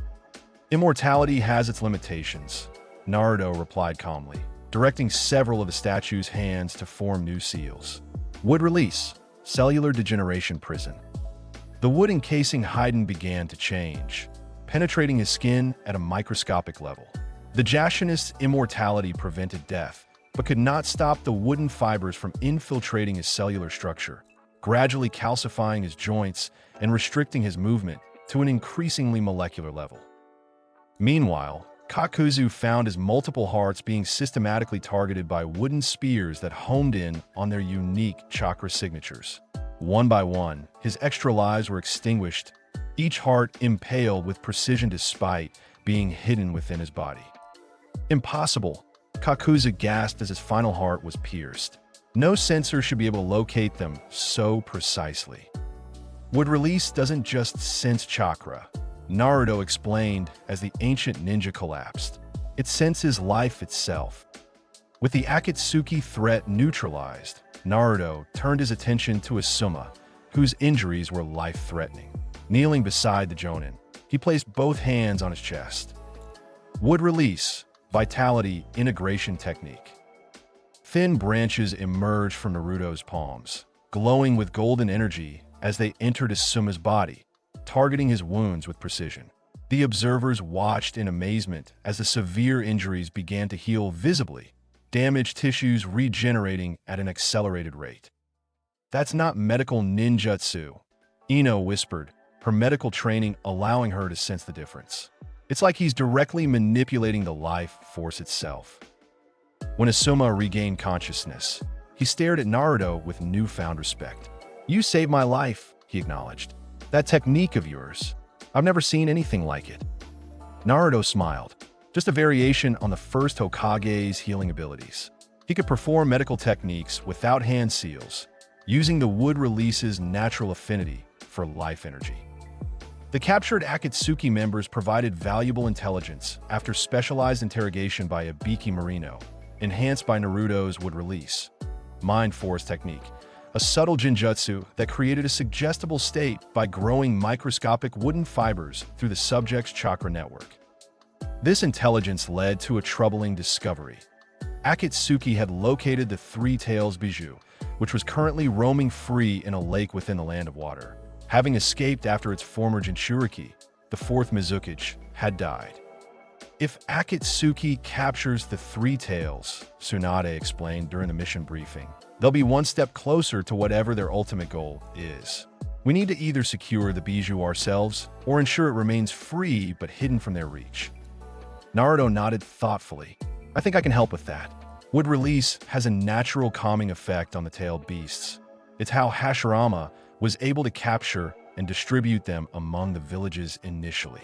"Immortality has its limitations," Naruto replied calmly, directing several of the statue's hands to form new seals. Wood release, cellular degeneration prison. The wood encasing Haiden began to change, penetrating his skin at a microscopic level. The Jashinist's immortality prevented death, but could not stop the wooden fibers from infiltrating his cellular structure, gradually calcifying his joints and restricting his movement to an increasingly molecular level. Meanwhile, Kakuzu found his multiple hearts being systematically targeted by wooden spears that homed in on their unique chakra signatures. One by one, his extra lives were extinguished, each heart impaled with precision despite being hidden within his body. Impossible, Kakuzu gasped as his final heart was pierced. No sensor should be able to locate them so precisely. Wood release doesn't just sense chakra, Naruto explained as the ancient ninja collapsed. It senses life itself. With the Akatsuki threat neutralized, Naruto turned his attention to Asuma, whose injuries were life-threatening. Kneeling beside the Jonin, he placed both hands on his chest. Wood release, vitality, integration technique. Thin branches emerged from Naruto's palms, glowing with golden energy as they entered Asuma's body, targeting his wounds with precision. The observers watched in amazement as the severe injuries began to heal visibly, damaged tissues regenerating at an accelerated rate. "That's not medical ninjutsu," Ino whispered, her medical training allowing her to sense the difference. "It's like he's directly manipulating the life force itself." When Asuma regained consciousness, he stared at Naruto with newfound respect. "You saved my life," he acknowledged. "That technique of yours, I've never seen anything like it." Naruto smiled. Just a variation on the First Hokage's healing abilities. He could perform medical techniques without hand seals, using the wood release's natural affinity for life energy. The captured Akatsuki members provided valuable intelligence after specialized interrogation by Ibiki Marino, enhanced by Naruto's wood release. Mind Force technique, a subtle jinjutsu that created a suggestible state by growing microscopic wooden fibers through the subject's chakra network. This intelligence led to a troubling discovery. Akatsuki had located the Three Tails bijou, which was currently roaming free in a lake within the Land of Water. Having escaped after its former Jinchūriki, the fourth Mizukage, had died. "If Akatsuki captures the Three Tails," Tsunade explained during the mission briefing, "they'll be one step closer to whatever their ultimate goal is. We need to either secure the bijou ourselves or ensure it remains free but hidden from their reach." Naruto nodded thoughtfully. "I think I can help with that. Wood release has a natural calming effect on the tailed beasts. It's how Hashirama was able to capture and distribute them among the villages initially."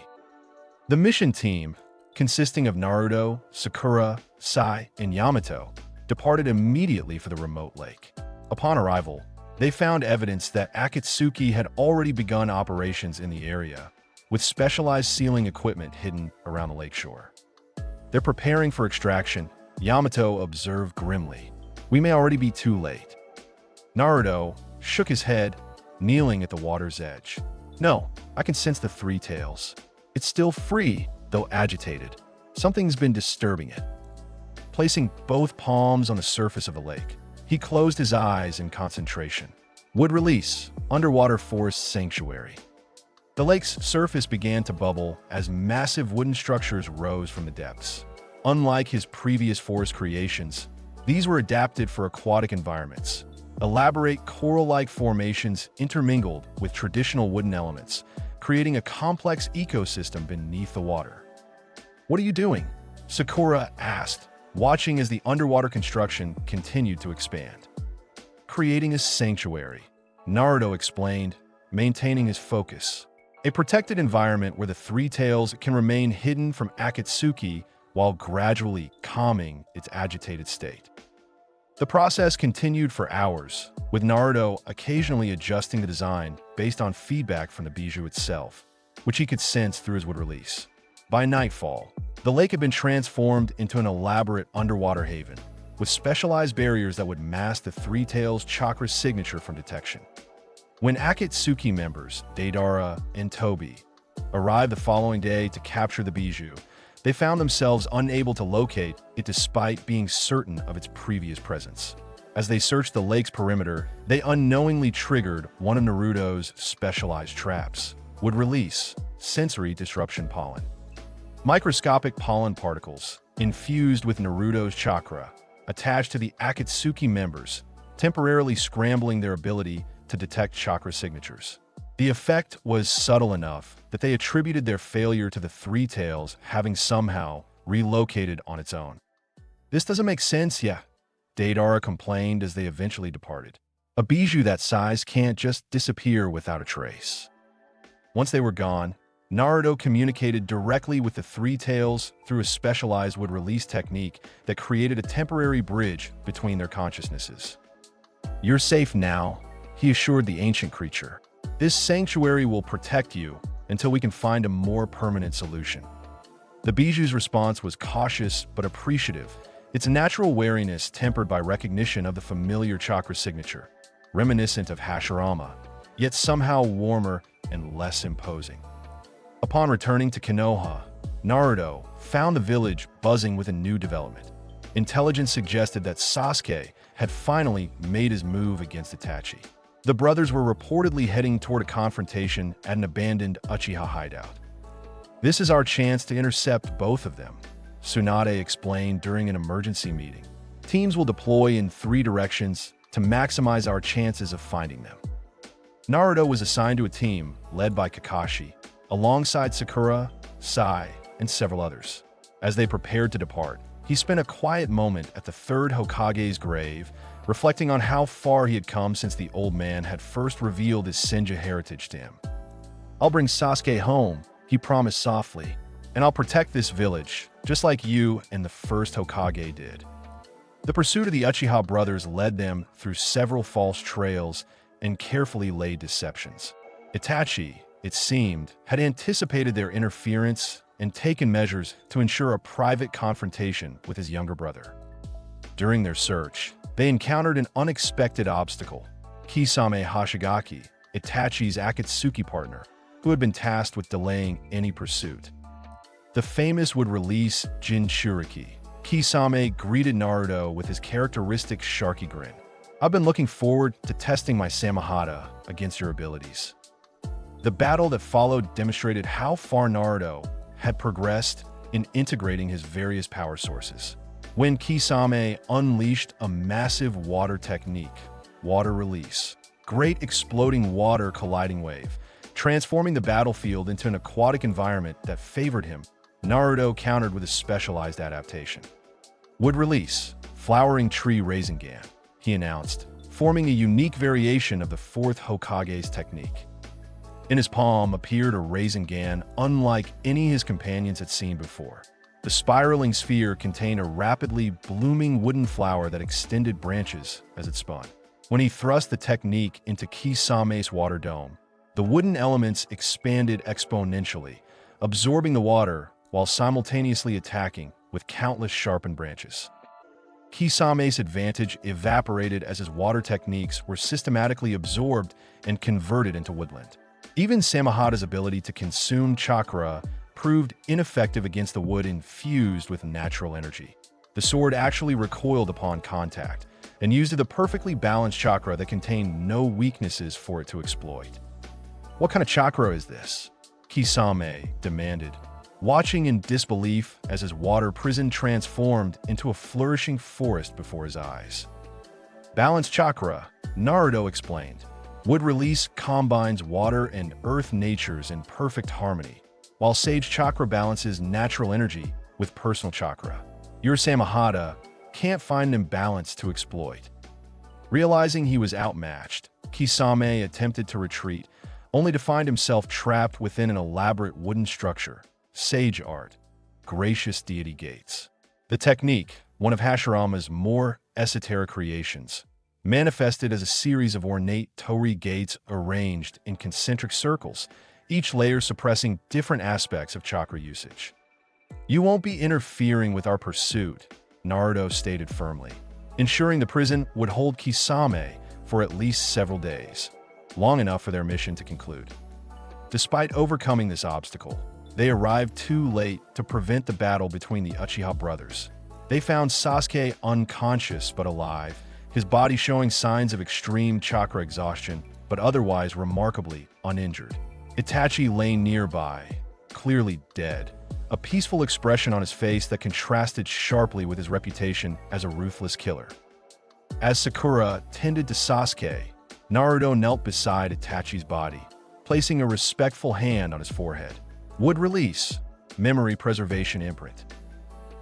The mission team, consisting of Naruto, Sakura, Sai, and Yamato, departed immediately for the remote lake. Upon arrival, they found evidence that Akatsuki had already begun operations in the area, with specialized sealing equipment hidden around the lakeshore. "They're preparing for extraction," Yamato observed grimly. "We may already be too late." Naruto shook his head, kneeling at the water's edge. "No, I can sense the Three Tails. It's still free, though agitated. Something's been disturbing it." Placing both palms on the surface of the lake, he closed his eyes in concentration. Wood release, underwater forest sanctuary. The lake's surface began to bubble as massive wooden structures rose from the depths. Unlike his previous forest creations, these were adapted for aquatic environments. Elaborate coral-like formations intermingled with traditional wooden elements, creating a complex ecosystem beneath the water. "What are you doing?" Sakura asked, watching as the underwater construction continued to expand. "Creating a sanctuary," Naruto explained, maintaining his focus. "A protected environment where the Three Tails can remain hidden from Akatsuki while gradually calming its agitated state." The process continued for hours, with Naruto occasionally adjusting the design based on feedback from the bijou itself, which he could sense through his wood release. By nightfall, the lake had been transformed into an elaborate underwater haven, with specialized barriers that would mask the Three Tails' chakra signature from detection. When Akatsuki members, Deidara and Tobi, arrived the following day to capture the bijou, they found themselves unable to locate it despite being certain of its previous presence. As they searched the lake's perimeter, they unknowingly triggered one of Naruto's specialized traps. Would release sensory disruption pollen. Microscopic pollen particles, infused with Naruto's chakra, attached to the Akatsuki members, temporarily scrambling their ability to detect chakra signatures. The effect was subtle enough that they attributed their failure to the Three Tails having somehow relocated on its own. "This doesn't make sense, yeah," Deidara complained as they eventually departed. "A bijou that size can't just disappear without a trace." Once they were gone, Naruto communicated directly with the Three Tails through a specialized wood-release technique that created a temporary bridge between their consciousnesses. "You're safe now," he assured the ancient creature. "This sanctuary will protect you until we can find a more permanent solution." The bijou's response was cautious but appreciative, its natural wariness tempered by recognition of the familiar chakra signature, reminiscent of Hashirama, yet somehow warmer and less imposing. Upon returning to Konoha, Naruto found the village buzzing with a new development. Intelligence suggested that Sasuke had finally made his move against Itachi. The brothers were reportedly heading toward a confrontation at an abandoned Uchiha hideout. "This is our chance to intercept both of them," Tsunade explained during an emergency meeting. "Teams will deploy in 3 directions to maximize our chances of finding them." Naruto was assigned to a team led by Kakashi, alongside Sakura, Sai, and several others. As they prepared to depart, he spent a quiet moment at the third Hokage's grave, reflecting on how far he had come since the old man had first revealed his Senju heritage to him. "I'll bring Sasuke home," he promised softly, "and I'll protect this village, just like you and the first Hokage did." The pursuit of the Uchiha brothers led them through several false trails and carefully laid deceptions. Itachi, it seemed, had anticipated their interference and taken measures to ensure a private confrontation with his younger brother. During their search, they encountered an unexpected obstacle: Kisame Hoshigaki, Itachi's Akatsuki partner, who had been tasked with delaying any pursuit. The famous would release Jinchūriki. Kisame greeted Naruto with his characteristic sharky grin. "I've been looking forward to testing my Samahata against your abilities." The battle that followed demonstrated how far Naruto had progressed in integrating his various power sources. When Kisame unleashed a massive water technique, water release, great exploding water colliding wave, transforming the battlefield into an aquatic environment that favored him, Naruto countered with a specialized adaptation. "Would release, flowering tree Rasengan," he announced, forming a unique variation of the fourth Hokage's technique. In his palm appeared a Rasengan unlike any his companions had seen before. The spiraling sphere contained a rapidly blooming wooden flower that extended branches as it spun. When he thrust the technique into Kisame's water dome, the wooden elements expanded exponentially, absorbing the water while simultaneously attacking with countless sharpened branches. Kisame's advantage evaporated as his water techniques were systematically absorbed and converted into woodland. Even Samahata's ability to consume chakra proved ineffective against the wood infused with natural energy. The sword actually recoiled upon contact and used the perfectly balanced chakra that contained no weaknesses for it to exploit. "What kind of chakra is this?" Kisame demanded, watching in disbelief as his water prison transformed into a flourishing forest before his eyes. "Balanced chakra," Naruto explained. "Would release combines water and earth natures in perfect harmony, while Sage Chakra balances natural energy with personal chakra. Your Samahata can't find an imbalance to exploit." Realizing he was outmatched, Kisame attempted to retreat, only to find himself trapped within an elaborate wooden structure, Sage Art, Gracious Deity Gates. The technique, one of Hashirama's more esoteric creations, manifested as a series of ornate torii gates arranged in concentric circles, each layer suppressing different aspects of chakra usage. "You won't be interfering with our pursuit," Naruto stated firmly, ensuring the prison would hold Kisame for at least several days, long enough for their mission to conclude. Despite overcoming this obstacle, they arrived too late to prevent the battle between the Uchiha brothers. They found Sasuke unconscious but alive, his body showing signs of extreme chakra exhaustion, but otherwise remarkably uninjured. Itachi lay nearby, clearly dead, a peaceful expression on his face that contrasted sharply with his reputation as a ruthless killer. As Sakura tended to Sasuke, Naruto knelt beside Itachi's body, placing a respectful hand on his forehead. Wood release, memory preservation imprint.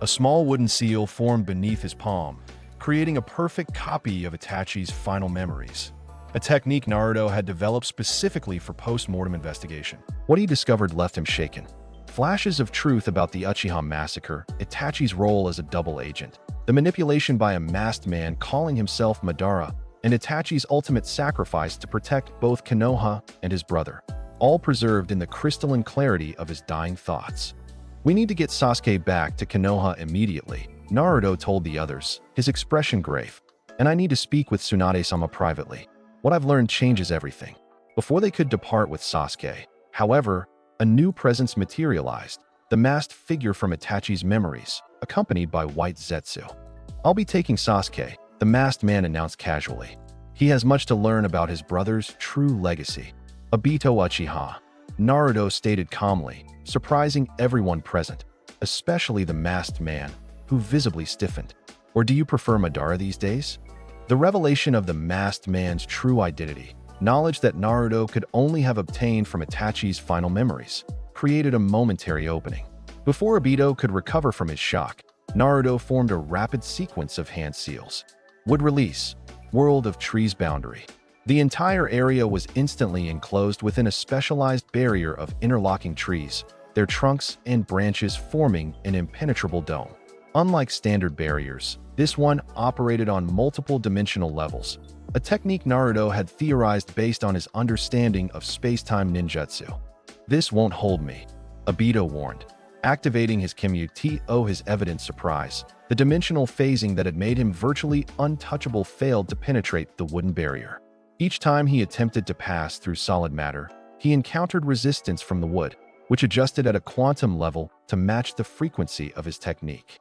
A small wooden seal formed beneath his palm, creating a perfect copy of Itachi's final memories. A technique Naruto had developed specifically for post-mortem investigation. What he discovered left him shaken. Flashes of truth about the Uchiha massacre, Itachi's role as a double agent, the manipulation by a masked man calling himself Madara, and Itachi's ultimate sacrifice to protect both Konoha and his brother, all preserved in the crystalline clarity of his dying thoughts. "We need to get Sasuke back to Konoha immediately," Naruto told the others, his expression grave. "And I need to speak with Tsunade-sama privately. What I've learned changes everything." Before they could depart with Sasuke, however, a new presence materialized, the masked figure from Itachi's memories, accompanied by White Zetsu. "I'll be taking Sasuke," the masked man announced casually. "He has much to learn about his brother's true legacy." "Obito Uchiha," Naruto stated calmly, surprising everyone present, especially the masked man, who visibly stiffened. "Or do you prefer Madara these days?" The revelation of the masked man's true identity, knowledge that Naruto could only have obtained from Itachi's final memories, created a momentary opening. Before Obito could recover from his shock, Naruto formed a rapid sequence of hand seals. Would release, world of trees boundary. The entire area was instantly enclosed within a specialized barrier of interlocking trees, their trunks and branches forming an impenetrable dome. Unlike standard barriers, this one operated on multiple dimensional levels, a technique Naruto had theorized based on his understanding of space-time ninjutsu. "This won't hold me," Obito warned, activating his Kimyu to his evident surprise. The dimensional phasing that had made him virtually untouchable failed to penetrate the wooden barrier. Each time he attempted to pass through solid matter, he encountered resistance from the wood, which adjusted at a quantum level to match the frequency of his technique.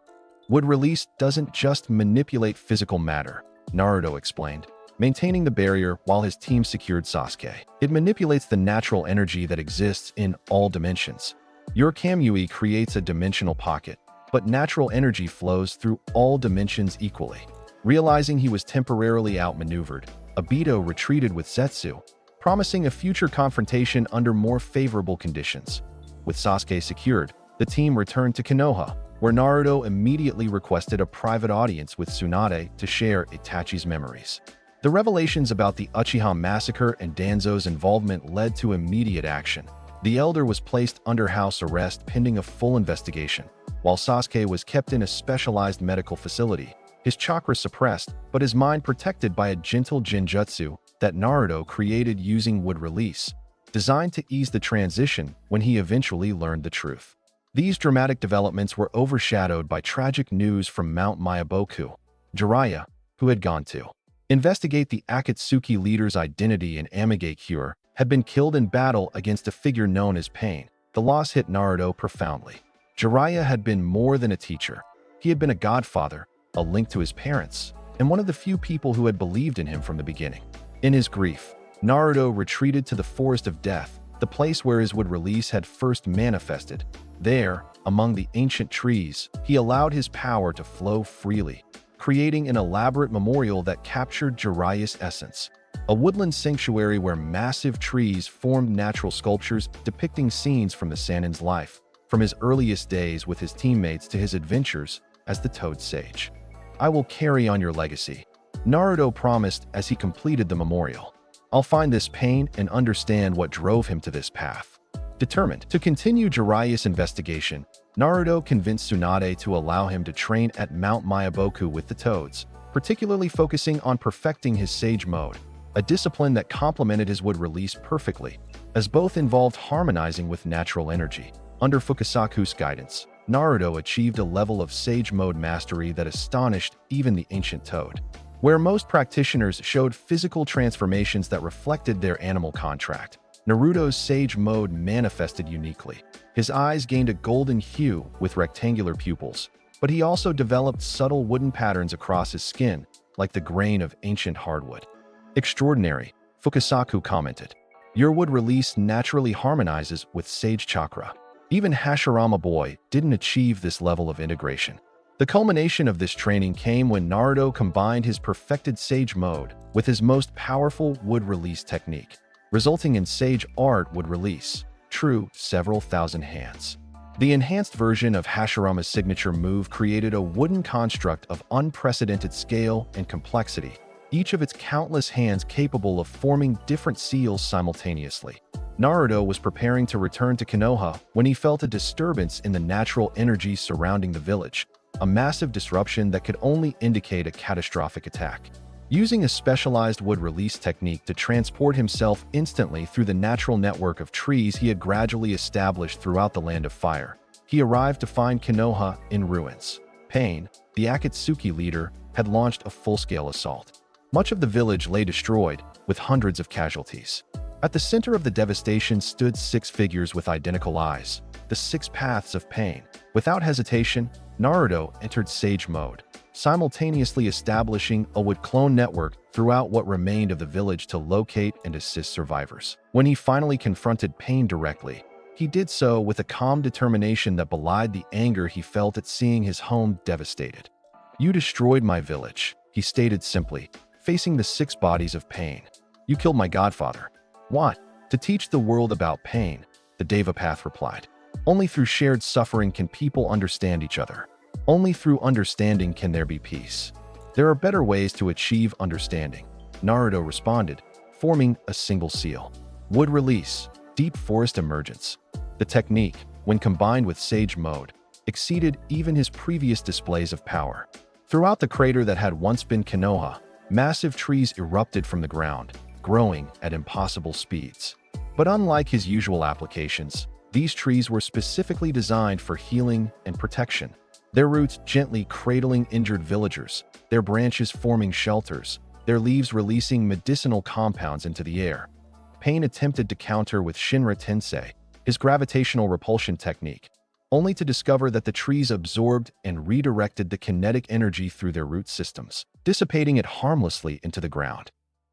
"Wood release doesn't just manipulate physical matter," Naruto explained, maintaining the barrier while his team secured Sasuke. "It manipulates the natural energy that exists in all dimensions. Your Kamui creates a dimensional pocket, but natural energy flows through all dimensions equally." Realizing he was temporarily outmaneuvered, Obito retreated with Zetsu, promising a future confrontation under more favorable conditions. With Sasuke secured, the team returned to Konoha, where Naruto immediately requested a private audience with Tsunade to share Itachi's memories. The revelations about the Uchiha massacre and Danzo's involvement led to immediate action. The elder was placed under house arrest pending a full investigation, while Sasuke was kept in a specialized medical facility, his chakra suppressed but his mind protected by a gentle genjutsu that Naruto created using wood release, designed to ease the transition when he eventually learned the truth. These dramatic developments were overshadowed by tragic news from Mount Myaboku. Jiraiya, who had gone to investigate the Akatsuki leader's identity in Amigakure, had been killed in battle against a figure known as Pain. The loss hit Naruto profoundly. Jiraiya had been more than a teacher. He had been a godfather, a link to his parents, and one of the few people who had believed in him from the beginning. In his grief, Naruto retreated to the Forest of Death, the place where his wood release had first manifested. There, among the ancient trees, he allowed his power to flow freely, creating an elaborate memorial that captured Jiraiya's essence. A woodland sanctuary where massive trees formed natural sculptures depicting scenes from the Sannin's life, from his earliest days with his teammates to his adventures as the Toad Sage. "I will carry on your legacy," Naruto promised as he completed the memorial. "I'll find this Pain and understand what drove him to this path." Determined to continue Jiraiya's investigation, Naruto convinced Tsunade to allow him to train at Mount Myaboku with the Toads, particularly focusing on perfecting his Sage Mode, a discipline that complemented his wood release perfectly, as both involved harmonizing with natural energy. Under Fukasaku's guidance, Naruto achieved a level of Sage Mode mastery that astonished even the ancient Toad. Where most practitioners showed physical transformations that reflected their animal contract, Naruto's Sage Mode manifested uniquely. His eyes gained a golden hue with rectangular pupils, but he also developed subtle wooden patterns across his skin, like the grain of ancient hardwood. "Extraordinary," Fukasaku commented. "Your wood release naturally harmonizes with Sage Chakra. Even Hashirama Boy didn't achieve this level of integration." The culmination of this training came when Naruto combined his perfected Sage Mode with his most powerful wood release technique. resulting in Sage Art would release, true, several thousand hands. The enhanced version of Hashirama's signature move created a wooden construct of unprecedented scale and complexity, each of its countless hands capable of forming different seals simultaneously. Naruto was preparing to return to Konoha when he felt a disturbance in the natural energy surrounding the village, a massive disruption that could only indicate a catastrophic attack. Using a specialized wood release technique to transport himself instantly through the natural network of trees he had gradually established throughout the Land of Fire, he arrived to find Konoha in ruins. Pain, the Akatsuki leader, had launched a full-scale assault. Much of the village lay destroyed, with hundreds of casualties. At the center of the devastation stood 6 figures with identical eyes, the 6 paths of pain. Without hesitation, Naruto entered Sage mode, simultaneously establishing a wood clone network throughout what remained of the village to locate and assist survivors. When he finally confronted Pain directly, he did so with a calm determination that belied the anger he felt at seeing his home devastated. "You destroyed my village," he stated simply, facing the 6 bodies of Pain. "You killed my godfather." "What?" "To teach the world about pain," the Deva Path replied. "Only through shared suffering can people understand each other. Only through understanding can there be peace. There are better ways to achieve understanding," Naruto responded, forming a single seal. Wood release, deep forest emergence. The technique, when combined with Sage mode, exceeded even his previous displays of power. Throughout the crater that had once been Konoha, massive trees erupted from the ground, growing at impossible speeds. But unlike his usual applications, these trees were specifically designed for healing and protection. Their roots gently cradling injured villagers, their branches forming shelters, their leaves releasing medicinal compounds into the air. Pain attempted to counter with Shinra Tensei, his gravitational repulsion technique, only to discover that the trees absorbed and redirected the kinetic energy through their root systems, dissipating it harmlessly into the ground.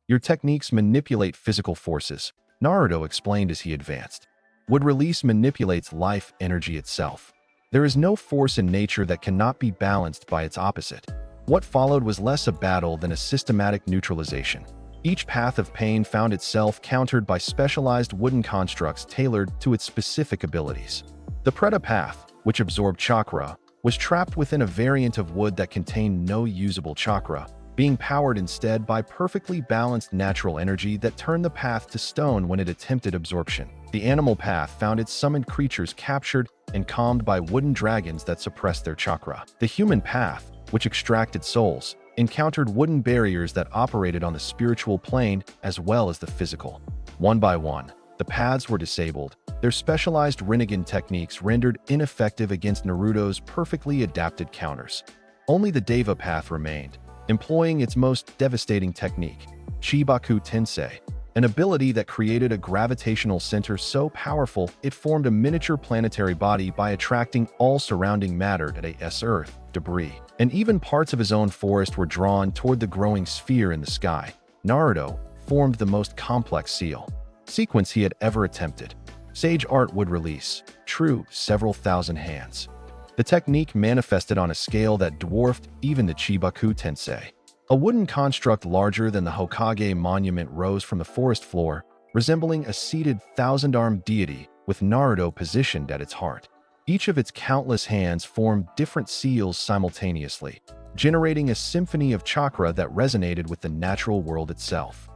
"Your techniques manipulate physical forces," Naruto explained as he advanced. "Wood release manipulates life energy itself. There is no force in nature that cannot be balanced by its opposite." What followed was less a battle than a systematic neutralization. Each path of pain found itself countered by specialized wooden constructs tailored to its specific abilities. The Preta path, which absorbed chakra, was trapped within a variant of wood that contained no usable chakra, being powered instead by perfectly balanced natural energy that turned the path to stone when it attempted absorption. The animal path found its summoned creatures captured and calmed by wooden dragons that suppressed their chakra. The human path, which extracted souls, encountered wooden barriers that operated on the spiritual plane as well as the physical. One by one, the paths were disabled, their specialized Rinnegan techniques rendered ineffective against Naruto's perfectly adapted counters. Only the Deva path remained, employing its most devastating technique, Chibaku Tensei, an ability that created a gravitational center so powerful it formed a miniature planetary body by attracting all surrounding matter at a Earth, debris, and even parts of his own forest were drawn toward the growing sphere in the sky. Naruto formed the most complex seal sequence he had ever attempted. Sage Art would release, true, several thousand hands. The technique manifested on a scale that dwarfed even the Chibaku Tensei. A wooden construct larger than the Hokage monument rose from the forest floor, resembling a seated thousand-armed deity with Naruto positioned at its heart. Each of its countless hands formed different seals simultaneously, generating a symphony of chakra that resonated with the natural world itself.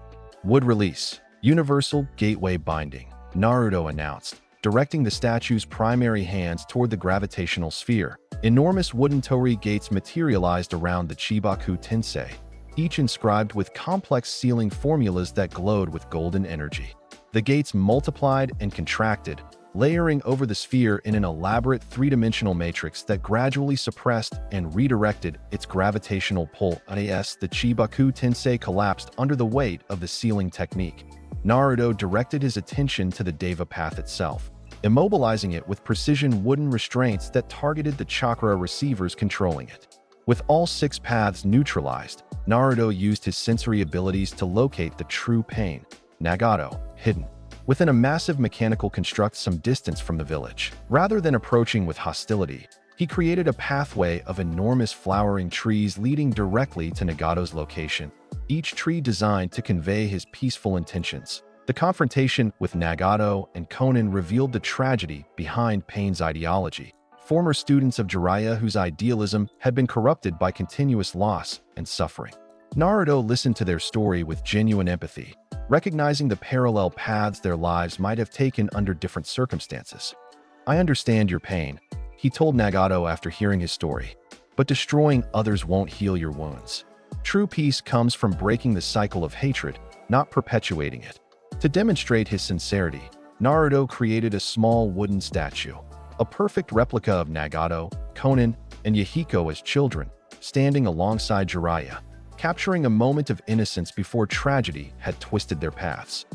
Wood release, universal gateway binding, Naruto announced, directing the statue's primary hands toward the gravitational sphere. Enormous wooden torii gates materialized around the Chibaku Tensei, each inscribed with complex sealing formulas that glowed with golden energy. The gates multiplied and contracted, layering over the sphere in an elaborate three-dimensional matrix that gradually suppressed and redirected its gravitational pull. As the Chibaku Tensei collapsed under the weight of the sealing technique, Naruto directed his attention to the Deva path itself, immobilizing it with precision wooden restraints that targeted the chakra receivers controlling it. With all 6 paths neutralized, Naruto used his sensory abilities to locate the true pain, Nagato, hidden within a massive mechanical construct some distance from the village. Rather than approaching with hostility, he created a pathway of enormous flowering trees leading directly to Nagato's location, each tree designed to convey his peaceful intentions. The confrontation with Nagato and Konan revealed the tragedy behind Pain's ideology. Former students of Jiraiya whose idealism had been corrupted by continuous loss and suffering. Naruto listened to their story with genuine empathy, recognizing the parallel paths their lives might have taken under different circumstances. "I understand your pain," he told Nagato after hearing his story, "but destroying others won't heal your wounds. True peace comes from breaking the cycle of hatred, not perpetuating it." To demonstrate his sincerity, Naruto created a small wooden statue, a perfect replica of Nagato, Konan, and Yahiko as children, standing alongside Jiraiya, capturing a moment of innocence before tragedy had twisted their paths.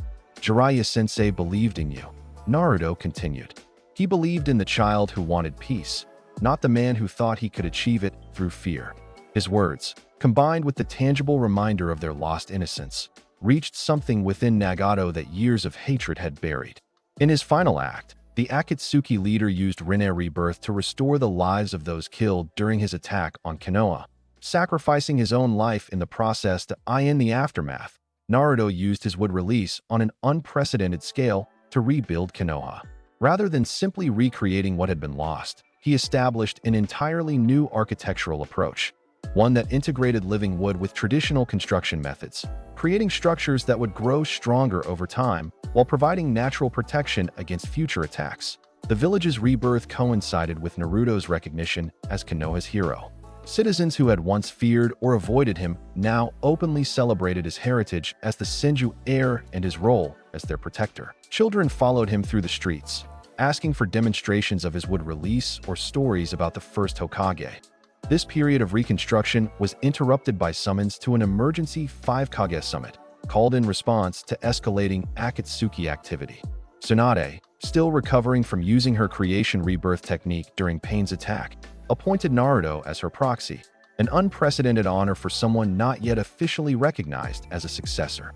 "Jiraiya-sensei believed in you," Naruto continued. "He believed in the child who wanted peace, not the man who thought he could achieve it through fear." His words, combined with the tangible reminder of their lost innocence, reached something within Nagato that years of hatred had buried. In his final act, the Akatsuki leader used Rinne Rebirth to restore the lives of those killed during his attack on Konoha, sacrificing his own life in the process to end the aftermath. Naruto used his wood release on an unprecedented scale to rebuild Konoha. Rather than simply recreating what had been lost, he established an entirely new architectural approach, one that integrated living wood with traditional construction methods, creating structures that would grow stronger over time while providing natural protection against future attacks. The village's rebirth coincided with Naruto's recognition as Konoha's hero. Citizens who had once feared or avoided him now openly celebrated his heritage as the Senju heir and his role as their protector. Children followed him through the streets, asking for demonstrations of his wood release or stories about the First Hokage. This period of reconstruction was interrupted by summons to an emergency 5 Kage summit, called in response to escalating Akatsuki activity. Tsunade, still recovering from using her creation rebirth technique during Pain's attack, appointed Naruto as her proxy, an unprecedented honor for someone not yet officially recognized as a successor.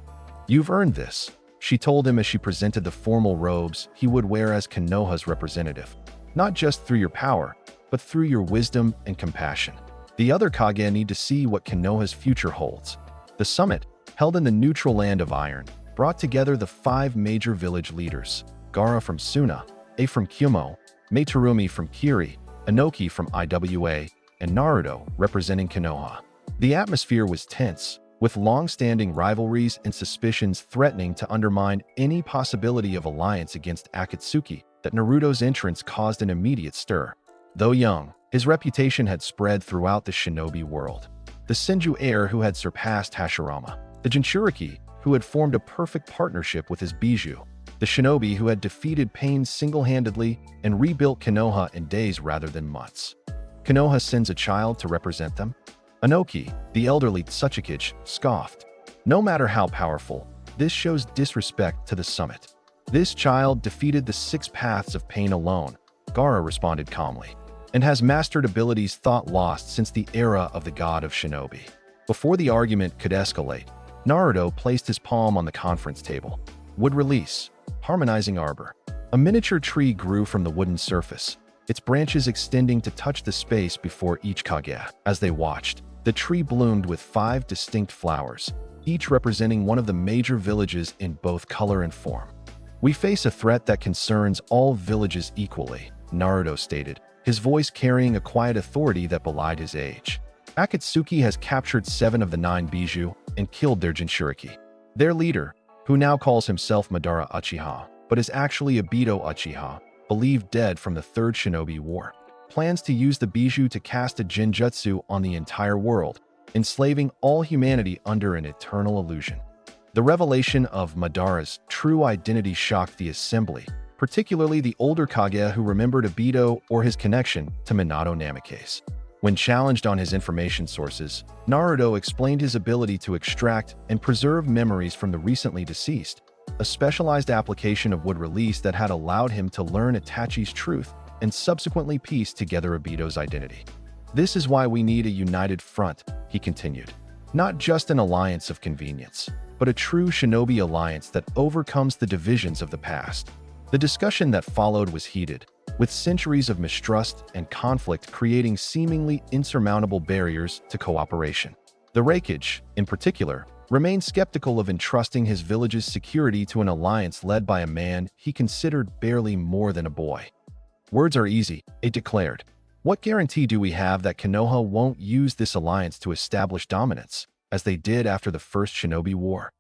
"You've earned this," she told him as she presented the formal robes he would wear as Konoha's representative. "Not just through your power, but through your wisdom and compassion. The other Kage need to see what Konoha's future holds." The summit, held in the neutral land of Iron, brought together the 5 major village leaders: Gaara from Suna, A from Kyumo, Meitarumi from Kiri, Inoki from Iwa, and Naruto representing Konoha. The atmosphere was tense, with long-standing rivalries and suspicions threatening to undermine any possibility of alliance against Akatsuki. That Naruto's entrance caused an immediate stir. Though young, his reputation had spread throughout the shinobi world. The Senju heir who had surpassed Hashirama, the Jinchūriki who had formed a perfect partnership with his bijou, the shinobi who had defeated Pain single-handedly and rebuilt Konoha in days rather than months. Konoha sends a child to represent them? Inoki, the elderly Tsuchikage, scoffed. "No matter how powerful, this shows disrespect to the summit. This child defeated the 6 paths of Pain alone," Gaara responded calmly, "and has mastered abilities thought lost since the era of the god of shinobi." Before the argument could escalate, Naruto placed his palm on the conference table. Wood release, harmonizing arbor. A miniature tree grew from the wooden surface, its branches extending to touch the space before each Kage. As they watched, the tree bloomed with 5 distinct flowers, each representing one of the major villages in both color and form. "We face a threat that concerns all villages equally," Naruto stated, his voice carrying a quiet authority that belied his age. "Akatsuki has captured 7 of the 9 bijou and killed their Jinchūriki. Their leader, who now calls himself Madara Uchiha, but is actually Obito Uchiha, believed dead from the 3rd Shinobi War, plans to use the bijou to cast a genjutsu on the entire world, enslaving all humanity under an eternal illusion." The revelation of Madara's true identity shocked the assembly, particularly the older Kage who remembered Obito or his connection to Minato Namikaze. When challenged on his information sources, Naruto explained his ability to extract and preserve memories from the recently deceased, a specialized application of wood release that had allowed him to learn Itachi's truth and subsequently piece together Obito's identity. "This is why we need a united front," he continued. "Not just an alliance of convenience, but a true shinobi alliance that overcomes the divisions of the past." The discussion that followed was heated, with centuries of mistrust and conflict creating seemingly insurmountable barriers to cooperation. The Raikage, in particular, remained skeptical of entrusting his village's security to an alliance led by a man he considered barely more than a boy. "Words are easy," it declared. "What guarantee do we have that Konoha won't use this alliance to establish dominance, as they did after the First Shinobi War?"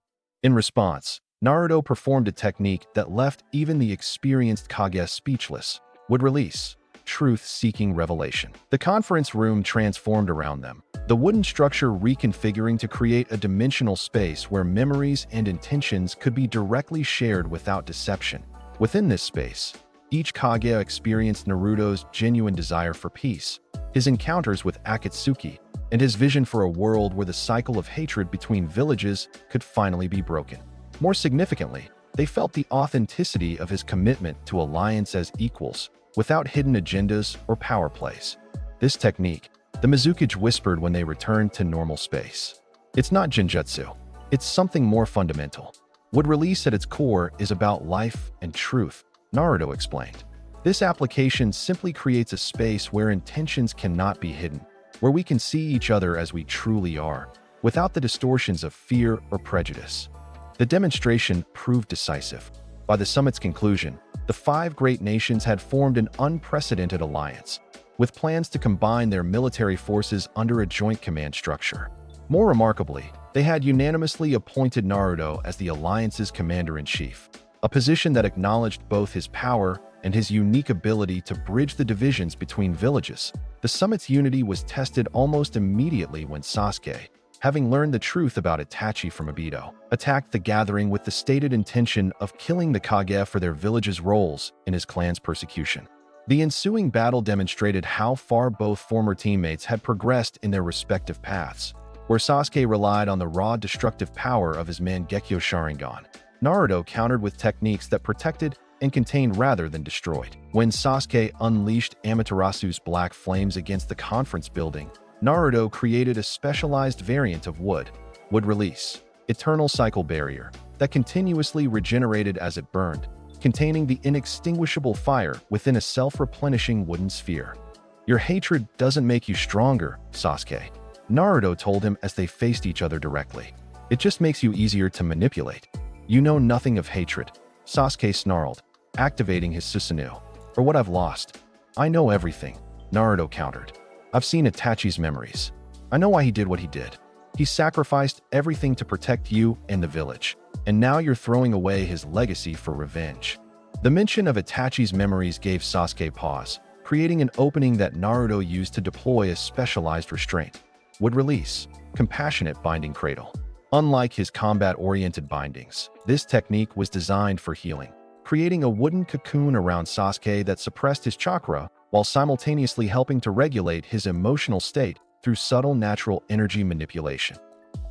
In response, Naruto performed a technique that left even the experienced Kage speechless. Would release truth-seeking revelation. The conference room transformed around them, the wooden structure reconfiguring to create a dimensional space where memories and intentions could be directly shared without deception. Within this space, each Kage experienced Naruto's genuine desire for peace, his encounters with Akatsuki, and his vision for a world where the cycle of hatred between villages could finally be broken. More significantly, they felt the authenticity of his commitment to alliance as equals, without hidden agendas or power plays. This technique, the Mizukage whispered when they returned to normal space. It's not Genjutsu. It's something more fundamental. Would release at its core is about life and truth, Naruto explained. This application simply creates a space where intentions cannot be hidden, where we can see each other as we truly are, without the distortions of fear or prejudice. The demonstration proved decisive. By the summit's conclusion, the 5 great nations had formed an unprecedented alliance, with plans to combine their military forces under a joint command structure. More remarkably, they had unanimously appointed Naruto as the alliance's commander-in-chief, a position that acknowledged both his power and his unique ability to bridge the divisions between villages. The summit's unity was tested almost immediately when Sasuke, having learned the truth about Itachi from Obito, attacked the gathering with the stated intention of killing the Kage for their village's roles in his clan's persecution. The ensuing battle demonstrated how far both former teammates had progressed in their respective paths. Where Sasuke relied on the raw destructive power of his Mangekyo Sharingan, Naruto countered with techniques that protected and contained rather than destroyed. When Sasuke unleashed Amaterasu's black flames against the conference building, Naruto created a specialized variant of wood release, eternal cycle barrier, that continuously regenerated as it burned, containing the inextinguishable fire within a self-replenishing wooden sphere. "Your hatred doesn't make you stronger, Sasuke," Naruto told him as they faced each other directly. "It just makes you easier to manipulate. You know nothing of hatred," Sasuke snarled, activating his Susanoo. "Or what I've lost." "I know everything," Naruto countered. "I've seen Itachi's memories. I know why he did what he did. He sacrificed everything to protect you and the village, and now you're throwing away his legacy for revenge." The mention of Itachi's memories gave Sasuke pause, creating an opening that Naruto used to deploy a specialized restraint. Would release, compassionate binding cradle. Unlike his combat-oriented bindings, this technique was designed for healing, creating a wooden cocoon around Sasuke that suppressed his chakra while simultaneously helping to regulate his emotional state through subtle natural energy manipulation.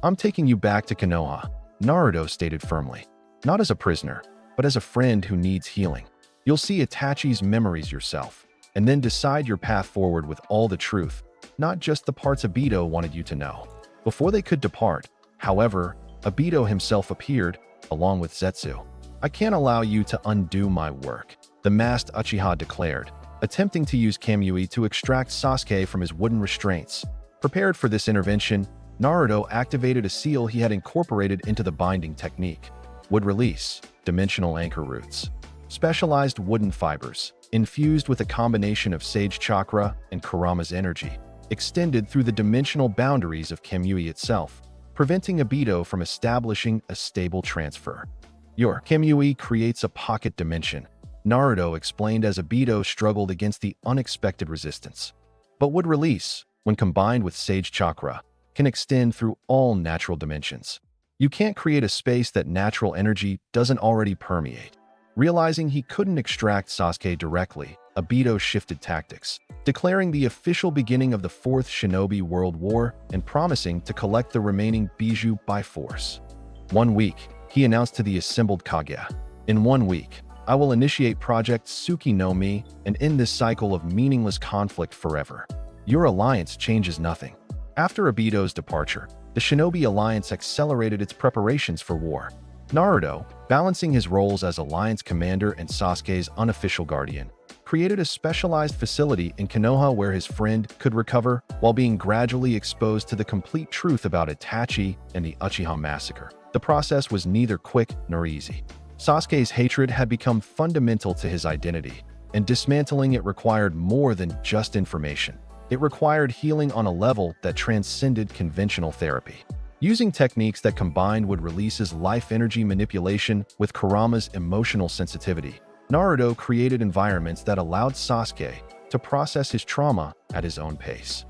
"I'm taking you back to Konoha," Naruto stated firmly. "Not as a prisoner, but as a friend who needs healing. You'll see Itachi's memories yourself, and then decide your path forward with all the truth, not just the parts Obito wanted you to know." Before they could depart, however, Obito himself appeared, along with Zetsu. "I can't allow you to undo my work," the masked Uchiha declared, attempting to use Kamui to extract Sasuke from his wooden restraints. Prepared for this intervention, Naruto activated a seal he had incorporated into the binding technique. Would release, dimensional anchor roots. Specialized wooden fibers, infused with a combination of Sage Chakra and Kurama's energy, extended through the dimensional boundaries of Kamui itself, preventing Obito from establishing a stable transfer. "Your Kamui creates a pocket dimension," Naruto explained as Obito struggled against the unexpected resistance. "But would release, when combined with Sage Chakra, can extend through all natural dimensions. You can't create a space that natural energy doesn't already permeate." Realizing he couldn't extract Sasuke directly, Obito shifted tactics, declaring the official beginning of the Fourth Shinobi World War and promising to collect the remaining Bijou by force. "1 week, he announced to the assembled Kage. "In 1 week, I will initiate Project Tsuki no Mi and end this cycle of meaningless conflict forever. Your alliance changes nothing." After Obito's departure, the Shinobi Alliance accelerated its preparations for war. Naruto, balancing his roles as alliance commander and Sasuke's unofficial guardian, created a specialized facility in Konoha where his friend could recover while being gradually exposed to the complete truth about Itachi and the Uchiha massacre. The process was neither quick nor easy. Sasuke's hatred had become fundamental to his identity, and dismantling it required more than just information. It required healing on a level that transcended conventional therapy. Using techniques that combined would release his life energy manipulation with Kurama's emotional sensitivity, Naruto created environments that allowed Sasuke to process his trauma at his own pace.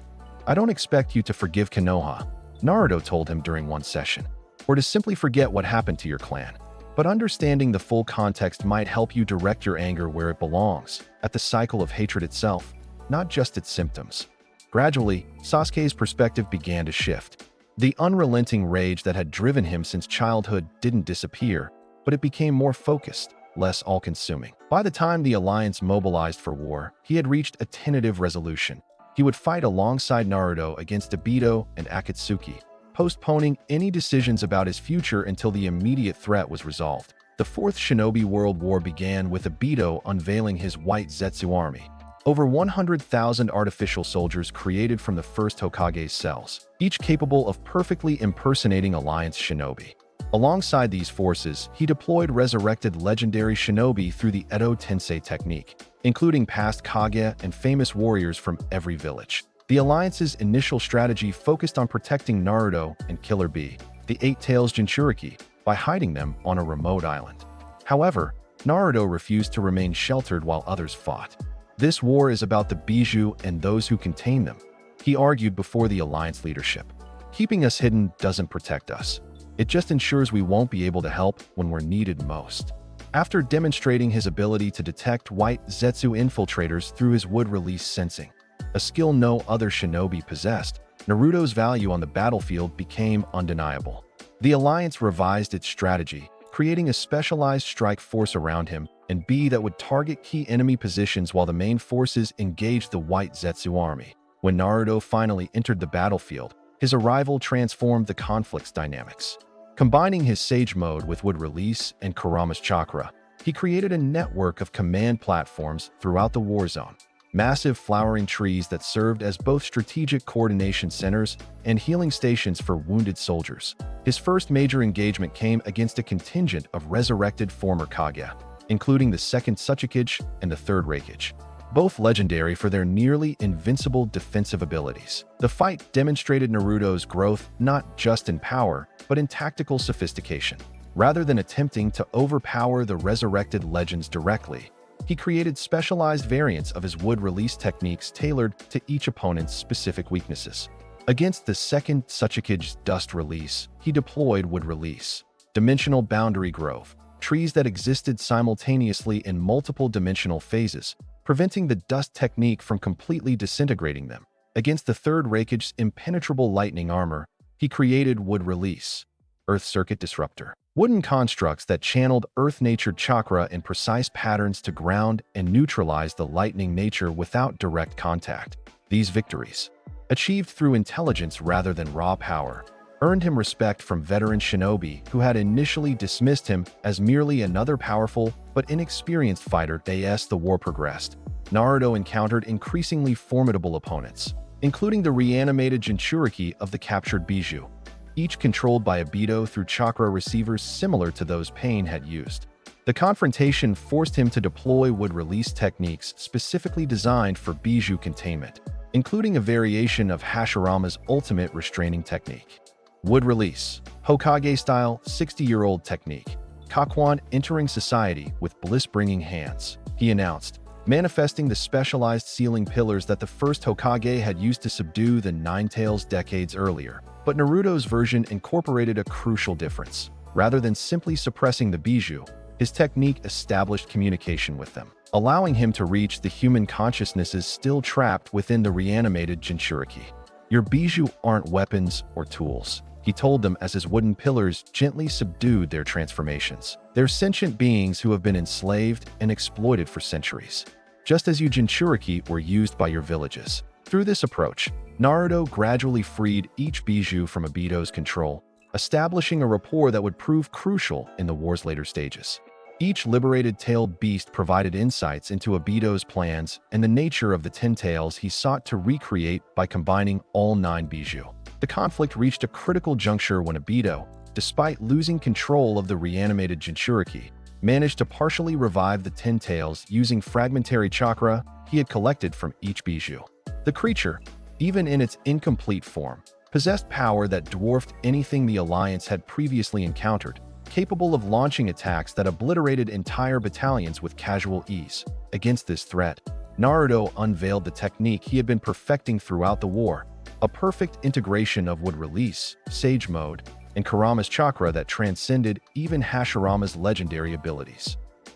"I don't expect you to forgive Konoha," Naruto told him during one session, "or to simply forget what happened to your clan. But understanding the full context might help you direct your anger where it belongs, at the cycle of hatred itself, not just its symptoms." Gradually, Sasuke's perspective began to shift. The unrelenting rage that had driven him since childhood didn't disappear, but it became more focused, less all-consuming. By the time the alliance mobilized for war, he had reached a tentative resolution. He would fight alongside Naruto against Obito and Akatsuki, postponing any decisions about his future until the immediate threat was resolved. The Fourth Shinobi World War began with Obito unveiling his White Zetsu army. Over 100,000 artificial soldiers created from the First Hokage's cells, each capable of perfectly impersonating Alliance shinobi. Alongside these forces, he deployed resurrected legendary shinobi through the Edo Tensei technique, including past Kage and famous warriors from every village. The Alliance's initial strategy focused on protecting Naruto and Killer Bee, the Eight Tails Jinchūriki, by hiding them on a remote island. However, Naruto refused to remain sheltered while others fought. "This war is about the Bijou and those who contain them," he argued before the Alliance leadership. "Keeping us hidden doesn't protect us. It just ensures we won't be able to help when we're needed most." After demonstrating his ability to detect White Zetsu infiltrators through his wood-release sensing, a skill no other shinobi possessed, Naruto's value on the battlefield became undeniable. The Alliance revised its strategy, creating a specialized strike force around him and B that would target key enemy positions while the main forces engaged the White Zetsu army. When Naruto finally entered the battlefield, his arrival transformed the conflict's dynamics. Combining his Sage Mode with Wood Release and Kurama's Chakra, he created a network of command platforms throughout the war zone. Massive flowering trees that served as both strategic coordination centers and healing stations for wounded soldiers. His first major engagement came against a contingent of resurrected former Kage, including the second Tsuchikage and the third Reikage, both legendary for their nearly invincible defensive abilities. The fight demonstrated Naruto's growth not just in power, but in tactical sophistication. Rather than attempting to overpower the resurrected legends directly, he created specialized variants of his wood release techniques tailored to each opponent's specific weaknesses. Against the second Tsuchikage's dust release, he deployed Wood Release, Dimensional Boundary Grove, trees that existed simultaneously in multiple dimensional phases, preventing the dust technique from completely disintegrating them. Against the third Reikage's impenetrable lightning armor, he created Wood Release, Earth Circuit Disruptor, wooden constructs that channeled earth-natured chakra in precise patterns to ground and neutralize the lightning nature without direct contact. These victories, achieved through intelligence rather than raw power, earned him respect from veteran shinobi who had initially dismissed him as merely another powerful but inexperienced fighter. As the war progressed, Naruto encountered increasingly formidable opponents, including the reanimated Jinchūriki of the captured Bijou, each controlled by Obito through chakra receivers similar to those Pain had used. The confrontation forced him to deploy wood release techniques specifically designed for Bijou containment, including a variation of Hashirama's ultimate restraining technique. Wood Release, Hokage-style 60-year-old technique. Kakuan entering society with bliss-bringing hands, he announced, manifesting the specialized ceiling pillars that the first Hokage had used to subdue the Nine Tails decades earlier. But Naruto's version incorporated a crucial difference. Rather than simply suppressing the Bijou, his technique established communication with them, allowing him to reach the human consciousnesses still trapped within the reanimated Jinchūriki. "Your Bijou aren't weapons or tools," he told them as his wooden pillars gently subdued their transformations. "They're sentient beings who have been enslaved and exploited for centuries, just as you Jinchūriki were used by your villages." Through this approach, Naruto gradually freed each Bijou from Obito's control, establishing a rapport that would prove crucial in the war's later stages. Each liberated tailed beast provided insights into Obito's plans and the nature of the 10 tails he sought to recreate by combining all 9 bijou. The conflict reached a critical juncture when Obito, despite losing control of the reanimated Jinchūriki, managed to partially revive the 10 tails using fragmentary chakra he had collected from each bijou. The creature, even in its incomplete form, possessed power that dwarfed anything the Alliance had previously encountered, capable of launching attacks that obliterated entire battalions with casual ease. Against this threat, Naruto unveiled the technique he had been perfecting throughout the war, a perfect integration of wood release, sage mode, and Kurama's chakra that transcended even Hashirama's legendary abilities.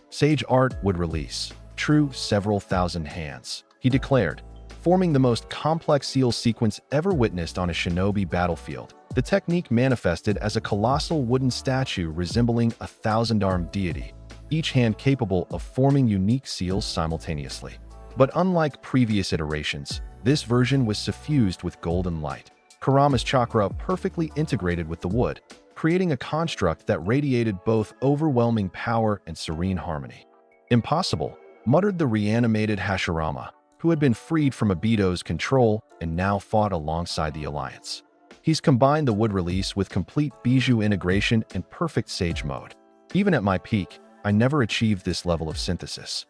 Sage art would release, true several thousand hands, he declared, forming the most complex seal sequence ever witnessed on a shinobi battlefield. The technique manifested as a colossal wooden statue resembling a thousand-armed deity, each hand capable of forming unique seals simultaneously. But unlike previous iterations, this version was suffused with golden light. Kurama's chakra perfectly integrated with the wood, creating a construct that radiated both overwhelming power and serene harmony. "Impossible," muttered the reanimated Hashirama, who had been freed from Obito's control and now fought alongside the Alliance. "He's combined the wood release with complete bijou integration and perfect sage mode. Even at my peak, I never achieved this level of synthesis."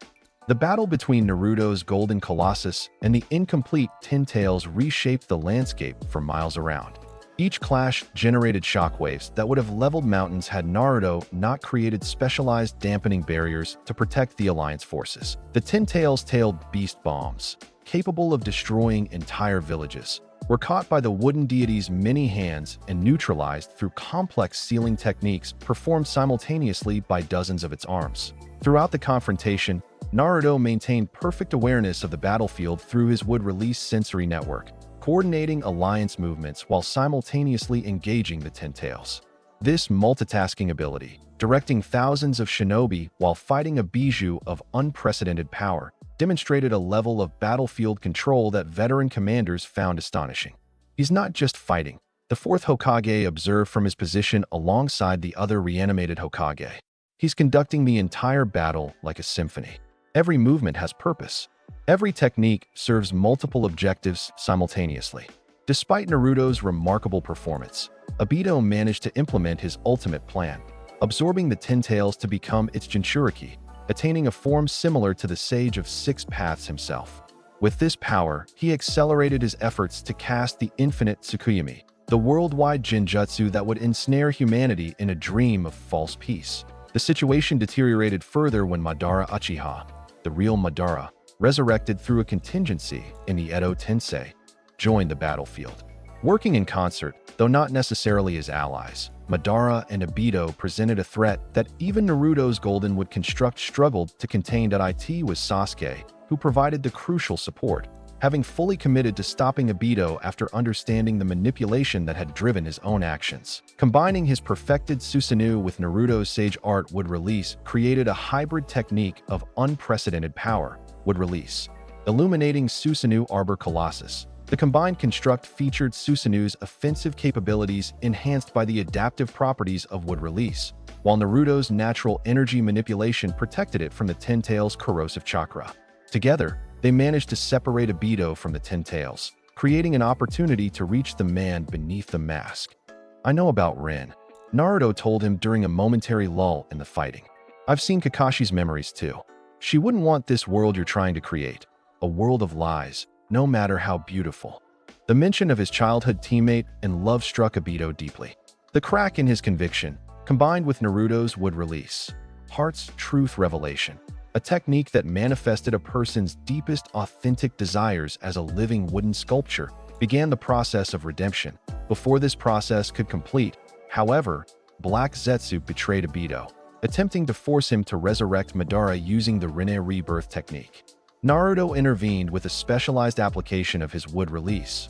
The battle between Naruto's Golden Colossus and the incomplete 10 tails reshaped the landscape for miles around. Each clash generated shockwaves that would have leveled mountains had Naruto not created specialized dampening barriers to protect the Alliance forces. The 10 tails tailed beast bombs, capable of destroying entire villages, were caught by the wooden deity's many hands and neutralized through complex sealing techniques performed simultaneously by dozens of its arms. Throughout the confrontation, Naruto maintained perfect awareness of the battlefield through his wood release sensory network, coordinating Alliance movements while simultaneously engaging the 10 tails. This multitasking ability, directing thousands of shinobi while fighting a bijou of unprecedented power, demonstrated a level of battlefield control that veteran commanders found astonishing. "He's not just fighting," the 4th Hokage observed from his position alongside the other reanimated Hokage. "He's conducting the entire battle like a symphony. Every movement has purpose. Every technique serves multiple objectives simultaneously." Despite Naruto's remarkable performance, Obito managed to implement his ultimate plan, absorbing the 10 tails to become its Jinchūriki, attaining a form similar to the Sage of Six Paths himself. With this power, he accelerated his efforts to cast the infinite Tsukuyomi, the worldwide genjutsu that would ensnare humanity in a dream of false peace. The situation deteriorated further when Madara Uchiha, the real Madara, resurrected through a contingency in the Edo Tensei, joined the battlefield. Working in concert, though not necessarily as allies, Madara and Obito presented a threat that even Naruto's Golden would construct struggled to contain. It was Sasuke, who provided the crucial support, having fully committed to stopping Obito after understanding the manipulation that had driven his own actions. Combining his perfected Susanoo with Naruto's Sage Art would release created a hybrid technique of unprecedented power, would release, illuminating Susanoo Arbor Colossus. The combined construct featured Susanoo's offensive capabilities enhanced by the adaptive properties of wood release, while Naruto's natural energy manipulation protected it from the 10 tails' corrosive chakra. Together, they managed to separate Obito from the 10 tails, creating an opportunity to reach the man beneath the mask. "I know about Rin," Naruto told him during a momentary lull in the fighting. "I've seen Kakashi's memories too. She wouldn't want this world you're trying to create, a world of lies, no matter how beautiful." The mention of his childhood teammate and love struck Obito deeply. The crack in his conviction, combined with Naruto's wood release, Heart's truth revelation, a technique that manifested a person's deepest authentic desires as a living wooden sculpture, began the process of redemption. Before this process could complete, however, Black Zetsu betrayed Obito, attempting to force him to resurrect Madara using the Rinne rebirth technique. Naruto intervened with a specialized application of his wood release,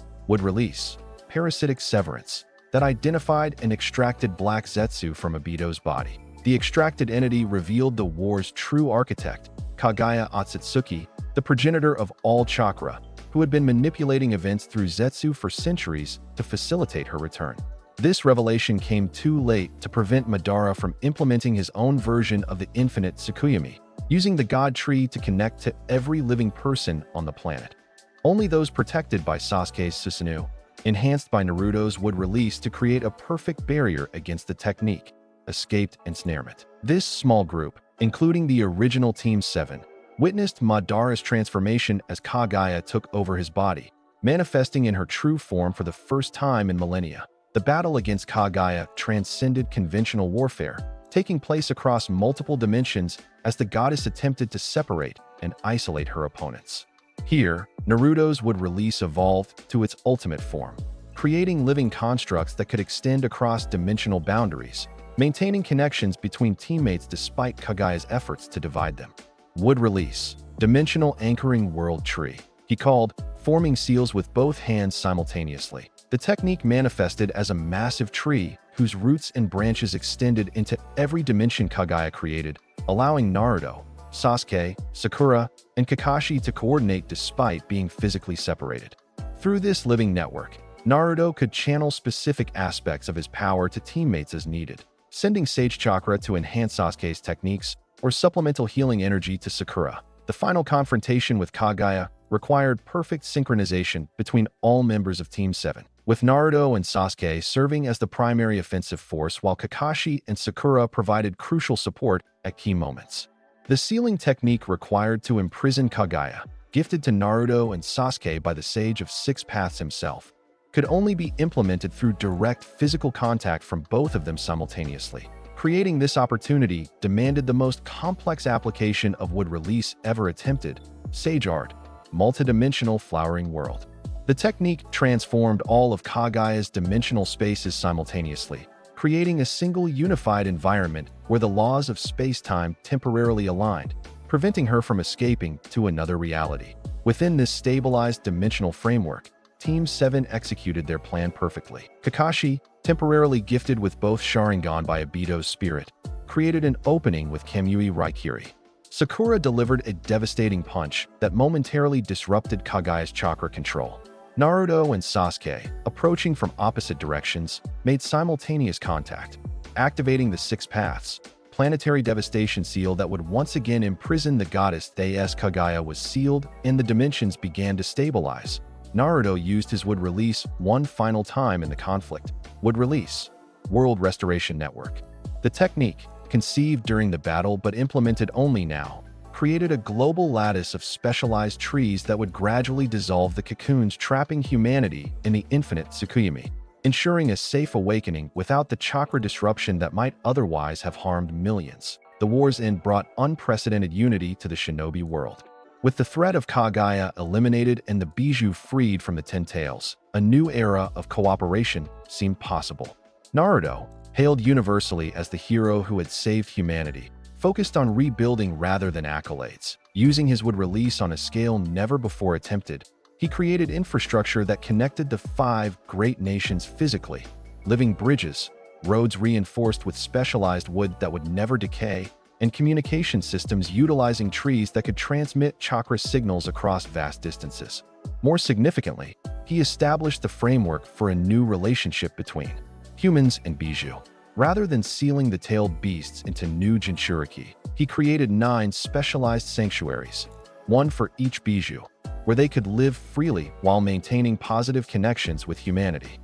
parasitic severance, that identified and extracted Black Zetsu from Obito's body. The extracted entity revealed the war's true architect, Kagaya Otsutsuki, the progenitor of all chakra, who had been manipulating events through Zetsu for centuries to facilitate her return. This revelation came too late to prevent Madara from implementing his own version of the infinite Tsukuyomi, using the God Tree to connect to every living person on the planet. Only those protected by Sasuke's Susanoo, enhanced by Naruto's would release to create a perfect barrier against the technique, escaped ensnarement. This small group, including the original Team 7, witnessed Madara's transformation as Kaguya took over his body, manifesting in her true form for the first time in millennia. The battle against Kaguya transcended conventional warfare, taking place across multiple dimensions as the goddess attempted to separate and isolate her opponents. Here, Naruto's would release evolved to its ultimate form, creating living constructs that could extend across dimensional boundaries, maintaining connections between teammates despite Kaguya's efforts to divide them. Would release, dimensional anchoring world tree, he called, forming seals with both hands simultaneously. The technique manifested as a massive tree whose roots and branches extended into every dimension Kaguya created, allowing Naruto, Sasuke, Sakura, and Kakashi to coordinate despite being physically separated. Through this living network, Naruto could channel specific aspects of his power to teammates as needed, sending Sage Chakra to enhance Sasuke's techniques or supplemental healing energy to Sakura. The final confrontation with Kaguya required perfect synchronization between all members of Team 7, with Naruto and Sasuke serving as the primary offensive force while Kakashi and Sakura provided crucial support at key moments. The sealing technique required to imprison Kaguya, gifted to Naruto and Sasuke by the Sage of Six Paths himself, could only be implemented through direct physical contact from both of them simultaneously. Creating this opportunity demanded the most complex application of would release ever attempted, Sage Art, multidimensional flowering world. The technique transformed all of Kaguya's dimensional spaces simultaneously, creating a single unified environment where the laws of space-time temporarily aligned, preventing her from escaping to another reality. Within this stabilized dimensional framework, Team 7 executed their plan perfectly. Kakashi, temporarily gifted with both Sharingan by Obito's spirit, created an opening with Kamui Raikiri. Sakura delivered a devastating punch that momentarily disrupted Kaguya's chakra control. Naruto and Sasuke, approaching from opposite directions, made simultaneous contact, activating the Six Paths, planetary devastation seal that would once again imprison the goddess. As Kaguya was sealed and the dimensions began to stabilize, Naruto used his would release one final time in the conflict. Would release, World Restoration Network. The technique, conceived during the battle but implemented only now, created a global lattice of specialized trees that would gradually dissolve the cocoons trapping humanity in the infinite Tsukuyomi, ensuring a safe awakening without the chakra disruption that might otherwise have harmed millions. The war's end brought unprecedented unity to the shinobi world. With the threat of Kaguya eliminated and the Bijou freed from the Ten Tails, a new era of cooperation seemed possible. Naruto, hailed universally as the hero who had saved humanity, focused on rebuilding rather than accolades. Using his would release on a scale never before attempted, he created infrastructure that connected the 5 great nations physically, living bridges, roads reinforced with specialized wood that would never decay, and communication systems utilizing trees that could transmit chakra signals across vast distances. More significantly, he established the framework for a new relationship between humans and Bijou. Rather than sealing the tailed beasts into new Jinchūriki, he created 9 specialized sanctuaries, one for each Bijou, where they could live freely while maintaining positive connections with humanity.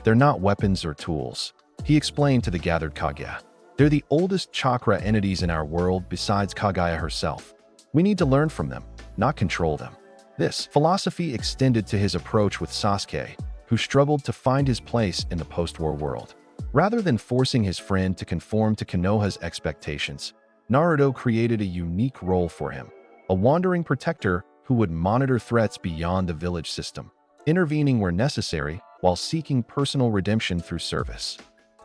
They're not weapons or tools, he explained to the gathered Kaguya. They're the oldest chakra entities in our world besides Kaguya herself. We need to learn from them, not control them. This philosophy extended to his approach with Sasuke, who struggled to find his place in the post-war world. Rather than forcing his friend to conform to Konoha's expectations, Naruto created a unique role for him, a wandering protector who would monitor threats beyond the village system, intervening where necessary while seeking personal redemption through service.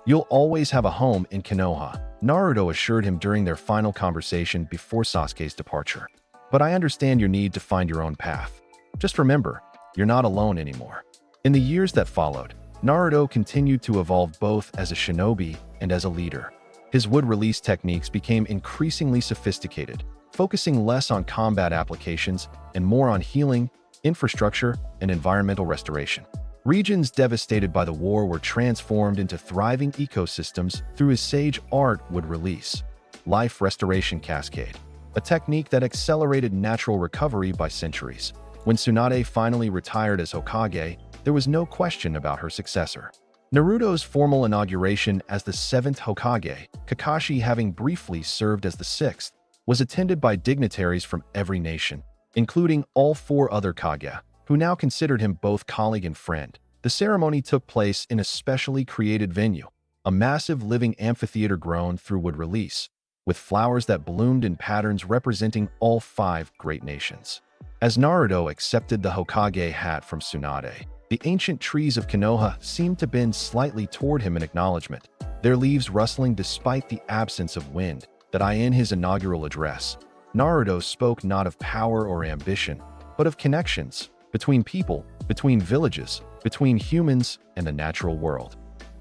"You'll always have a home in Konoha," Naruto assured him during their final conversation before Sasuke's departure. "But I understand your need to find your own path. Just remember, you're not alone anymore." In the years that followed, Naruto continued to evolve both as a shinobi and as a leader. His wood release techniques became increasingly sophisticated, focusing less on combat applications and more on healing, infrastructure, and environmental restoration. Regions devastated by the war were transformed into thriving ecosystems through his sage art would release. Life Restoration Cascade, a technique that accelerated natural recovery by centuries. When Tsunade finally retired as Hokage, there was no question about her successor. Naruto's formal inauguration as the 7th Hokage, Kakashi having briefly served as the 6th, was attended by dignitaries from every nation, including all 4 other Kage, who now considered him both colleague and friend. The ceremony took place in a specially created venue, a massive living amphitheater grown through wood release, with flowers that bloomed in patterns representing all 5 great nations. As Naruto accepted the Hokage hat from Tsunade, the ancient trees of Konoha seemed to bend slightly toward him in acknowledgement, their leaves rustling despite the absence of wind. In his inaugural address, Naruto spoke not of power or ambition, but of connections between people, between villages, between humans and the natural world.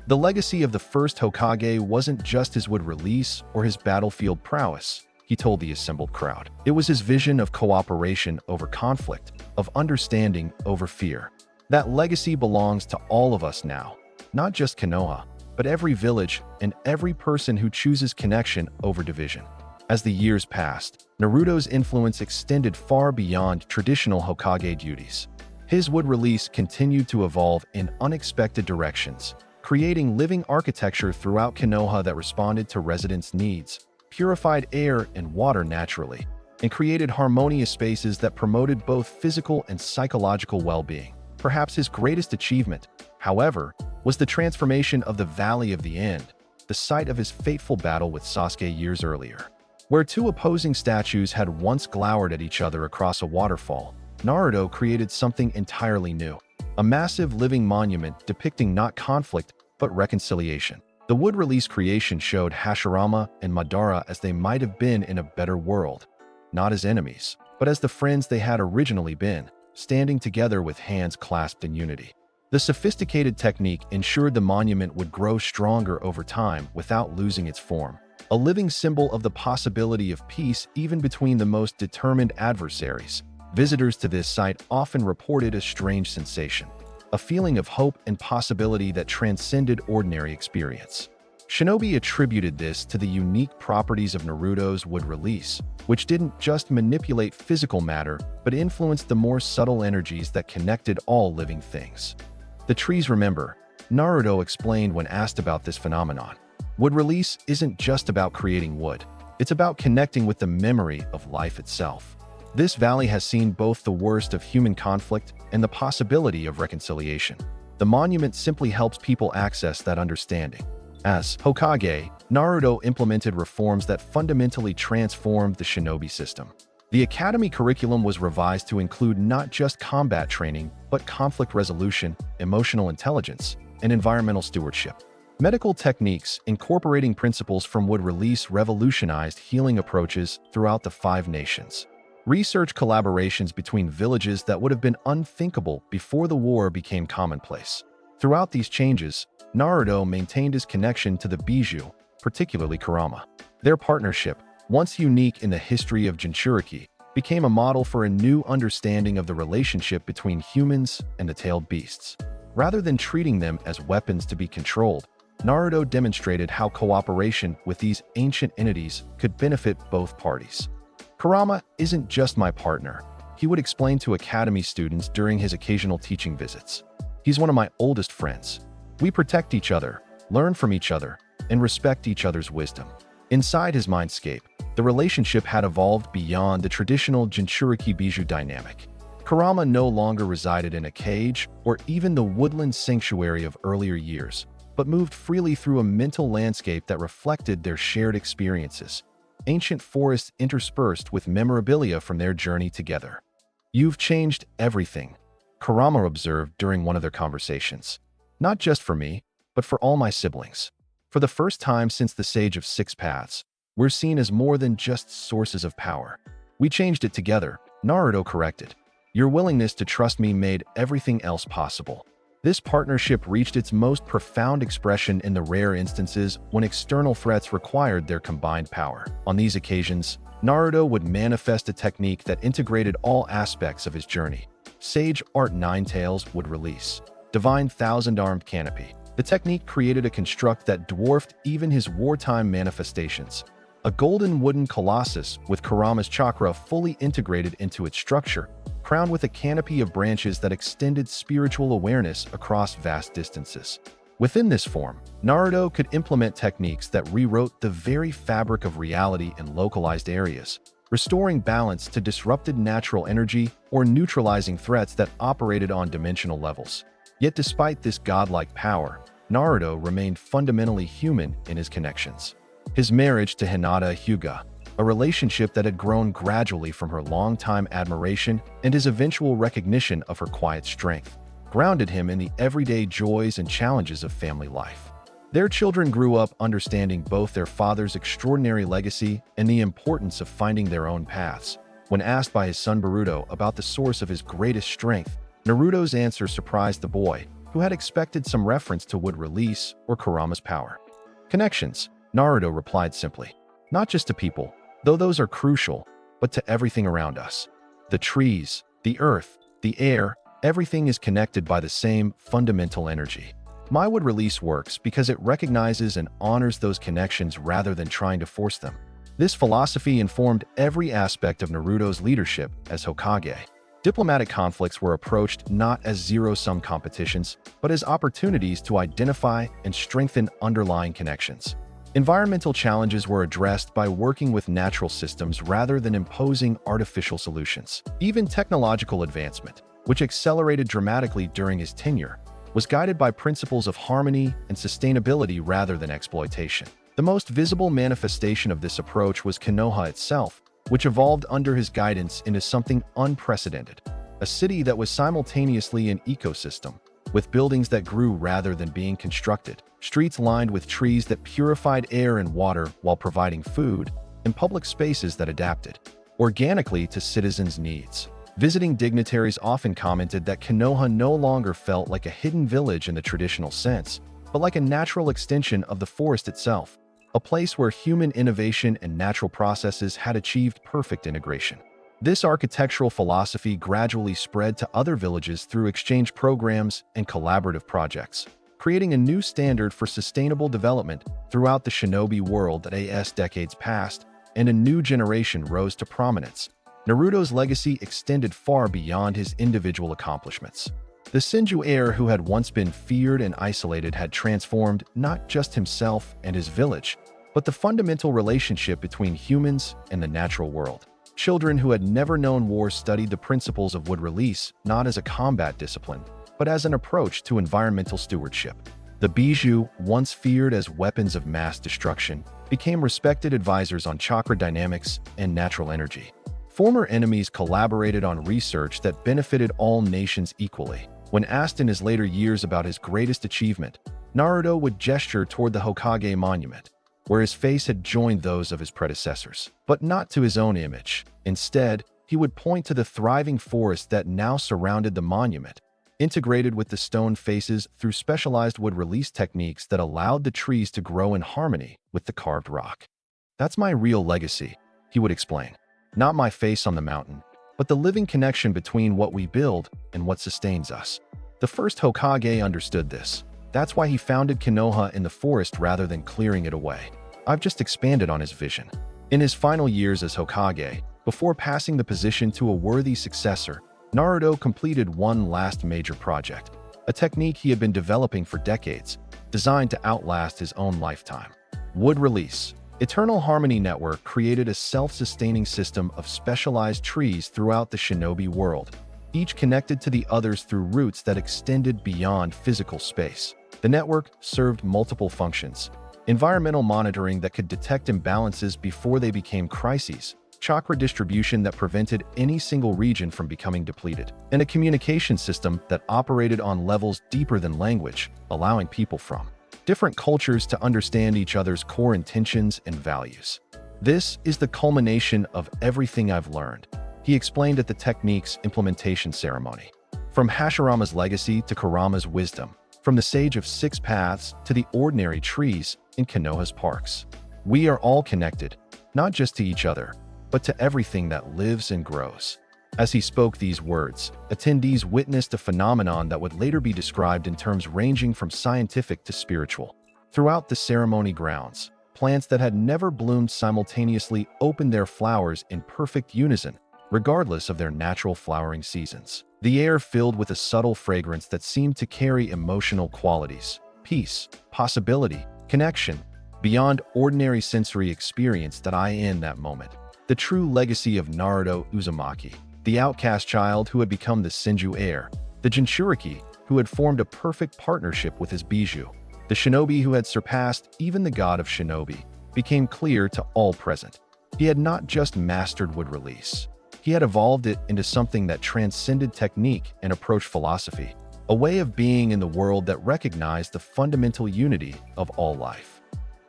The legacy of the first Hokage wasn't just his wood release or his battlefield prowess, he told the assembled crowd. It was his vision of cooperation over conflict, of understanding over fear. That legacy belongs to all of us now, not just Konoha, but every village and every person who chooses connection over division. As the years passed, Naruto's influence extended far beyond traditional Hokage duties. His wood release continued to evolve in unexpected directions, creating living architecture throughout Konoha that responded to residents' needs, purified air and water naturally, and created harmonious spaces that promoted both physical and psychological well-being. Perhaps his greatest achievement, however, was the transformation of the Valley of the End, the site of his fateful battle with Sasuke years earlier. Where 2 opposing statues had once glowered at each other across a waterfall, Naruto created something entirely new, a massive living monument depicting not conflict but reconciliation. The wood release creation showed Hashirama and Madara as they might have been in a better world, not as enemies, but as the friends they had originally been, standing together with hands clasped in unity. The sophisticated technique ensured the monument would grow stronger over time without losing its form, a living symbol of the possibility of peace even between the most determined adversaries. Visitors to this site often reported a strange sensation, a feeling of hope and possibility that transcended ordinary experience. Shinobi attributed this to the unique properties of Naruto's wood release, which didn't just manipulate physical matter, but influenced the more subtle energies that connected all living things. The trees remember, Naruto explained when asked about this phenomenon. Wood release isn't just about creating wood, it's about connecting with the memory of life itself. This valley has seen both the worst of human conflict and the possibility of reconciliation. The monument simply helps people access that understanding. As Hokage, Naruto implemented reforms that fundamentally transformed the shinobi system. The academy curriculum was revised to include not just combat training, but conflict resolution, emotional intelligence, and environmental stewardship. Medical techniques incorporating principles from wood release revolutionized healing approaches throughout the 5 nations. Research collaborations between villages that would have been unthinkable before the war became commonplace. Throughout these changes, Naruto maintained his connection to the Bijou, particularly Kurama. Their partnership, once unique in the history of Jinchūriki, became a model for a new understanding of the relationship between humans and the tailed beasts. Rather than treating them as weapons to be controlled, Naruto demonstrated how cooperation with these ancient entities could benefit both parties. Kurama isn't just my partner, he would explain to academy students during his occasional teaching visits. He's one of my oldest friends. We protect each other, learn from each other, and respect each other's wisdom. Inside his mindscape, the relationship had evolved beyond the traditional Jinchūriki Bijou dynamic. Kurama no longer resided in a cage or even the woodland sanctuary of earlier years, but moved freely through a mental landscape that reflected their shared experiences, ancient forests interspersed with memorabilia from their journey together. "You've changed everything," Kurama observed during one of their conversations. "Not just for me, but for all my siblings. For the first time since the Sage of Six Paths, we're seen as more than just sources of power. We changed it together," Naruto corrected. "Your willingness to trust me made everything else possible." This partnership reached its most profound expression in the rare instances when external threats required their combined power. On these occasions, Naruto would manifest a technique that integrated all aspects of his journey. Sage Art Nine Tails would release. divine thousand-armed canopy. The technique created a construct that dwarfed even his wartime manifestations. A golden wooden colossus with Kurama's chakra fully integrated into its structure, crowned with a canopy of branches that extended spiritual awareness across vast distances. Within this form, Naruto could implement techniques that rewrote the very fabric of reality in localized areas, restoring balance to disrupted natural energy or neutralizing threats that operated on dimensional levels. Yet despite this godlike power, Naruto remained fundamentally human in his connections. His marriage to Hinata Hyuga, a relationship that had grown gradually from her long-time admiration and his eventual recognition of her quiet strength, grounded him in the everyday joys and challenges of family life. Their children grew up understanding both their father's extraordinary legacy and the importance of finding their own paths. When asked by his son Boruto about the source of his greatest strength, Naruto's answer surprised the boy, who had expected some reference to wood release or Kurama's power. Connections, Naruto replied simply. Not just to people, though those are crucial, but to everything around us. The trees, the earth, the air, everything is connected by the same fundamental energy. My wood release works because it recognizes and honors those connections rather than trying to force them. This philosophy informed every aspect of Naruto's leadership as Hokage. Diplomatic conflicts were approached not as zero-sum competitions, but as opportunities to identify and strengthen underlying connections. Environmental challenges were addressed by working with natural systems rather than imposing artificial solutions. Even technological advancement, which accelerated dramatically during his tenure, was guided by principles of harmony and sustainability rather than exploitation. The most visible manifestation of this approach was Konoha itself, which evolved under his guidance into something unprecedented, a city that was simultaneously an ecosystem, with buildings that grew rather than being constructed, streets lined with trees that purified air and water while providing food, and public spaces that adapted organically to citizens' needs. Visiting dignitaries often commented that Konoha no longer felt like a hidden village in the traditional sense, but like a natural extension of the forest itself, a place where human innovation and natural processes had achieved perfect integration. This architectural philosophy gradually spread to other villages through exchange programs and collaborative projects, creating a new standard for sustainable development throughout the shinobi world that as decades passed and a new generation rose to prominence. Naruto's legacy extended far beyond his individual accomplishments. The Senju heir who had once been feared and isolated had transformed not just himself and his village, but the fundamental relationship between humans and the natural world. Children who had never known war studied the principles of wood release not as a combat discipline, but as an approach to environmental stewardship. The Bijou, once feared as weapons of mass destruction, became respected advisors on chakra dynamics and natural energy. Former enemies collaborated on research that benefited all nations equally. When asked in his later years about his greatest achievement, Naruto would gesture toward the Hokage monument, where his face had joined those of his predecessors, but not to his own image. Instead, he would point to the thriving forest that now surrounded the monument, integrated with the stone faces through specialized wood release techniques that allowed the trees to grow in harmony with the carved rock. "That's my real legacy," he would explain. "Not my face on the mountain, but the living connection between what we build and what sustains us." The first Hokage understood this. That's why he founded Konoha in the forest rather than clearing it away. I've just expanded on his vision. In his final years as Hokage, before passing the position to a worthy successor, Naruto completed one last major project, a technique he had been developing for decades, designed to outlast his own lifetime. Wood release. Eternal Harmony Network created a self-sustaining system of specialized trees throughout the shinobi world, each connected to the others through roots that extended beyond physical space. The network served multiple functions: environmental monitoring that could detect imbalances before they became crises, chakra distribution that prevented any single region from becoming depleted, and a communication system that operated on levels deeper than language, allowing people from different cultures to understand each other's core intentions and values. "This is the culmination of everything I've learned," he explained at the technique's implementation ceremony. From Hashirama's legacy to Kurama's wisdom, from the Sage of Six Paths to the ordinary trees in Konoha's parks. We are all connected, not just to each other, but to everything that lives and grows. As he spoke these words, attendees witnessed a phenomenon that would later be described in terms ranging from scientific to spiritual. Throughout the ceremony grounds, plants that had never bloomed simultaneously opened their flowers in perfect unison, regardless of their natural flowering seasons. The air filled with a subtle fragrance that seemed to carry emotional qualities, peace, possibility, connection, beyond ordinary sensory experience that I in that moment. The true legacy of Naruto Uzumaki, the outcast child who had become the Senju heir, the Jinchūriki who had formed a perfect partnership with his bijou, the shinobi who had surpassed even the god of shinobi, became clear to all present. He had not just mastered wood release. He had evolved it into something that transcended technique and approached philosophy, a way of being in the world that recognized the fundamental unity of all life.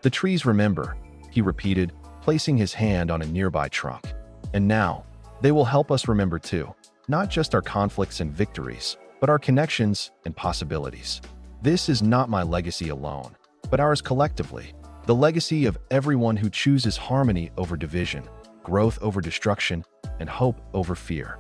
The trees remember, he repeated, placing his hand on a nearby trunk. And now, they will help us remember too, not just our conflicts and victories, but our connections and possibilities. This is not my legacy alone, but ours collectively, the legacy of everyone who chooses harmony over division, growth over destruction, and hope over fear.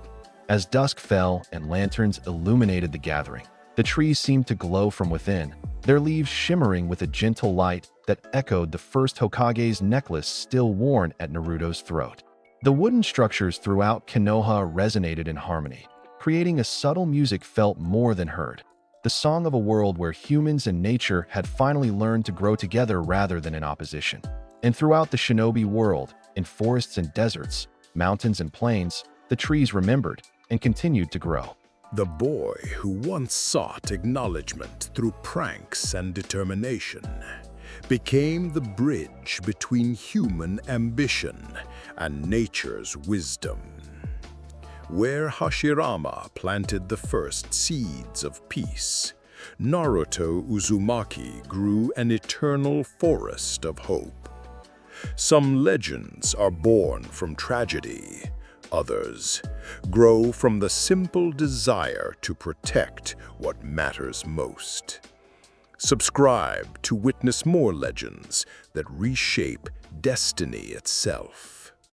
As dusk fell and lanterns illuminated the gathering, the trees seemed to glow from within, their leaves shimmering with a gentle light that echoed the First Hokage's necklace still worn at Naruto's throat. The wooden structures throughout Konoha resonated in harmony, creating a subtle music felt more than heard, the song of a world where humans and nature had finally learned to grow together rather than in opposition. And throughout the shinobi world, in forests and deserts, mountains and plains, the trees remembered and continued to grow. The boy who once sought acknowledgement through pranks and determination became the bridge between human ambition and nature's wisdom. Where Hashirama planted the first seeds of peace, Naruto Uzumaki grew an eternal forest of hope. Some legends are born from tragedy. Others grow from the simple desire to protect what matters most. Subscribe to witness more legends that reshape destiny itself.